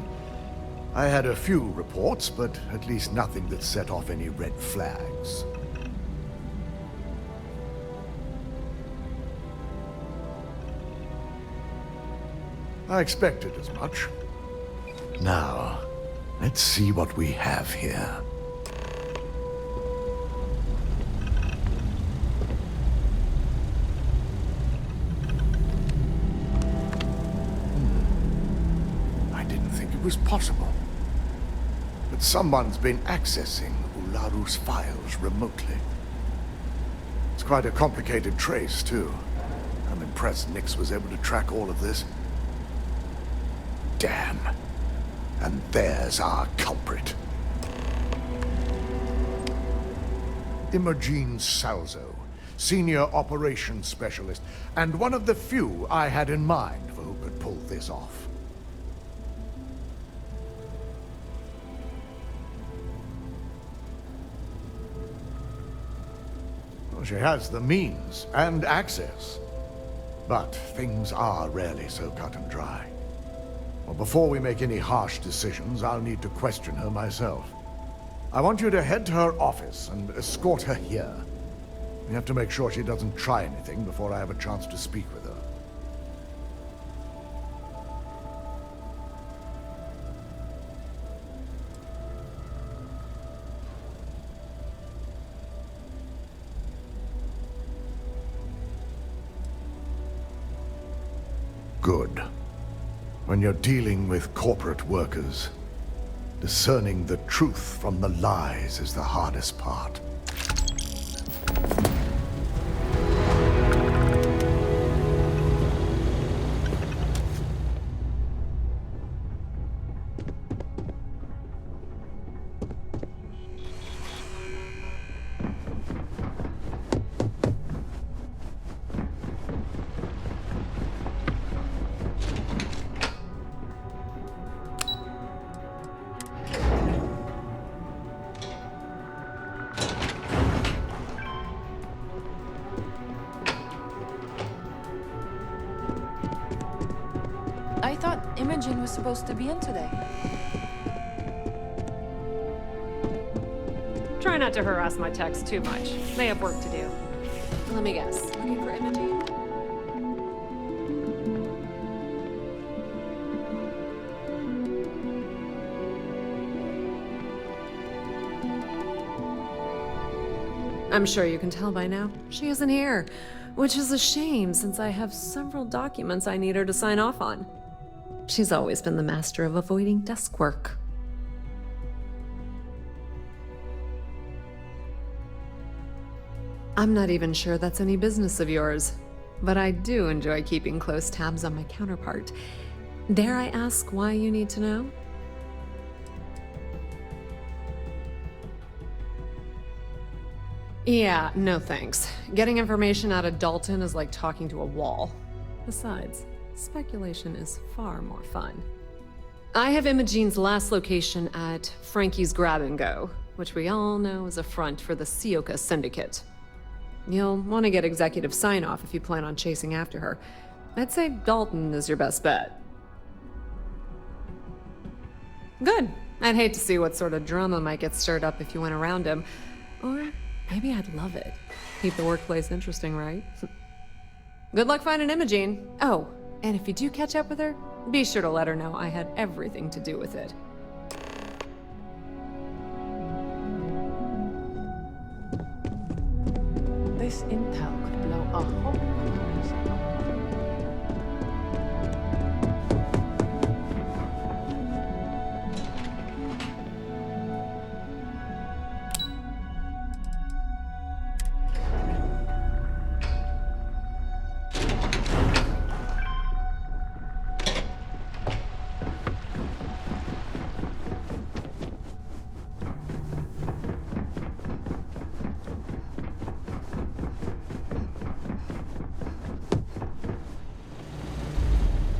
I had a few reports, but at least nothing that set off any red flags. I expected as much. Now, let's see what we have here. I didn't think it was possible. But someone's been accessing Ularu's files remotely. It's quite a complicated trace, too. I'm impressed Nix was able to track all of this. Damn. And there's our culprit. Imogene Salzo, Senior Operations Specialist, and one of the few I had in mind for who could pull this off. Well, she has the means and access. But things are rarely so cut and dry. Well, before we make any harsh decisions, I'll need to question her myself. I want you to head to her office and escort her here. We have to make sure she doesn't try anything before I have a chance to speak with her. Good. When you're dealing with corporate workers, discerning the truth from the lies is the hardest part. I thought Imogen was supposed to be in today. Try not to harass my techs too much. They have work to do. Let me guess. Looking for Imogen? I'm sure you can tell by now. She isn't here, which is a shame since I have several documents I need her to sign off on. She's always been the master of avoiding desk work. I'm not even sure that's any business of yours, but I do enjoy keeping close tabs on my counterpart. Dare I ask why you need to know? Yeah, no thanks. Getting information out of Dalton is like talking to a wall. Besides, speculation is far more fun. I have Imogene's last location at Frankie's Grab and Go, which we all know is a front for the Sioka Syndicate. You'll want to get executive sign-off if you plan on chasing after her. I'd say Dalton is your best bet. Good. I'd hate to see what sort of drama might get stirred up if you went around him. Or maybe I'd love it. Keep the workplace interesting, right? Good luck finding Imogene. Oh, and if you do catch up with her, be sure to let her know I had everything to do with it. This intel could blow a hole in the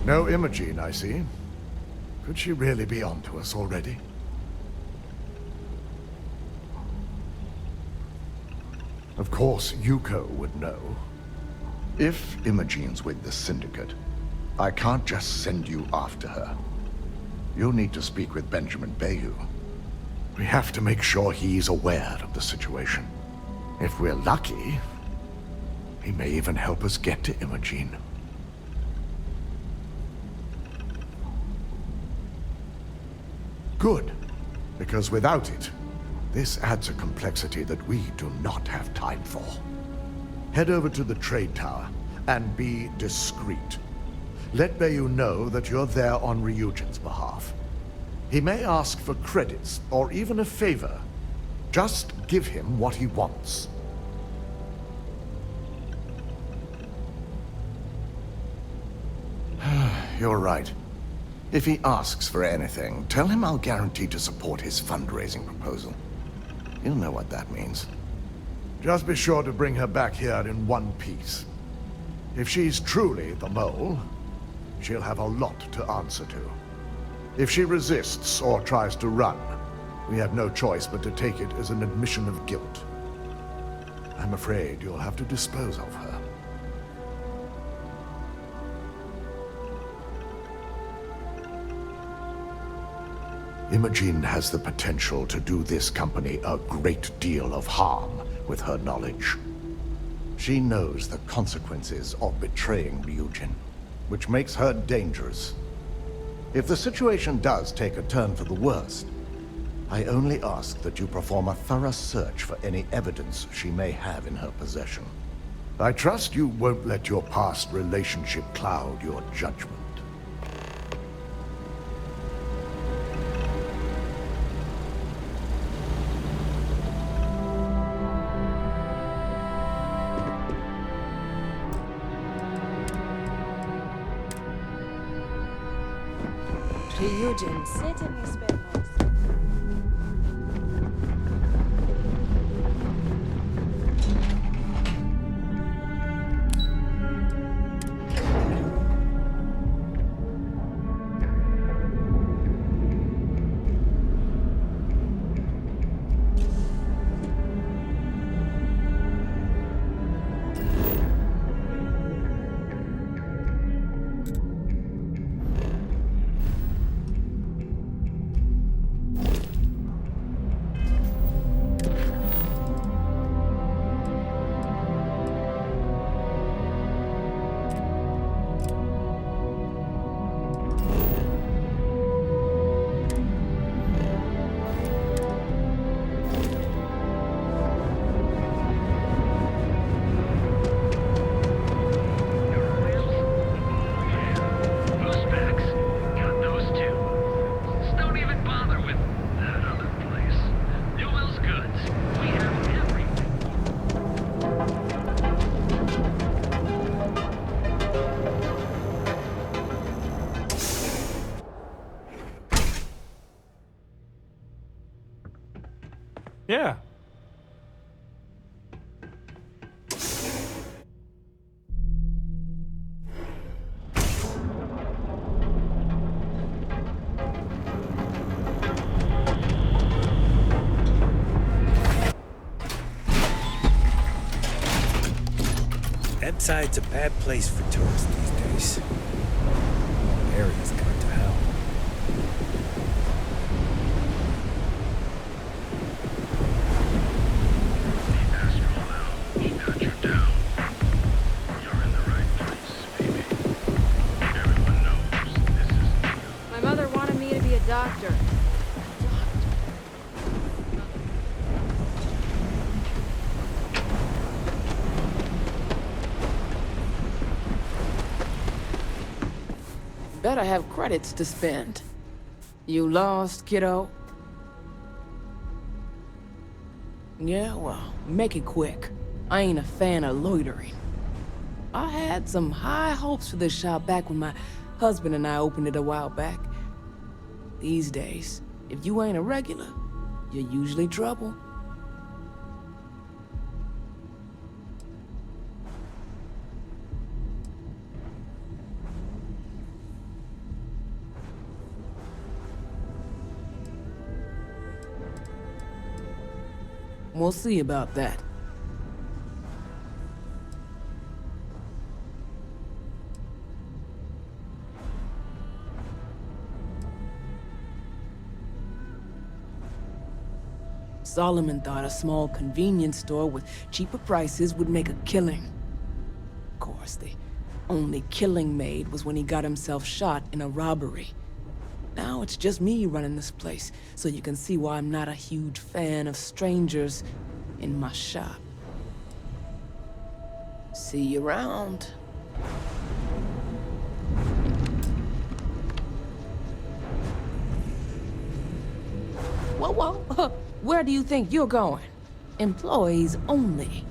No Imogene, I see. Could she really be onto us already? Of course, Yuko would know. If Imogene's with the Syndicate, I can't just send you after her. You'll need to speak with Benjamin Bayou. We have to make sure he's aware of the situation. If we're lucky, he may even help us get to Imogene. Good, because without it, this adds a complexity that we do not have time for. Head over to the trade tower and be discreet. Let Bayou know that you're there on Ryujin's behalf. He may ask for credits or even a favor. Just give him what he wants. You're right. If he asks for anything, tell him I'll guarantee to support his fundraising proposal. You'll know what that means. Just be sure to bring her back here in one piece. If she's truly the mole, she'll have a lot to answer to. If she resists or tries to run, we have no choice but to take it as an admission of guilt. I'm afraid you'll have to dispose of her. Imogene has the potential to do this company a great deal of harm with her knowledge. She knows the consequences of betraying Ryujin, which makes her dangerous. If the situation does take a turn for the worst, I only ask that you perform a thorough search for any evidence she may have in her possession. I trust you won't let your past relationship cloud your judgment. Ryujin. Yeah. Ebbside's a bad place for tourists these days. The area's gone to hell. My mother wanted me to be a doctor. Better have credits to spend. You lost, kiddo? Yeah, well, make it quick. I ain't a fan of loitering. I had some high hopes for this shop back when my husband and I opened it a while back. These days, if you ain't a regular, you're usually trouble. We'll see about that. Solomon thought a small convenience store with cheaper prices would make a killing. Of course, the only killing made was when he got himself shot in a robbery. Now it's just me running this place, so you can see why I'm not a huge fan of strangers in my shop. See you around. Whoa, whoa, where do you think you're going? Employees only.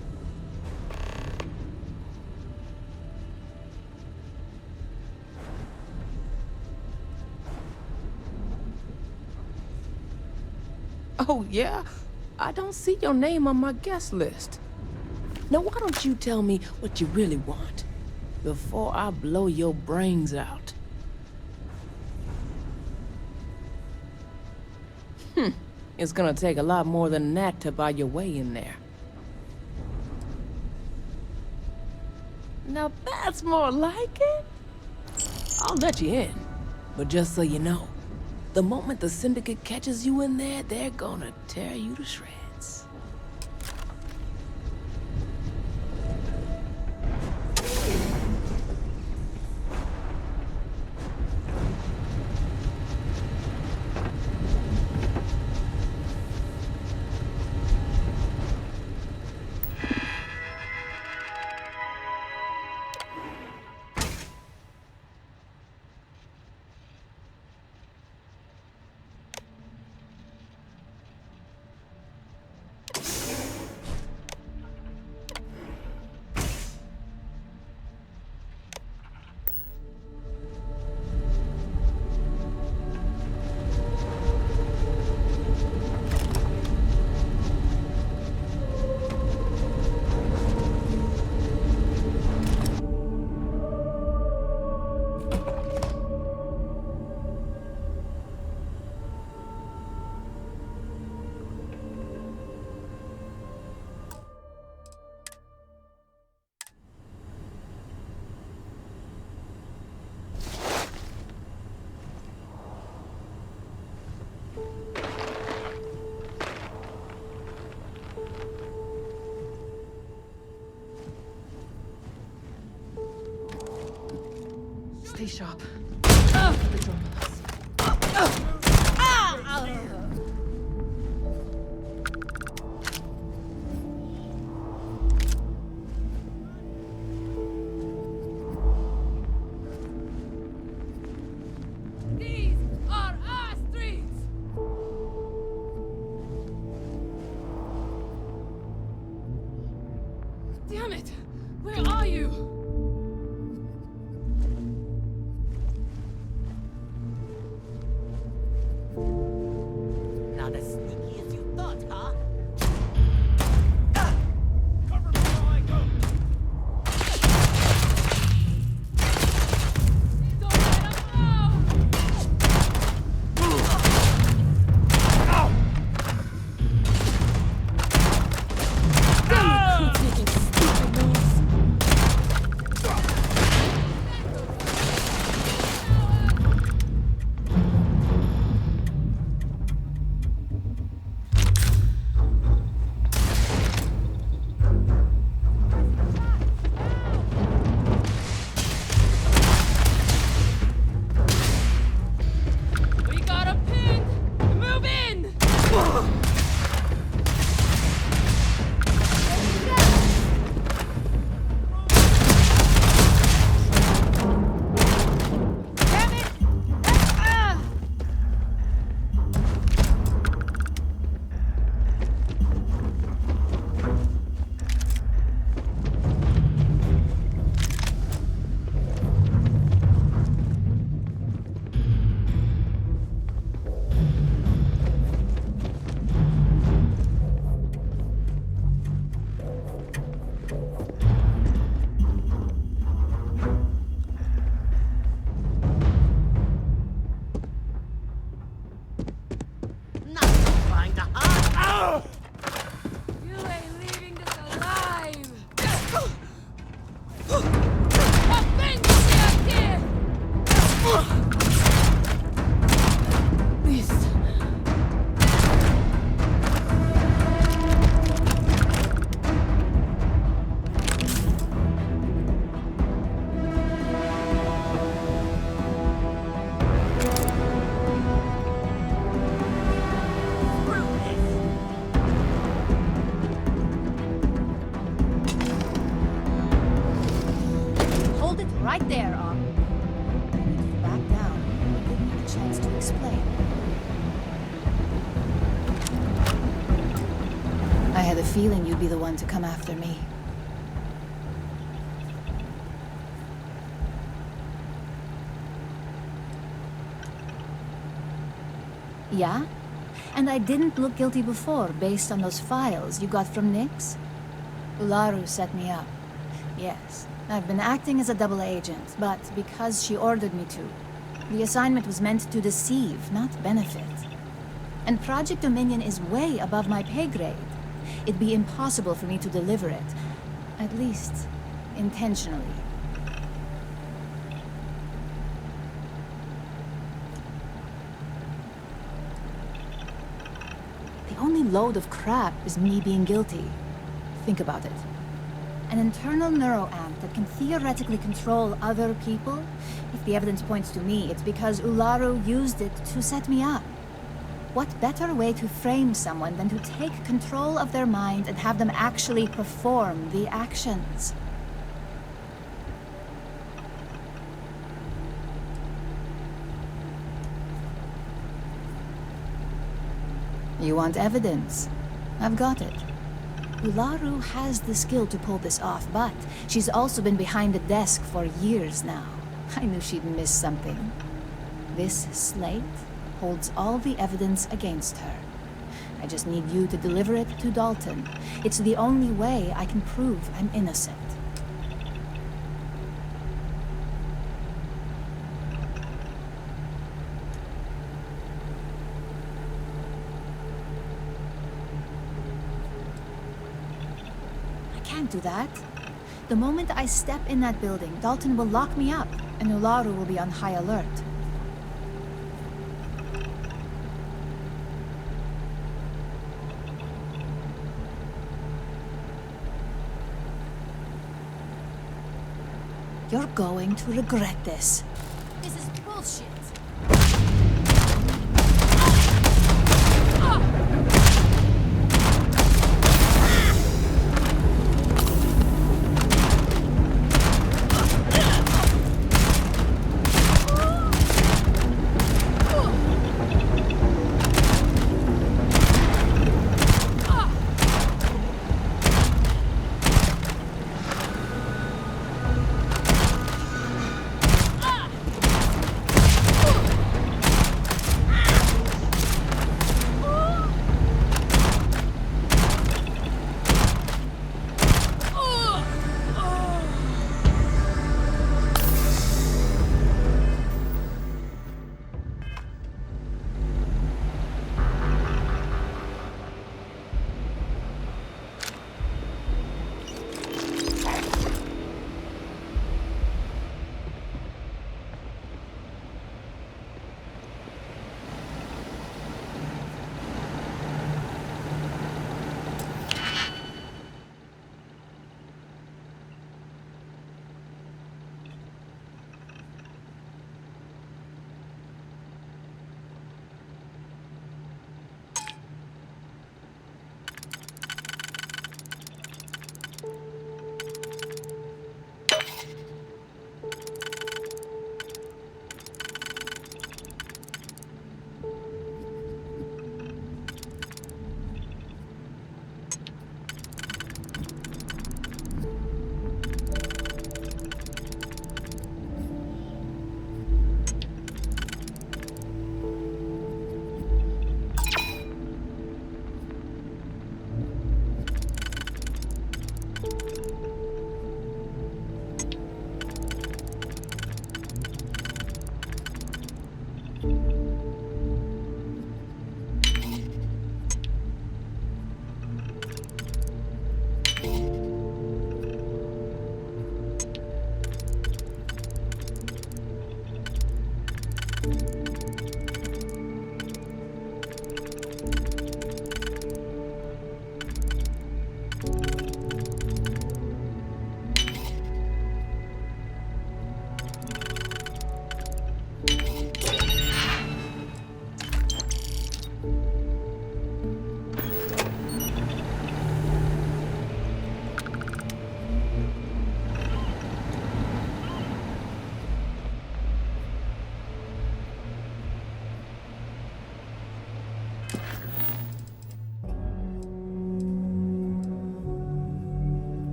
Oh, yeah? I don't see your name on my guest list. Now, why don't you tell me what you really want before I blow your brains out? It's gonna take a lot more than that to buy your way in there. Now, that's more like it. I'll let you in, but just so you know, the moment the Syndicate catches you in there, they're gonna tear you to shreds. Stay sharp. These are our streets! Damn it! Where are you? to hunt. You ain't leaving this alive! Hold it right there, I need you to back down. Give me a chance to explain. I had a feeling you'd be the one to come after me. Yeah? And I didn't look guilty before, based on those files you got from Nyx? Ularu set me up. Yes, I've been acting as a double agent, but because she ordered me to. The assignment was meant to deceive, not benefit. And Project Dominion is way above my pay grade. It'd be impossible for me to deliver it. At least, intentionally. The only load of crap is me being guilty. Think about it. An internal neuroamp that can theoretically control other people? If the evidence points to me, it's because Ularu used it to set me up. What better way to frame someone than to take control of their mind and have them actually perform the actions? You want evidence? I've got it. Ularu has the skill to pull this off, but she's also been behind the desk for years now. I knew she'd miss something. This slate holds all the evidence against her. I just need you to deliver it to Dalton. It's the only way I can prove I'm innocent. I can't do that. The moment I step in that building, Dalton will lock me up, and Ularu will be on high alert. You're going to regret this. This is bullshit.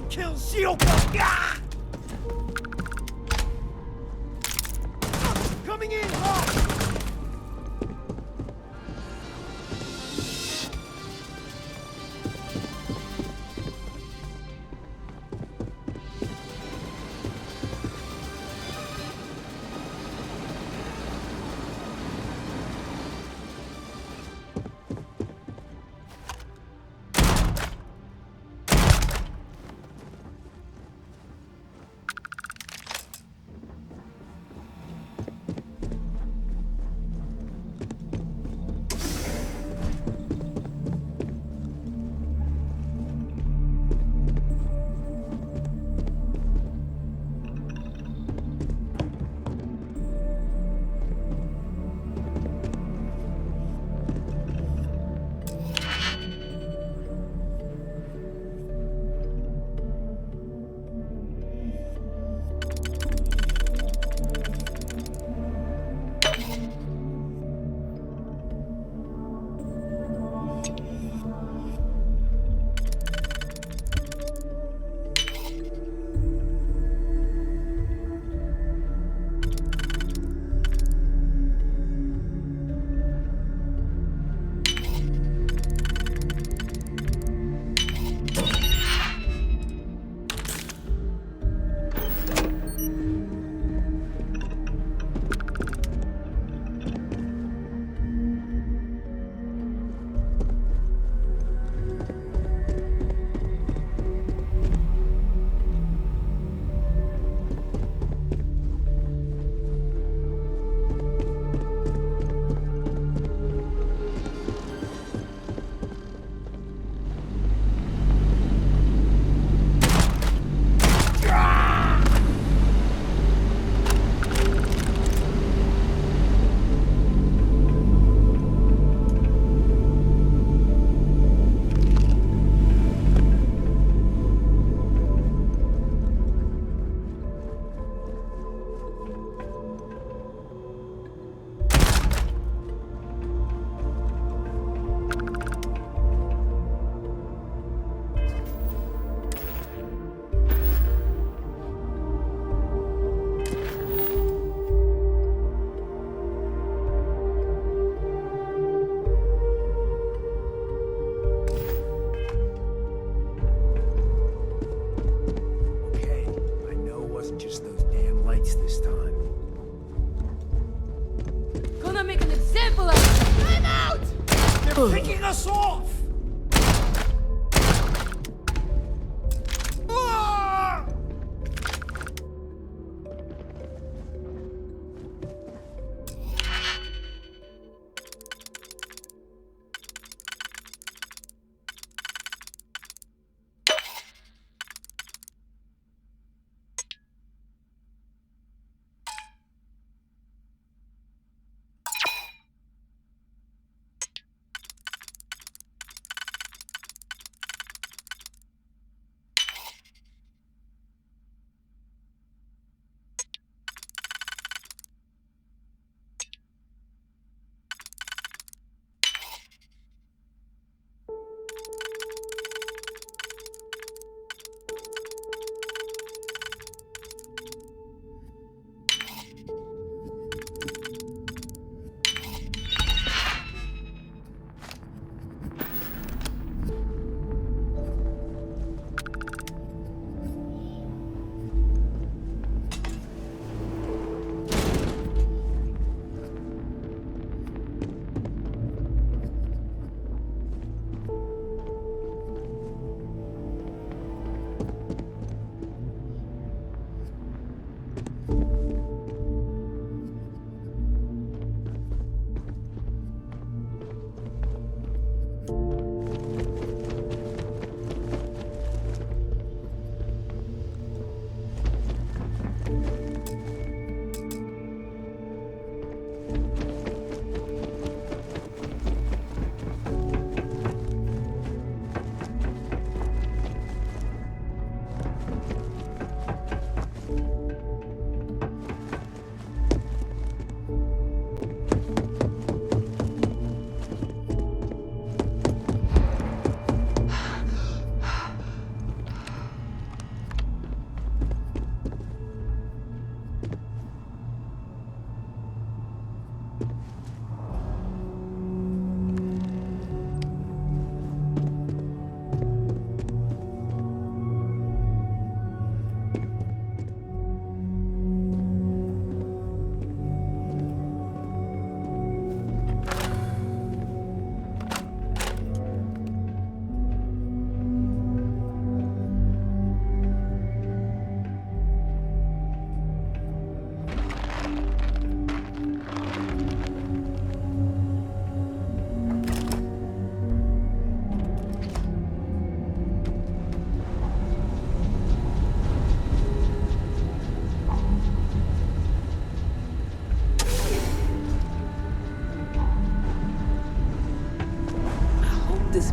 kill Shioka! Ah! Coming in hot! Picking us off! Ah!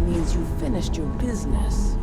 means you finished your business.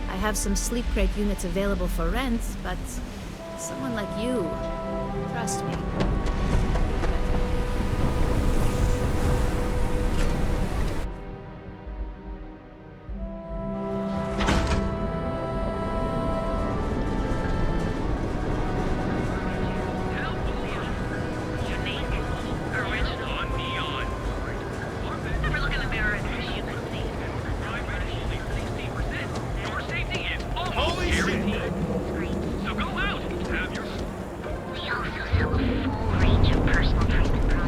I have some sleep crate units available for rent, but someone like you, trust me.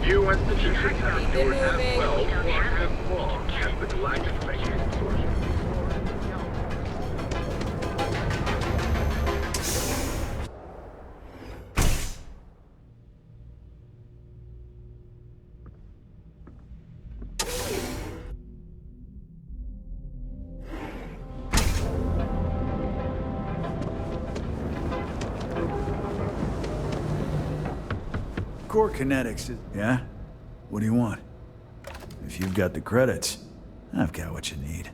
Few institutions have endured as well or as long as the Galactic Space Consortium. Core kinetics is... Yeah? What do you want? If you've got the credits, I've got what you need.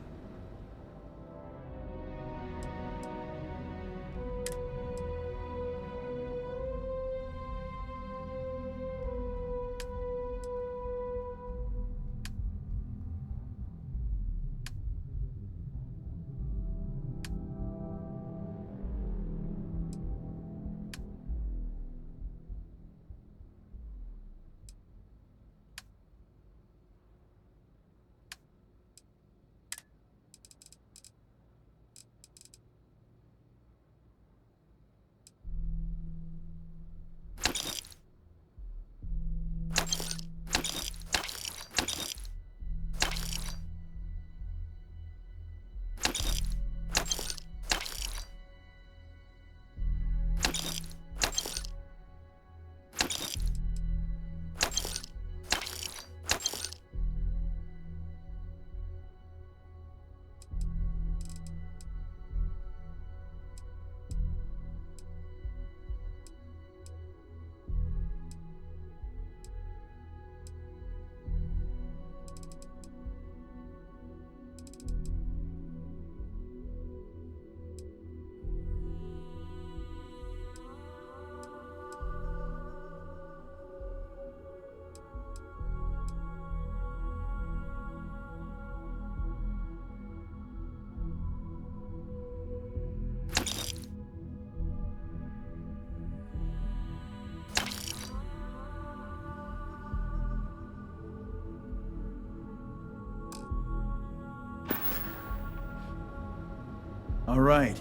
All right.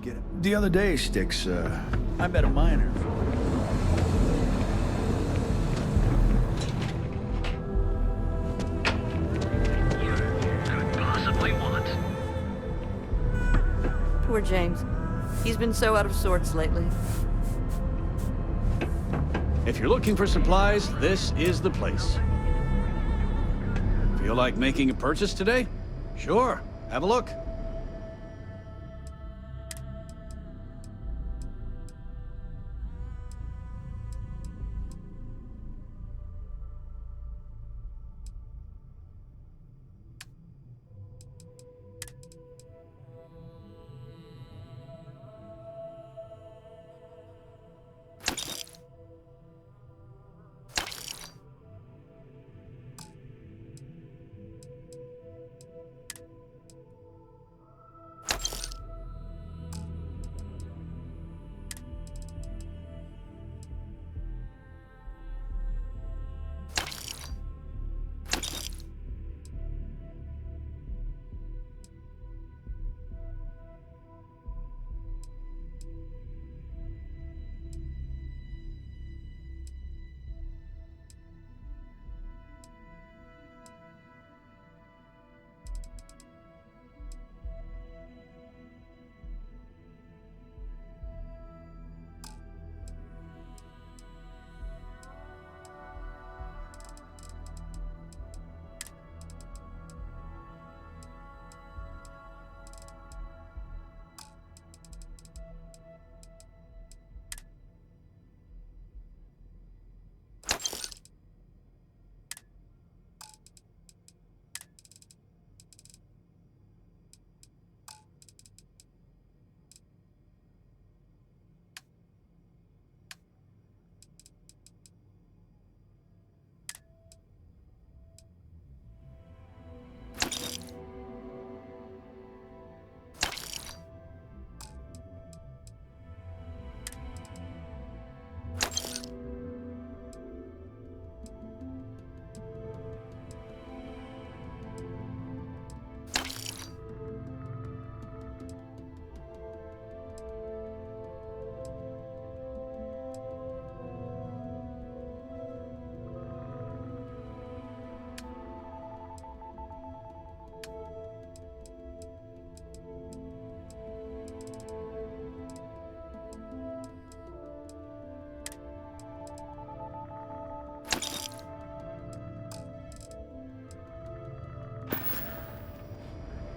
Get it. The other day, Styx, I met a miner. Possibly want. Poor James. He's been so out of sorts lately. If you're looking for supplies, this is the place. Feel like making a purchase today? Sure, have a look.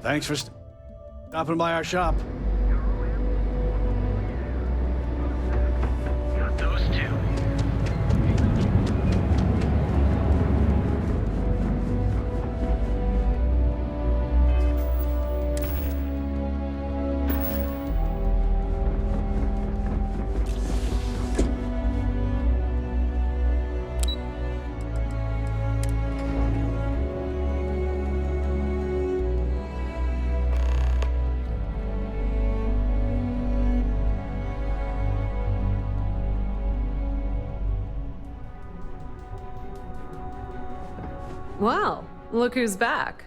Thanks for stopping by our shop. Got those two. Well, look who's back.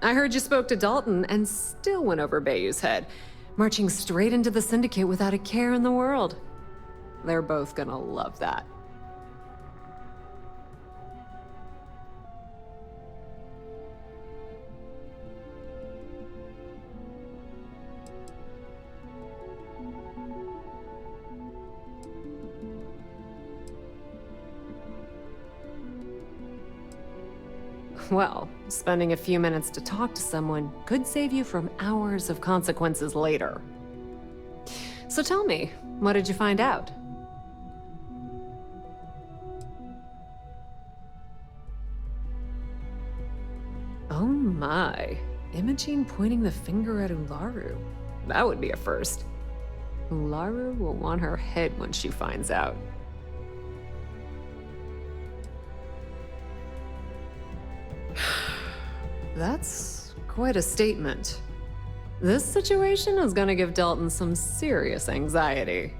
I heard you spoke to Dalton and still went over Bayou's head, marching straight into the Syndicate without a care in the world. They're both gonna love that. Well, spending a few minutes to talk to someone could save you from hours of consequences later. So tell me, what did you find out? Oh my, Imogene pointing the finger at Ularu. That would be a first. Ularu will want her head when she finds out. That's quite a statement. This situation is gonna give Dalton some serious anxiety.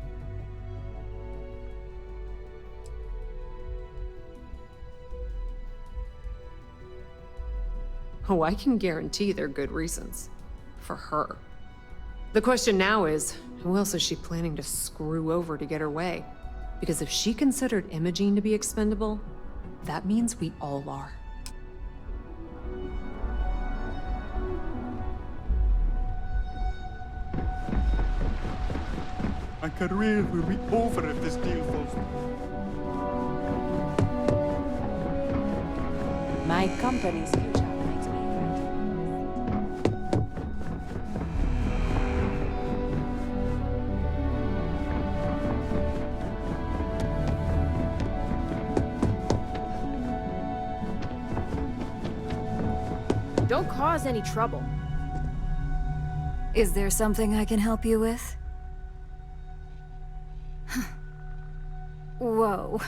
Oh, I can guarantee they're good reasons. For her. The question now is, who else is she planning to screw over to get her way? Because if she considered Imogene to be expendable, that means we all are. My career will be over if this deal falls through. My company's future makes me Don't cause any trouble. Is there something I can help you with? Whoa.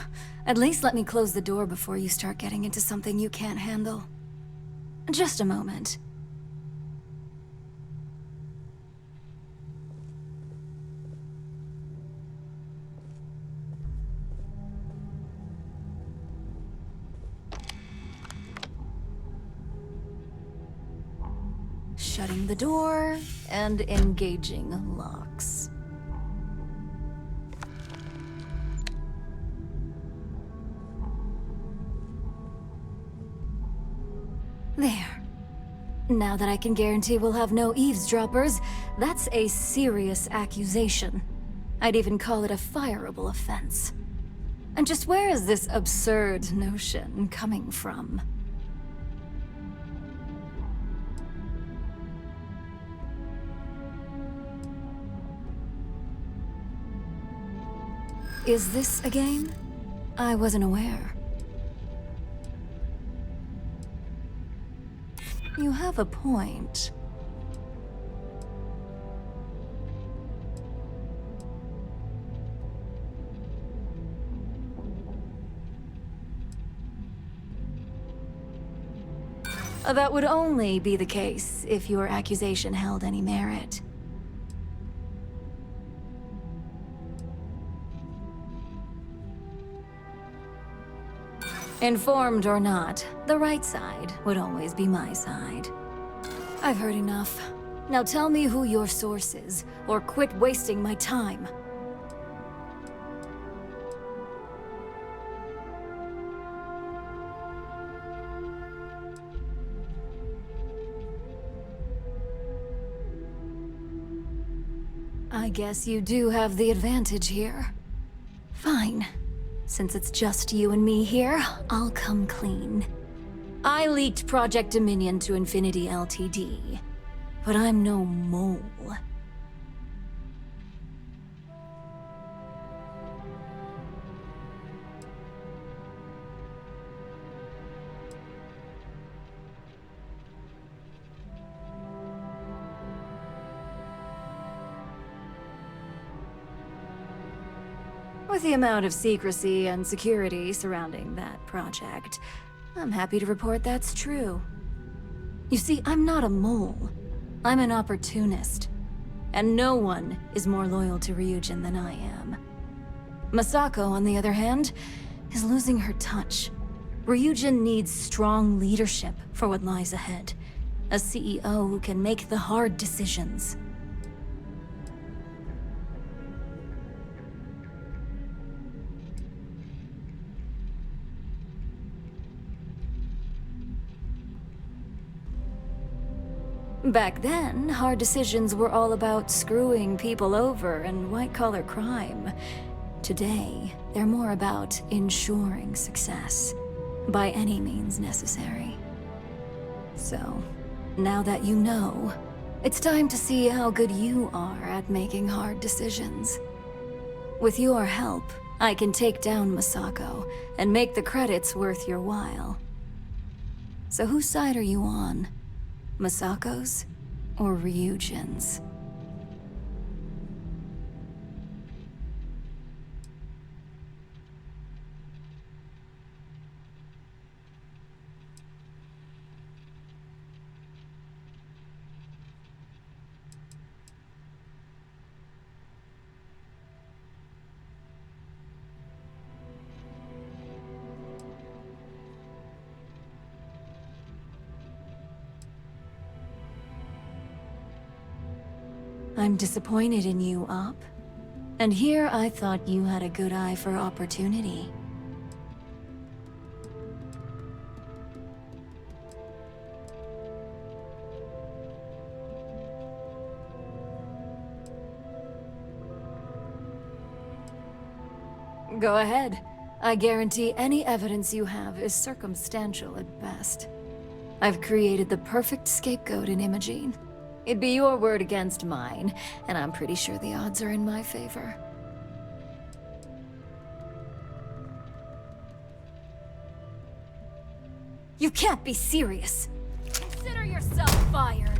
At least let me close the door before you start getting into something you can't handle. Just a moment. Shutting the door and engaging locks. There. Now that I can guarantee we'll have no eavesdroppers, that's a serious accusation. I'd even call it a fireable offense. And just where is this absurd notion coming from? Is this a game? I wasn't aware. You have a point. That would only be the case if your accusation held any merit. Informed or not, the right side would always be my side. I've heard enough. Now tell me who your source is, or quit wasting my time. I guess you do have the advantage here. Fine. Since it's just you and me here, I'll come clean. I leaked Project Dominion to Infinity Ltd. But I'm no mole. With the amount of secrecy and security surrounding that project, I'm happy to report that's true. You see, I'm not a mole. I'm an opportunist. And no one is more loyal to Ryujin than I am. Masako, on the other hand, is losing her touch. Ryujin needs strong leadership for what lies ahead. A CEO who can make the hard decisions. Back then, hard decisions were all about screwing people over and white-collar crime. Today, they're more about ensuring success, by any means necessary. So, now that you know, it's time to see how good you are at making hard decisions. With your help, I can take down Masako and make the credits worth your while. So whose side are you on? Masako's or Ryujin's? I'm disappointed in you, Op. And here I thought you had a good eye for opportunity. Go ahead. I guarantee any evidence you have is circumstantial at best. I've created the perfect scapegoat in Imogene. It'd be your word against mine, and I'm pretty sure the odds are in my favor. You can't be serious. Consider yourself fired.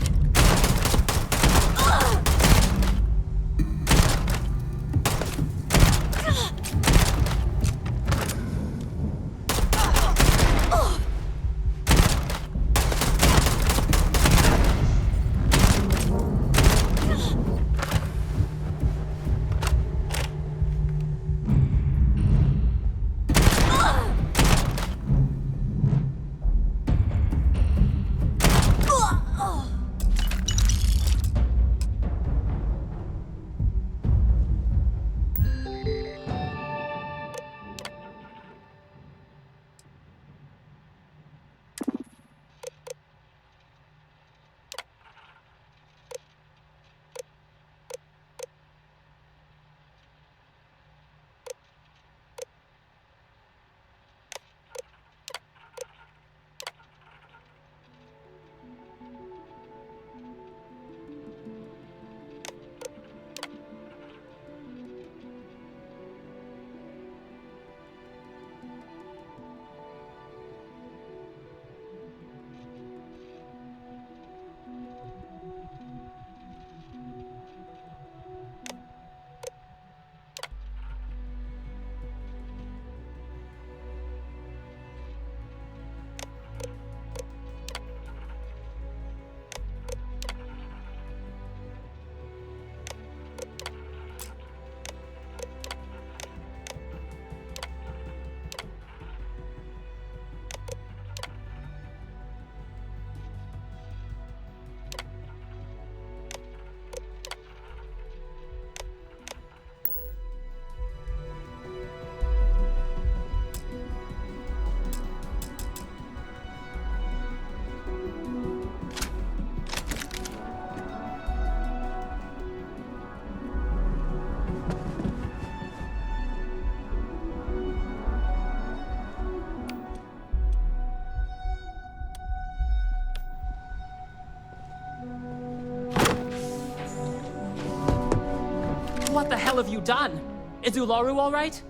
What the hell have you done? Is Ularu all right?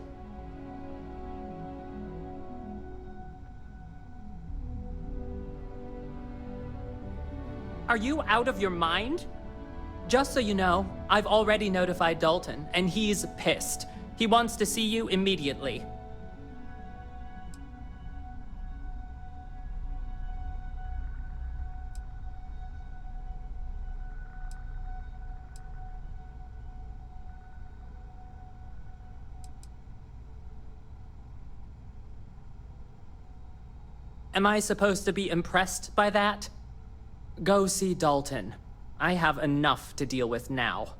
Are you out of your mind? Just so you know, I've already notified Dalton, and he's pissed. He wants to see you immediately. Am I supposed to be impressed by that? Go see Dalton. I have enough to deal with now.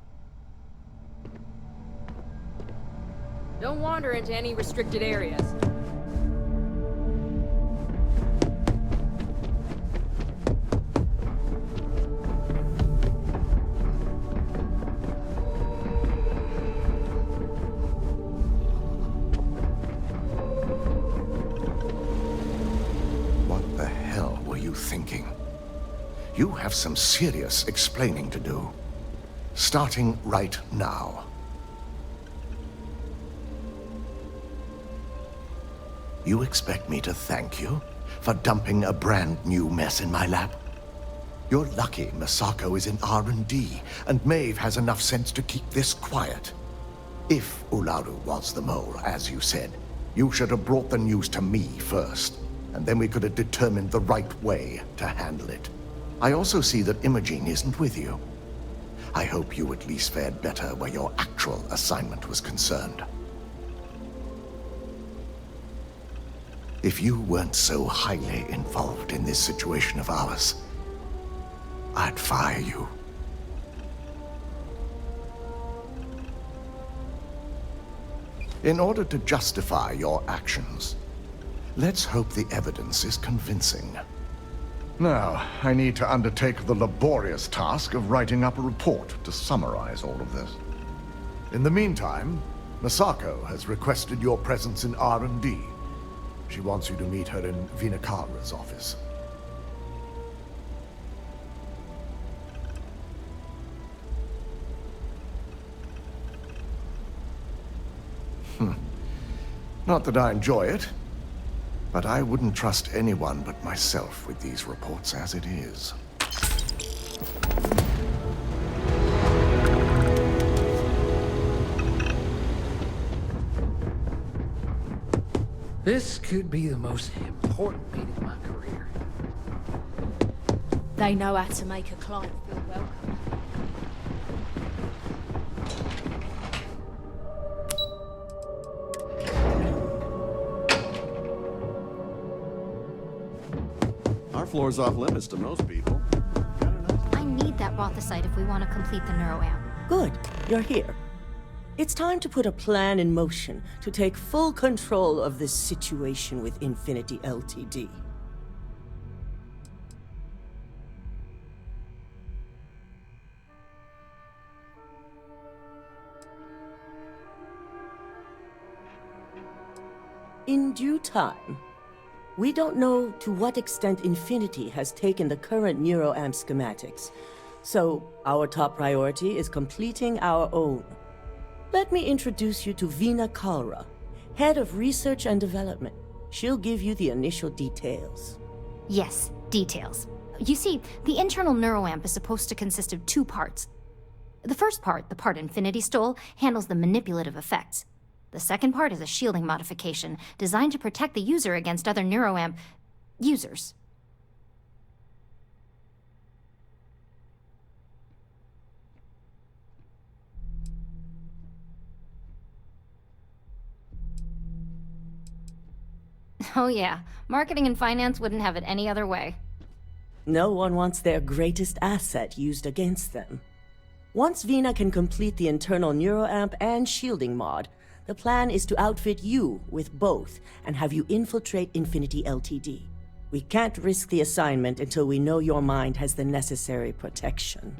Don't wander into any restricted areas. What the hell were you thinking? You have some serious explaining to do. Starting right now. You expect me to thank you for dumping a brand new mess in my lap? You're lucky Misako is in R&D, and Maeve has enough sense to keep this quiet. If Ularu was the mole, as you said, you should have brought the news to me first, and then we could have determined the right way to handle it. I also see that Imogene isn't with you. I hope you at least fared better where your actual assignment was concerned. If you weren't so highly involved in this situation of ours, I'd fire you. In order to justify your actions, let's hope the evidence is convincing. Now, I need to undertake the laborious task of writing up a report to summarize all of this. In the meantime, Masako has requested your presence in R&D. She wants you to meet her in Vinakara's office. Not that I enjoy it, but I wouldn't trust anyone but myself with these reports as it is. This could be the most important meeting of my career. They know how to make a client feel welcome. Our floor's off limits to most people. I need that Rothicite if we want to complete the neuroamp. Good, you're here. It's time to put a plan in motion to take full control of this situation with Infinity Ltd. In due time. We don't know to what extent Infinity has taken the current neuroamp schematics, so our top priority is completing our own. Let me introduce you to Veena Kalra, Head of Research and Development. She'll give you the initial details. Yes, details. You see, the internal neuroamp is supposed to consist of two parts. The first part, the part Infinity stole, handles the manipulative effects. The second part is a shielding modification designed to protect the user against other neuroamp users. Oh yeah, marketing and finance wouldn't have it any other way. No one wants their greatest asset used against them. Once Veena can complete the internal neuroamp and shielding mod, the plan is to outfit you with both and have you infiltrate Infinity Ltd. We can't risk the assignment until we know your mind has the necessary protection.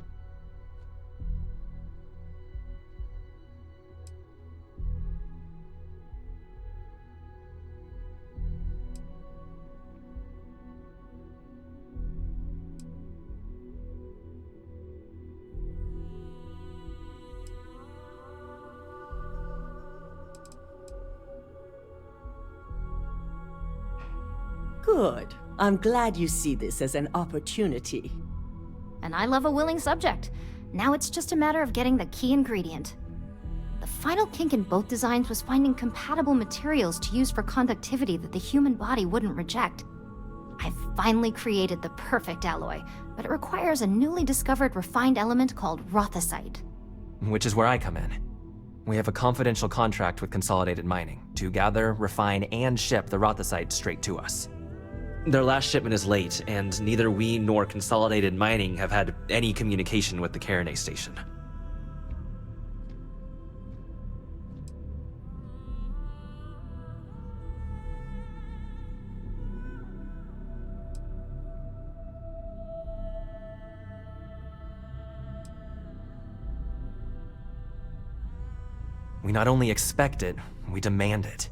Good. I'm glad you see this as an opportunity. And I love a willing subject. Now it's just a matter of getting the key ingredient. The final kink in both designs was finding compatible materials to use for conductivity that the human body wouldn't reject. I've finally created the perfect alloy, but it requires a newly discovered refined element called Rothicite. Which is where I come in. We have a confidential contract with Consolidated Mining to gather, refine, and ship the Rothicite straight to us. Their last shipment is late, and neither we nor Consolidated Mining have had any communication with the Carinae station. We not only expect it, we demand it.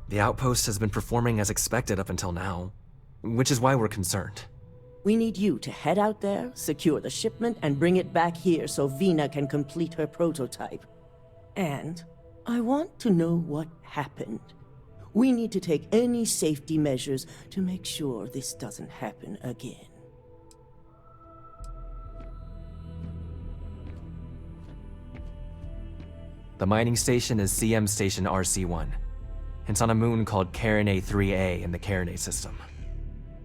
The outpost has been performing as expected up until now, which is why we're concerned. We need you to head out there, secure the shipment, and bring it back here so Veena can complete her prototype. And I want to know what happened. We need to take any safety measures to make sure this doesn't happen again. The mining station is CM Station RC-1. It's on a moon called Carinae 3A in the Carinae system.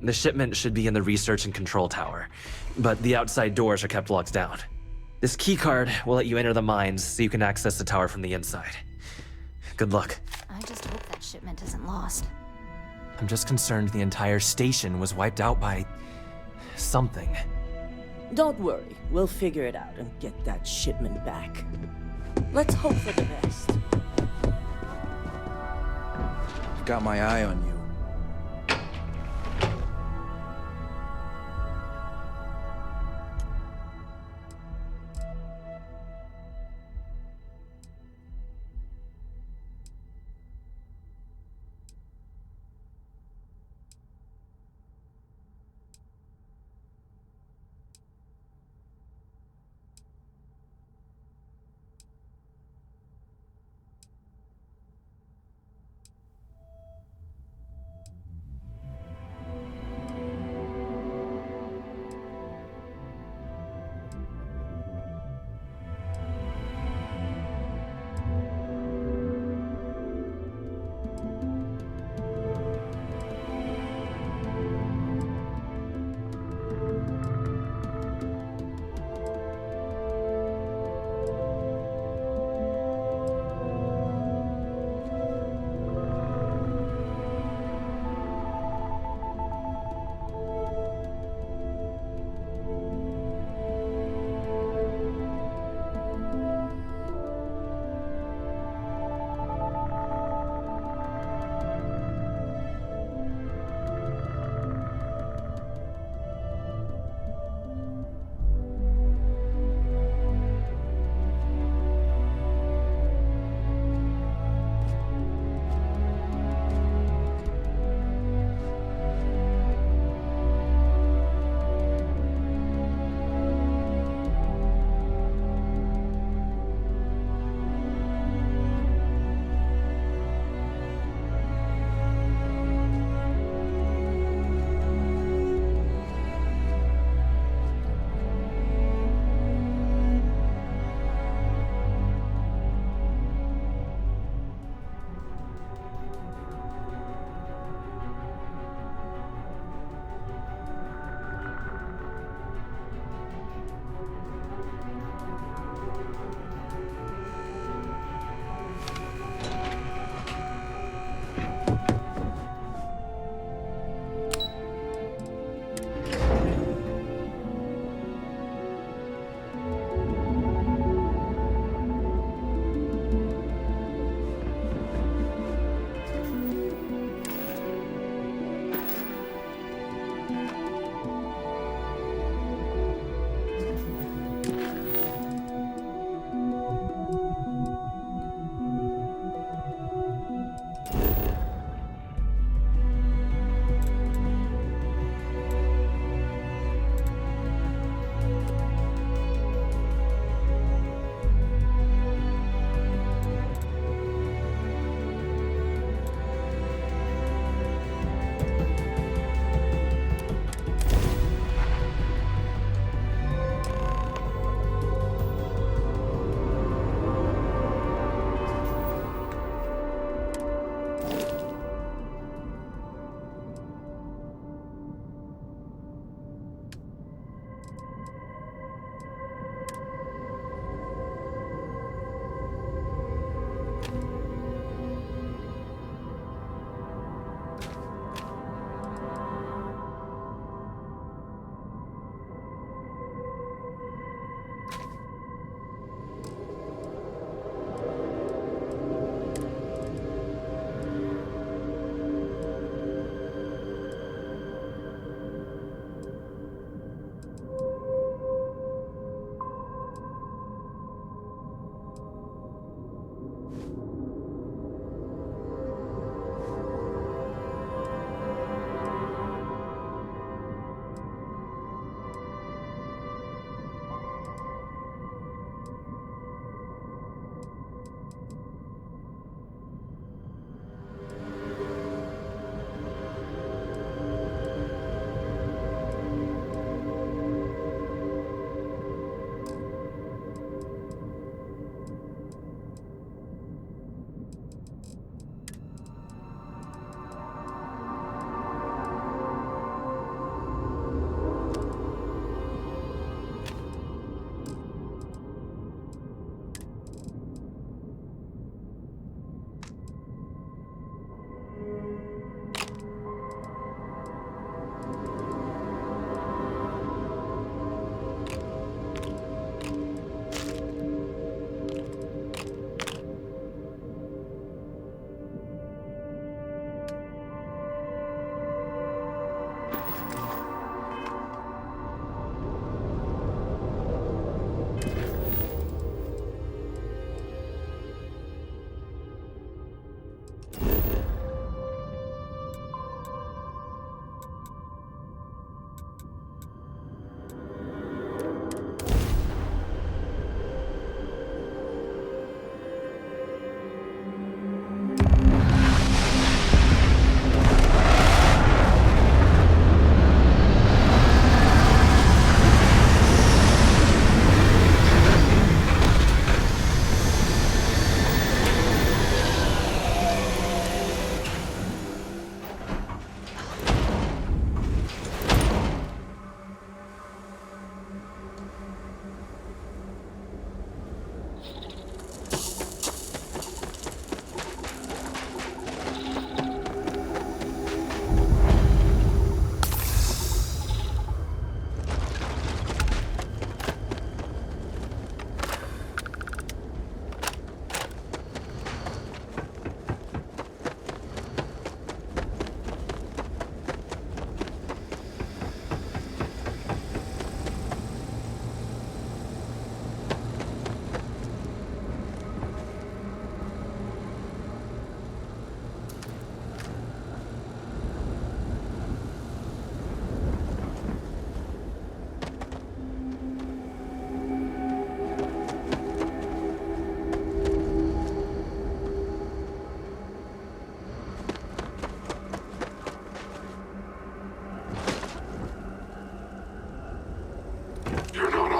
The shipment should be in the research and control tower, but the outside doors are kept locked down. This keycard will let you enter the mines so you can access the tower from the inside. Good luck. I just hope that shipment isn't lost. I'm just concerned the entire station was wiped out by something. Don't worry, we'll figure it out and get that shipment back. Let's hope for the best. Got my eye on you.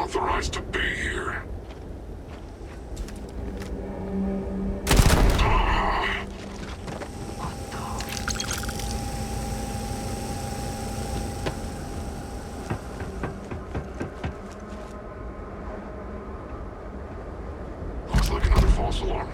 authorized to be here. Looks like another false alarm.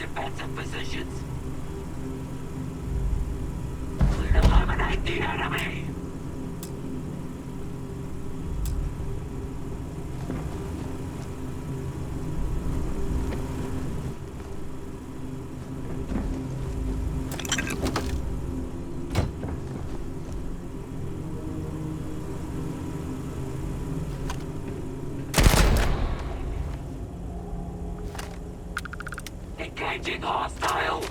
defensive positions. Eliminate the enemy! Engaging hostile!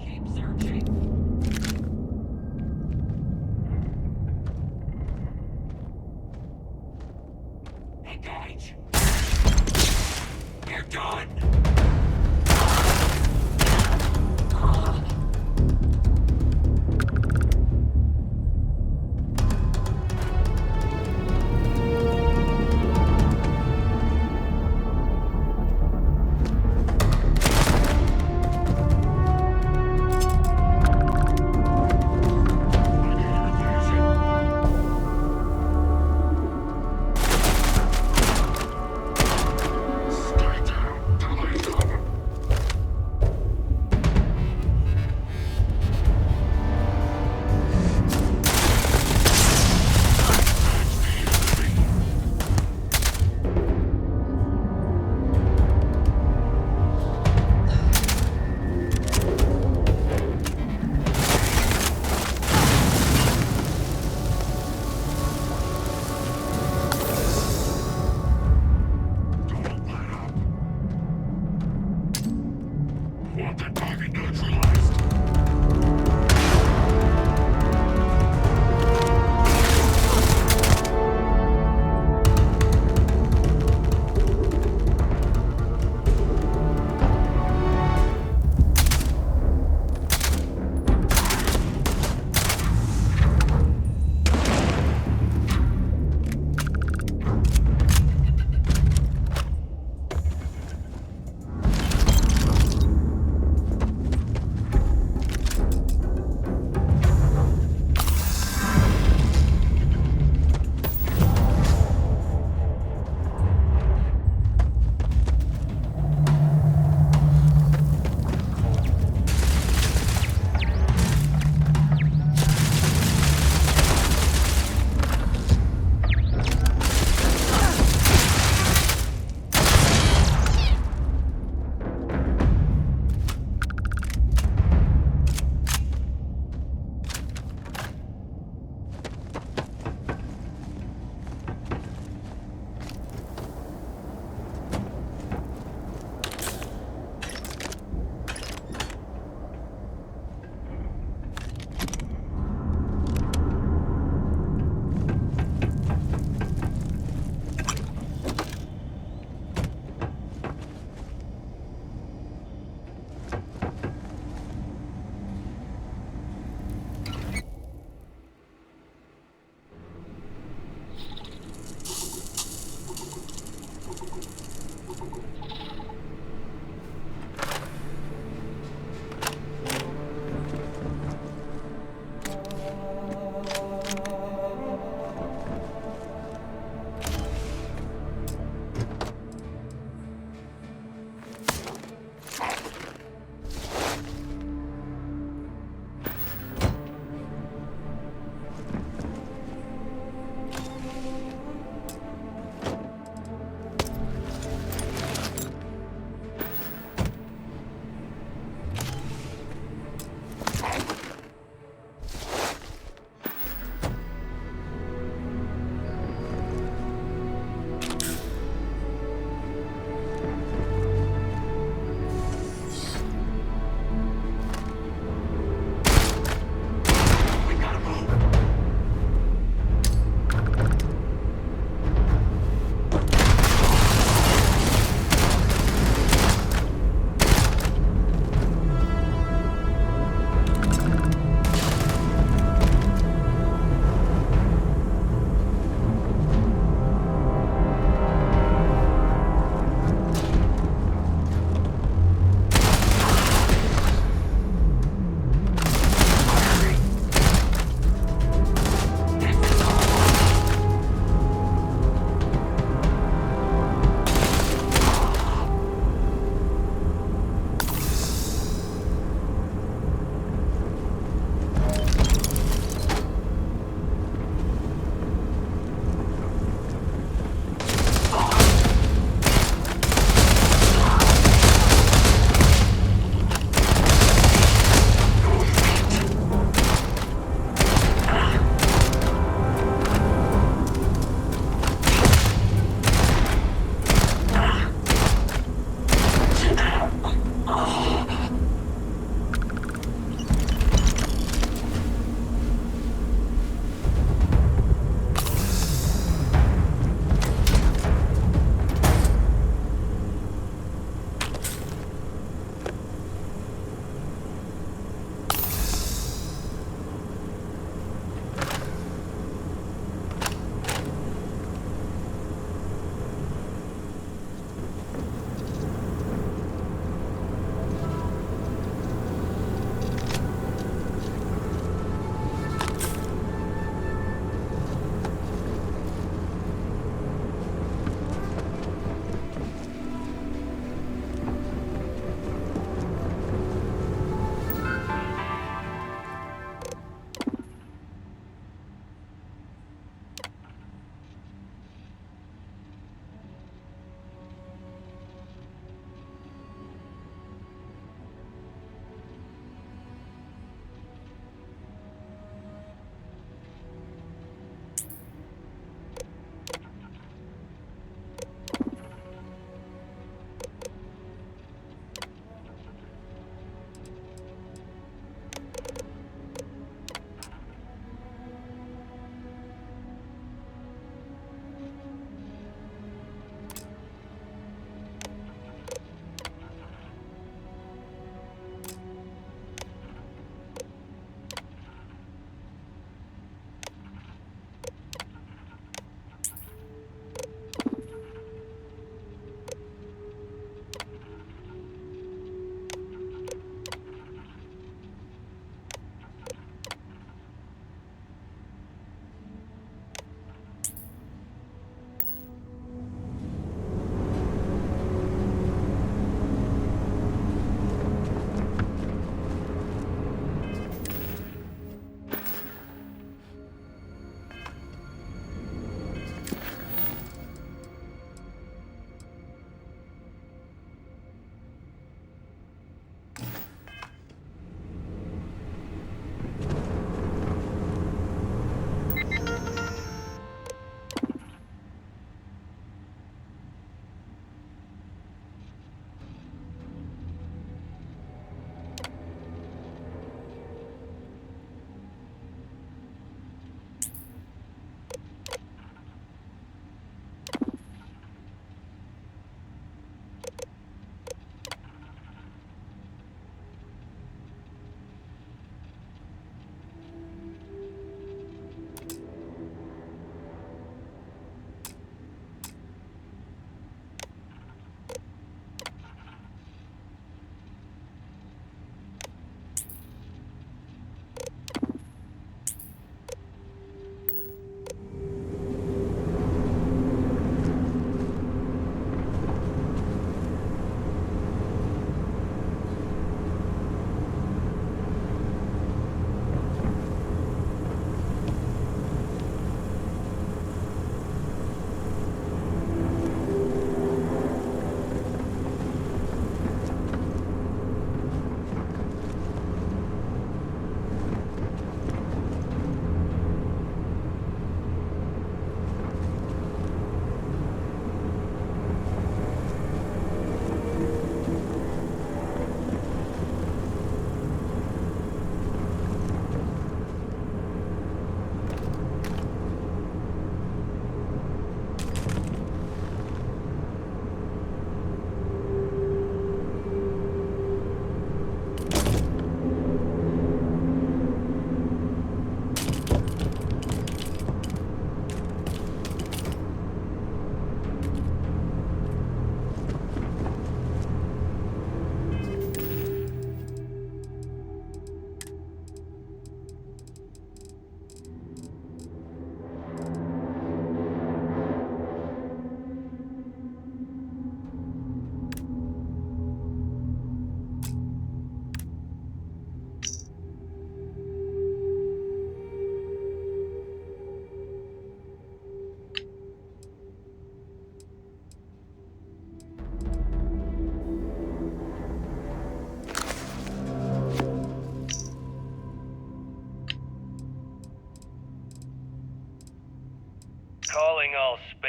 Keep searching. done. Stay down.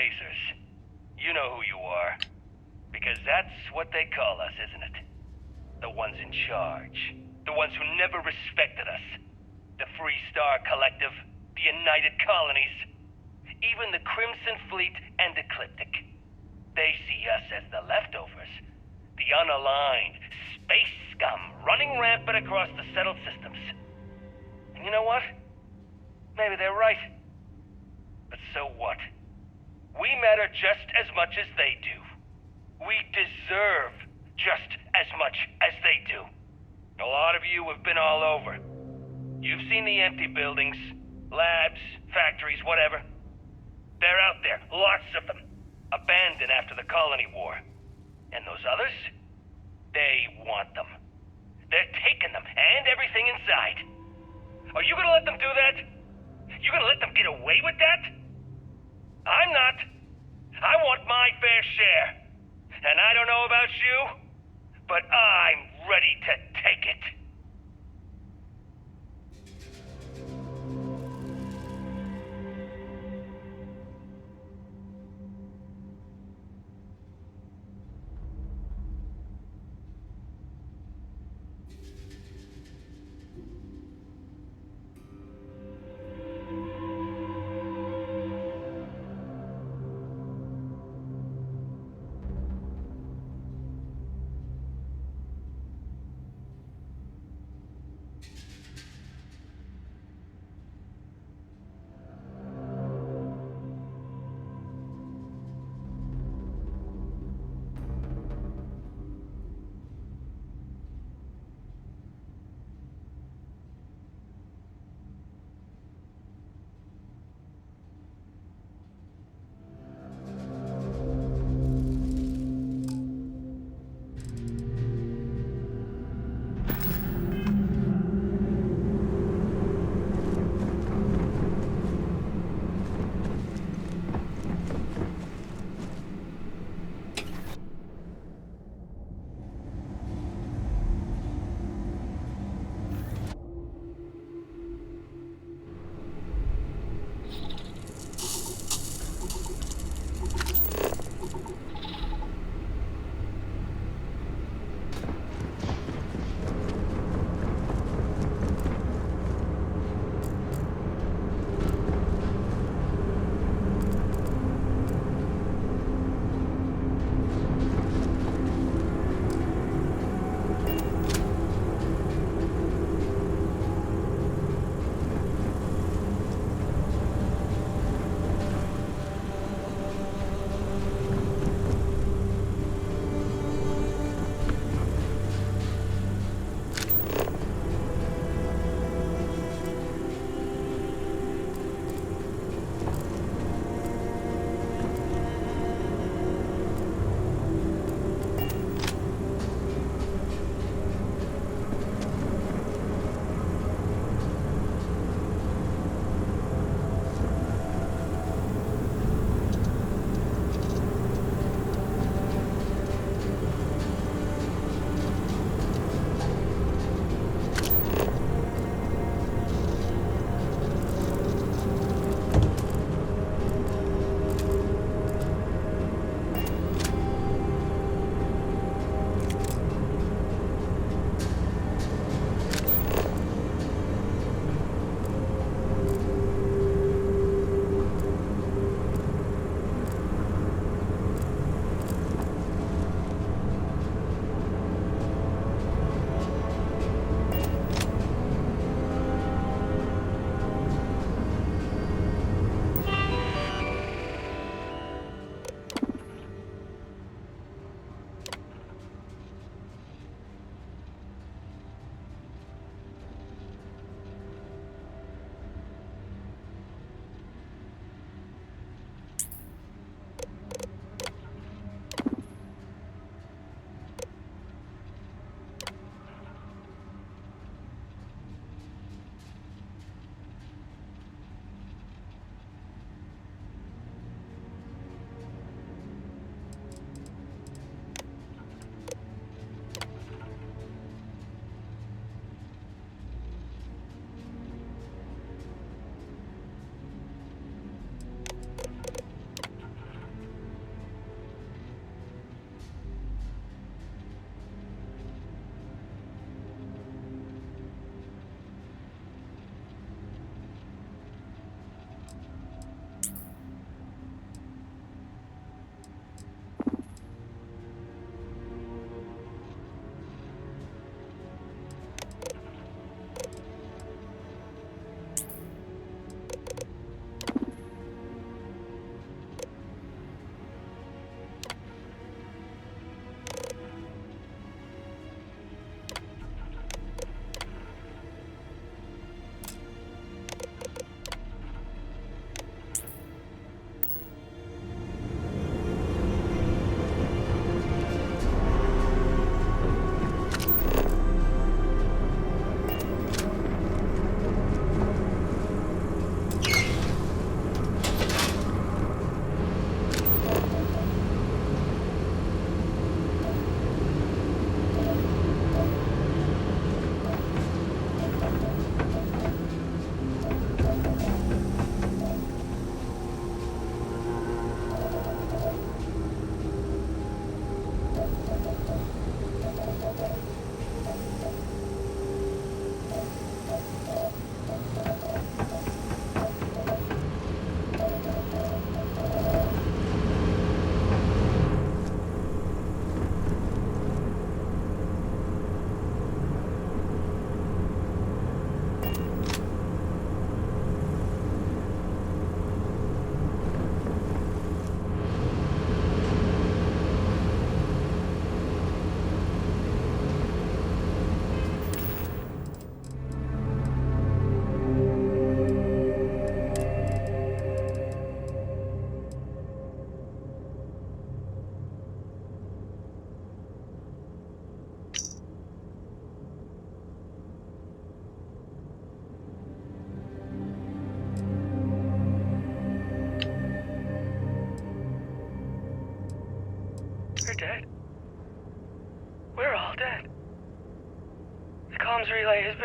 Erasers. You know who you are. Because that's what they call us, isn't it? The ones in charge. The ones who never respected us. The Free Star Collective, the United Colonies, even the Crimson Fleet and Ecliptic. They see us as the leftovers. The unaligned, space scum running rampant across the settled systems. And you know what? Maybe they're right. But so what? We matter just as much as they do. We deserve just as much as they do. A lot of you have been all over. You've seen the empty buildings, labs, factories, whatever. They're out there, lots of them, abandoned after the colony war. And those others? They want them. They're taking them, and everything inside. Are you gonna let them do that? You gonna let them get away with that? I'm not. I want my fair share. And I don't know about you, but I'm ready to take it.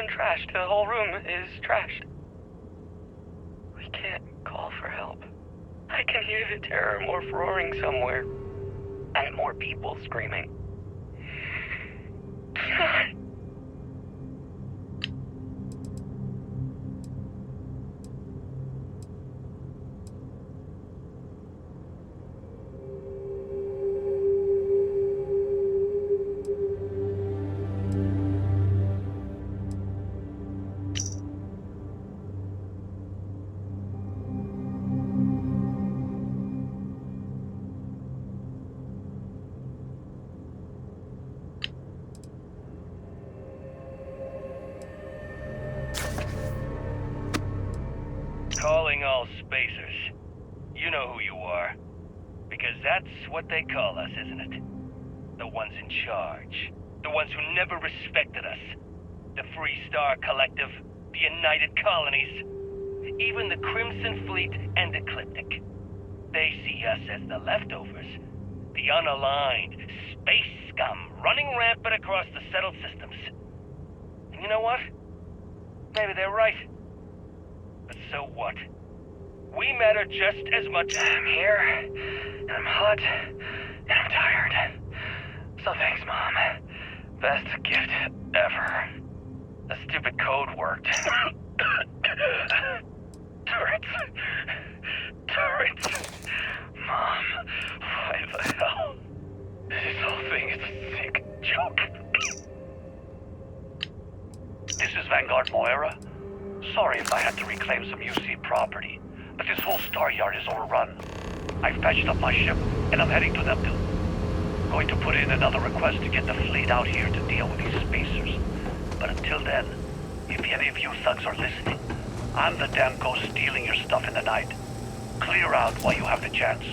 been trashed. The whole room is trashed. We can't call for help. I can hear the terror morph roaring somewhere. And more people screaming. God. Calling all spacers. You know who you are. Because that's what they call us, isn't it? The ones in charge. The ones who never respected us. The Free Star Collective. The United Colonies. Even the Crimson Fleet and Ecliptic. They see us as the leftovers. The unaligned space scum running rampant across the settled systems. And you know what? Maybe they're right. But so what? We matter just as much. I'm here, and I'm hot, and I'm tired. So thanks, Mom. Best gift ever. The stupid code worked. Turrets. Turrets. Mom, why the hell? This whole thing is a sick joke. This is Vanguard Moira. Sorry if I had to reclaim some UC property, but this whole star yard is overrun. I fetched up my ship, and I'm heading to Neptune. Going to put in another request to get the fleet out here to deal with these spacers. But until then, if any of you thugs are listening, I'm the damn ghost stealing your stuff in the night. Clear out while you have the chance.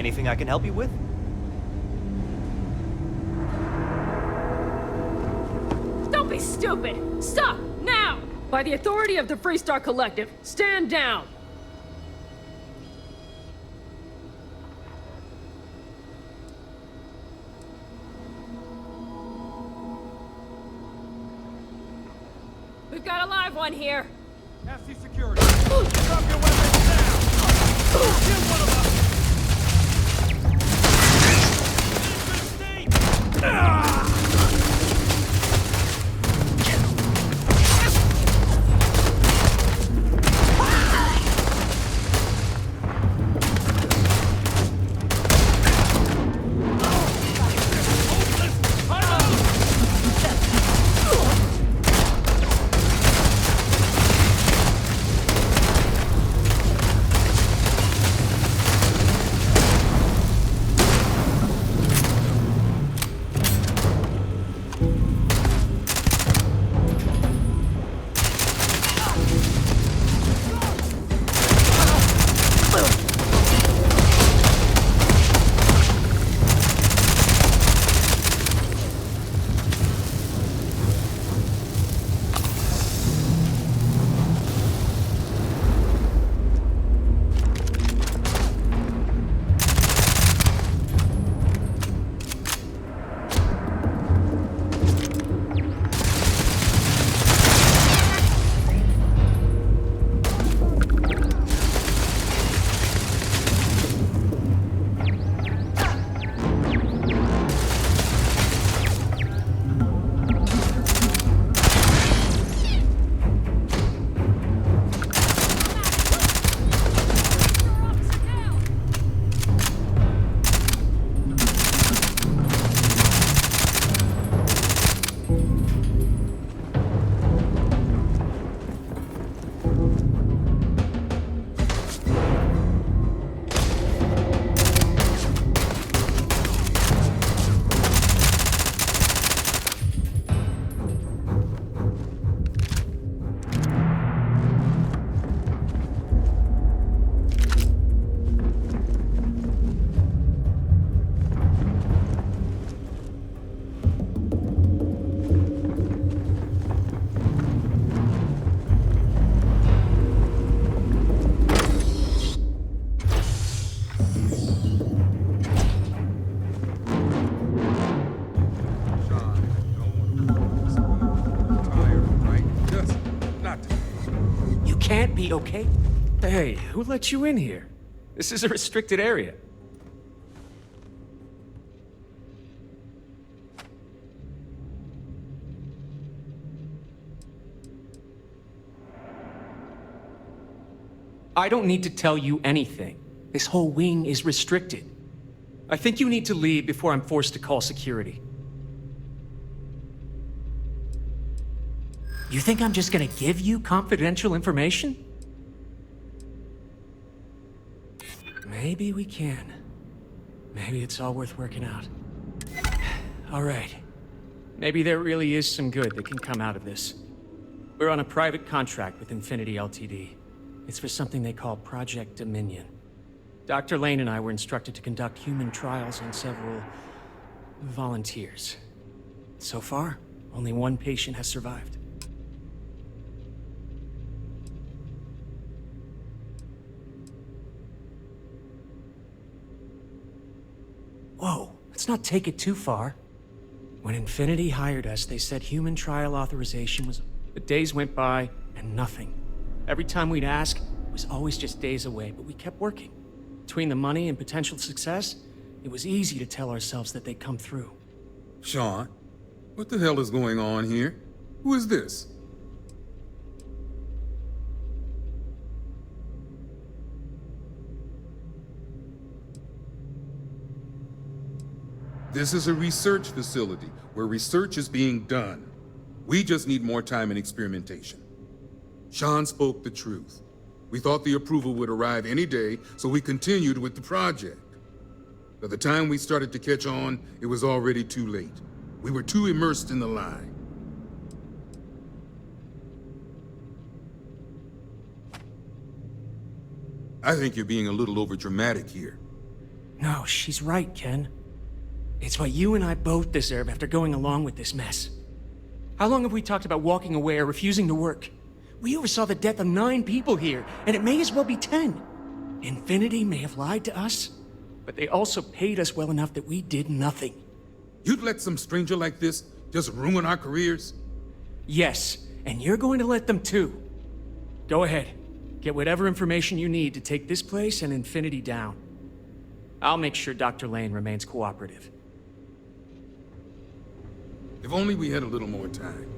Anything I can help you with? Don't be stupid! Stop! Now! By the authority of the Freestar Collective, stand down! We've got a live one here! FC security. Drop your weapons now! Kill one of us! Can't be okay? Hey, who let you in here? This is a restricted area. I don't need to tell you anything. This whole wing is restricted. I think you need to leave before I'm forced to call security. You think I'm just gonna give you confidential information? Maybe we can. Maybe it's all worth working out. All right. Maybe there really is some good that can come out of this. We're on a private contract with Infinity Ltd. It's for something they call Project Dominion. Dr. Lane and I were instructed to conduct human trials on several volunteers. So far, only one patient has survived. Whoa, let's not take it too far. When Infinity hired us, they said human trial authorization was... The days went by, and nothing. Every time we'd ask, it was always just days away, but we kept working. Between the money and potential success, it was easy to tell ourselves that they'd come through. Sean, what the hell is going on here? Who is this? This is a research facility where research is being done. We just need more time and experimentation. Sean spoke the truth. We thought the approval would arrive any day, so we continued with the project. By the time we started to catch on, it was already too late. We were too immersed in the lie. I think you're being a little overdramatic here. No, she's right, Ken. It's what you and I both deserve after going along with this mess. How long have we talked about walking away or refusing to work? We oversaw the death of 9 people here, and it may as well be 10. Infinity may have lied to us, but they also paid us well enough that we did nothing. You'd let some stranger like this just ruin our careers? Yes, and you're going to let them too. Go ahead. Get whatever information you need to take this place and Infinity down. I'll make sure Dr. Lane remains cooperative. If only we had a little more time.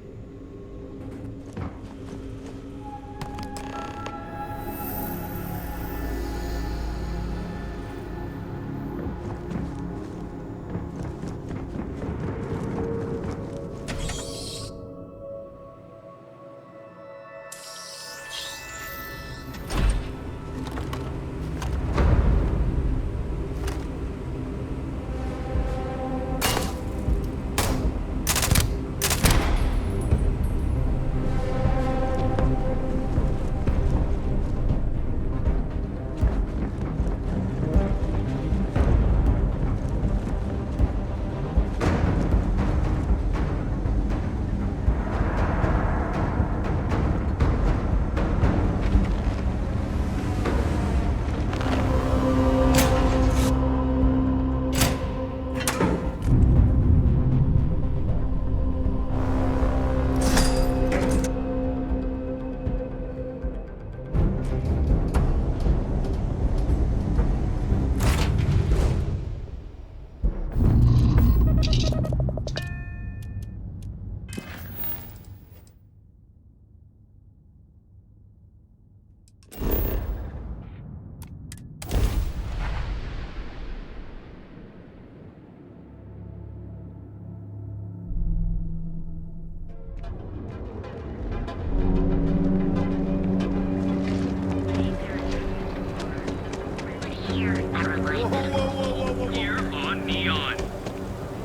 Here on Neon.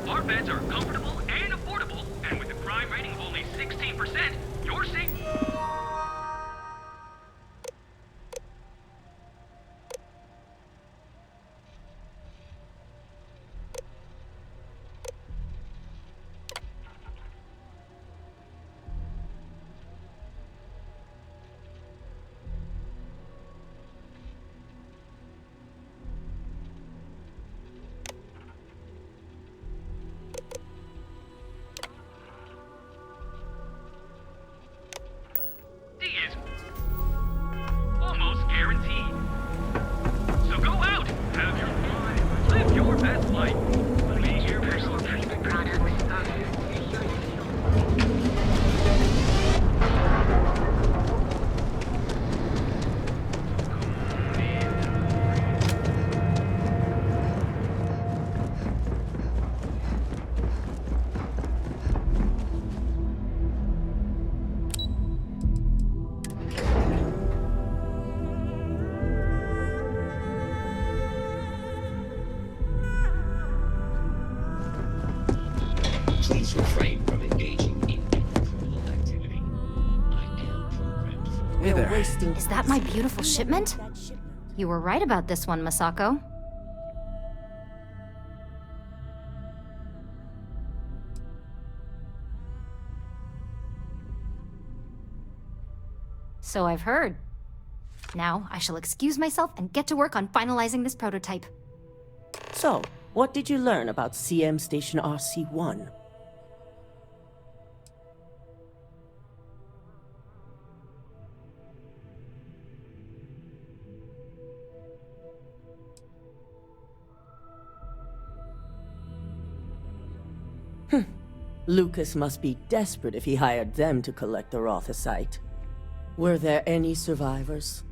Our beds are comfortable and affordable, and with a crime rating of only 16%, you're safe. Is almost guaranteed. So go out, have your fun, live your best life. Please your personal treatment products. Please refrain from engaging in criminal activity. I am programmed for... Hey there. Is that my beautiful shipment? You were right about this one, Masako. So I've heard. Now, I shall excuse myself and get to work on finalizing this prototype. So, what did you learn about CM Station RC-1? Lucas must be desperate if he hired them to collect the Rothicite. Were there any survivors?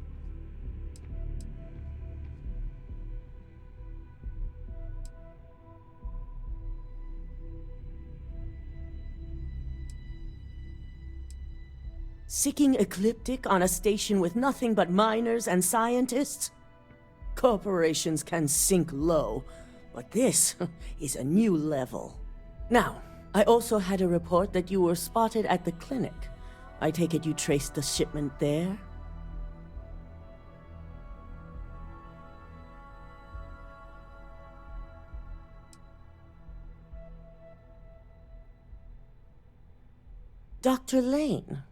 Seeking Ecliptic on a station with nothing but miners and scientists? Corporations can sink low, but this is a new level. Now, I also had a report that you were spotted at the clinic. I take it you traced the shipment there? Dr. Lane.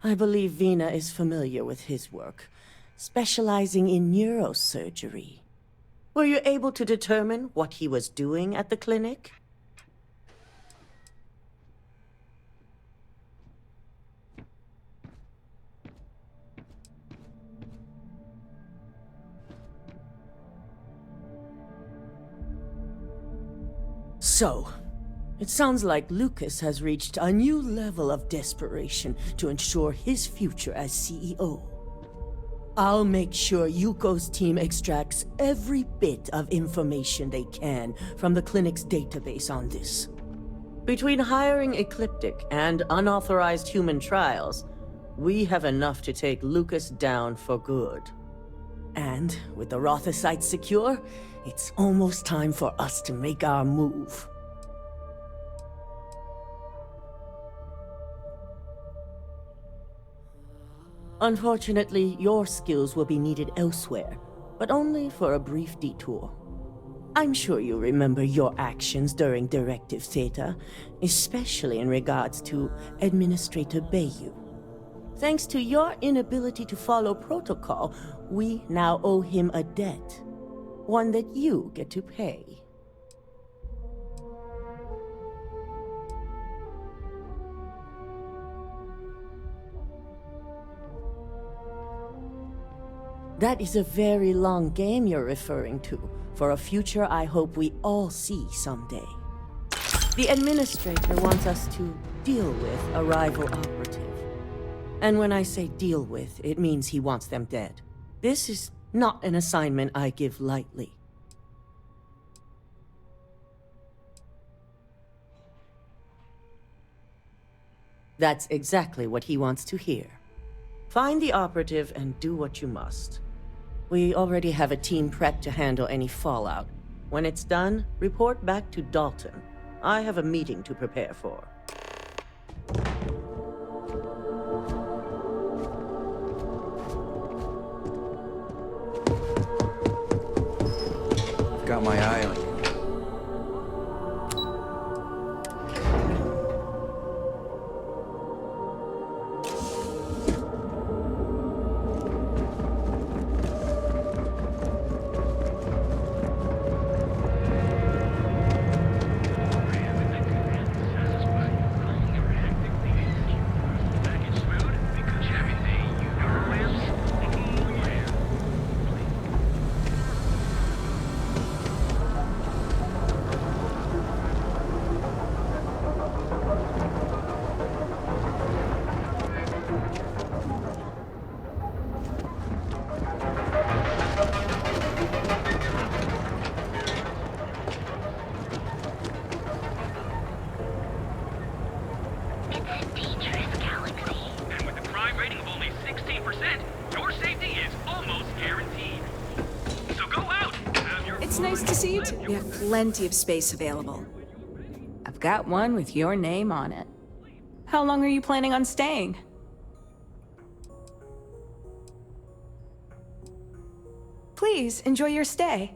I believe Vina is familiar with his work, specializing in neurosurgery. Were you able to determine what he was doing at the clinic? So, it sounds like Lucas has reached a new level of desperation to ensure his future as CEO. I'll make sure Yuko's team extracts every bit of information they can from the clinic's database on this. Between hiring Ecliptic and unauthorized human trials, we have enough to take Lucas down for good. And with the Rothocyte secure, it's almost time for us to make our move. Unfortunately, your skills will be needed elsewhere, but only for a brief detour. I'm sure you remember your actions during Directive Theta, especially in regards to Administrator Bayou. Thanks to your inability to follow protocol, we now owe him a debt. One that you get to pay. That is a very long game you're referring to, for a future I hope we all see someday. The Administrator wants us to deal with a rival operative. And when I say deal with, it means he wants them dead. This is not an assignment I give lightly. That's exactly what he wants to hear. Find the operative and do what you must. We already have a team prepped to handle any fallout. When it's done, report back to Dalton. I have a meeting to prepare for. I've got my eye on you. We have plenty of space available. I've got one with your name on it. How long are you planning on staying? Please, enjoy your stay.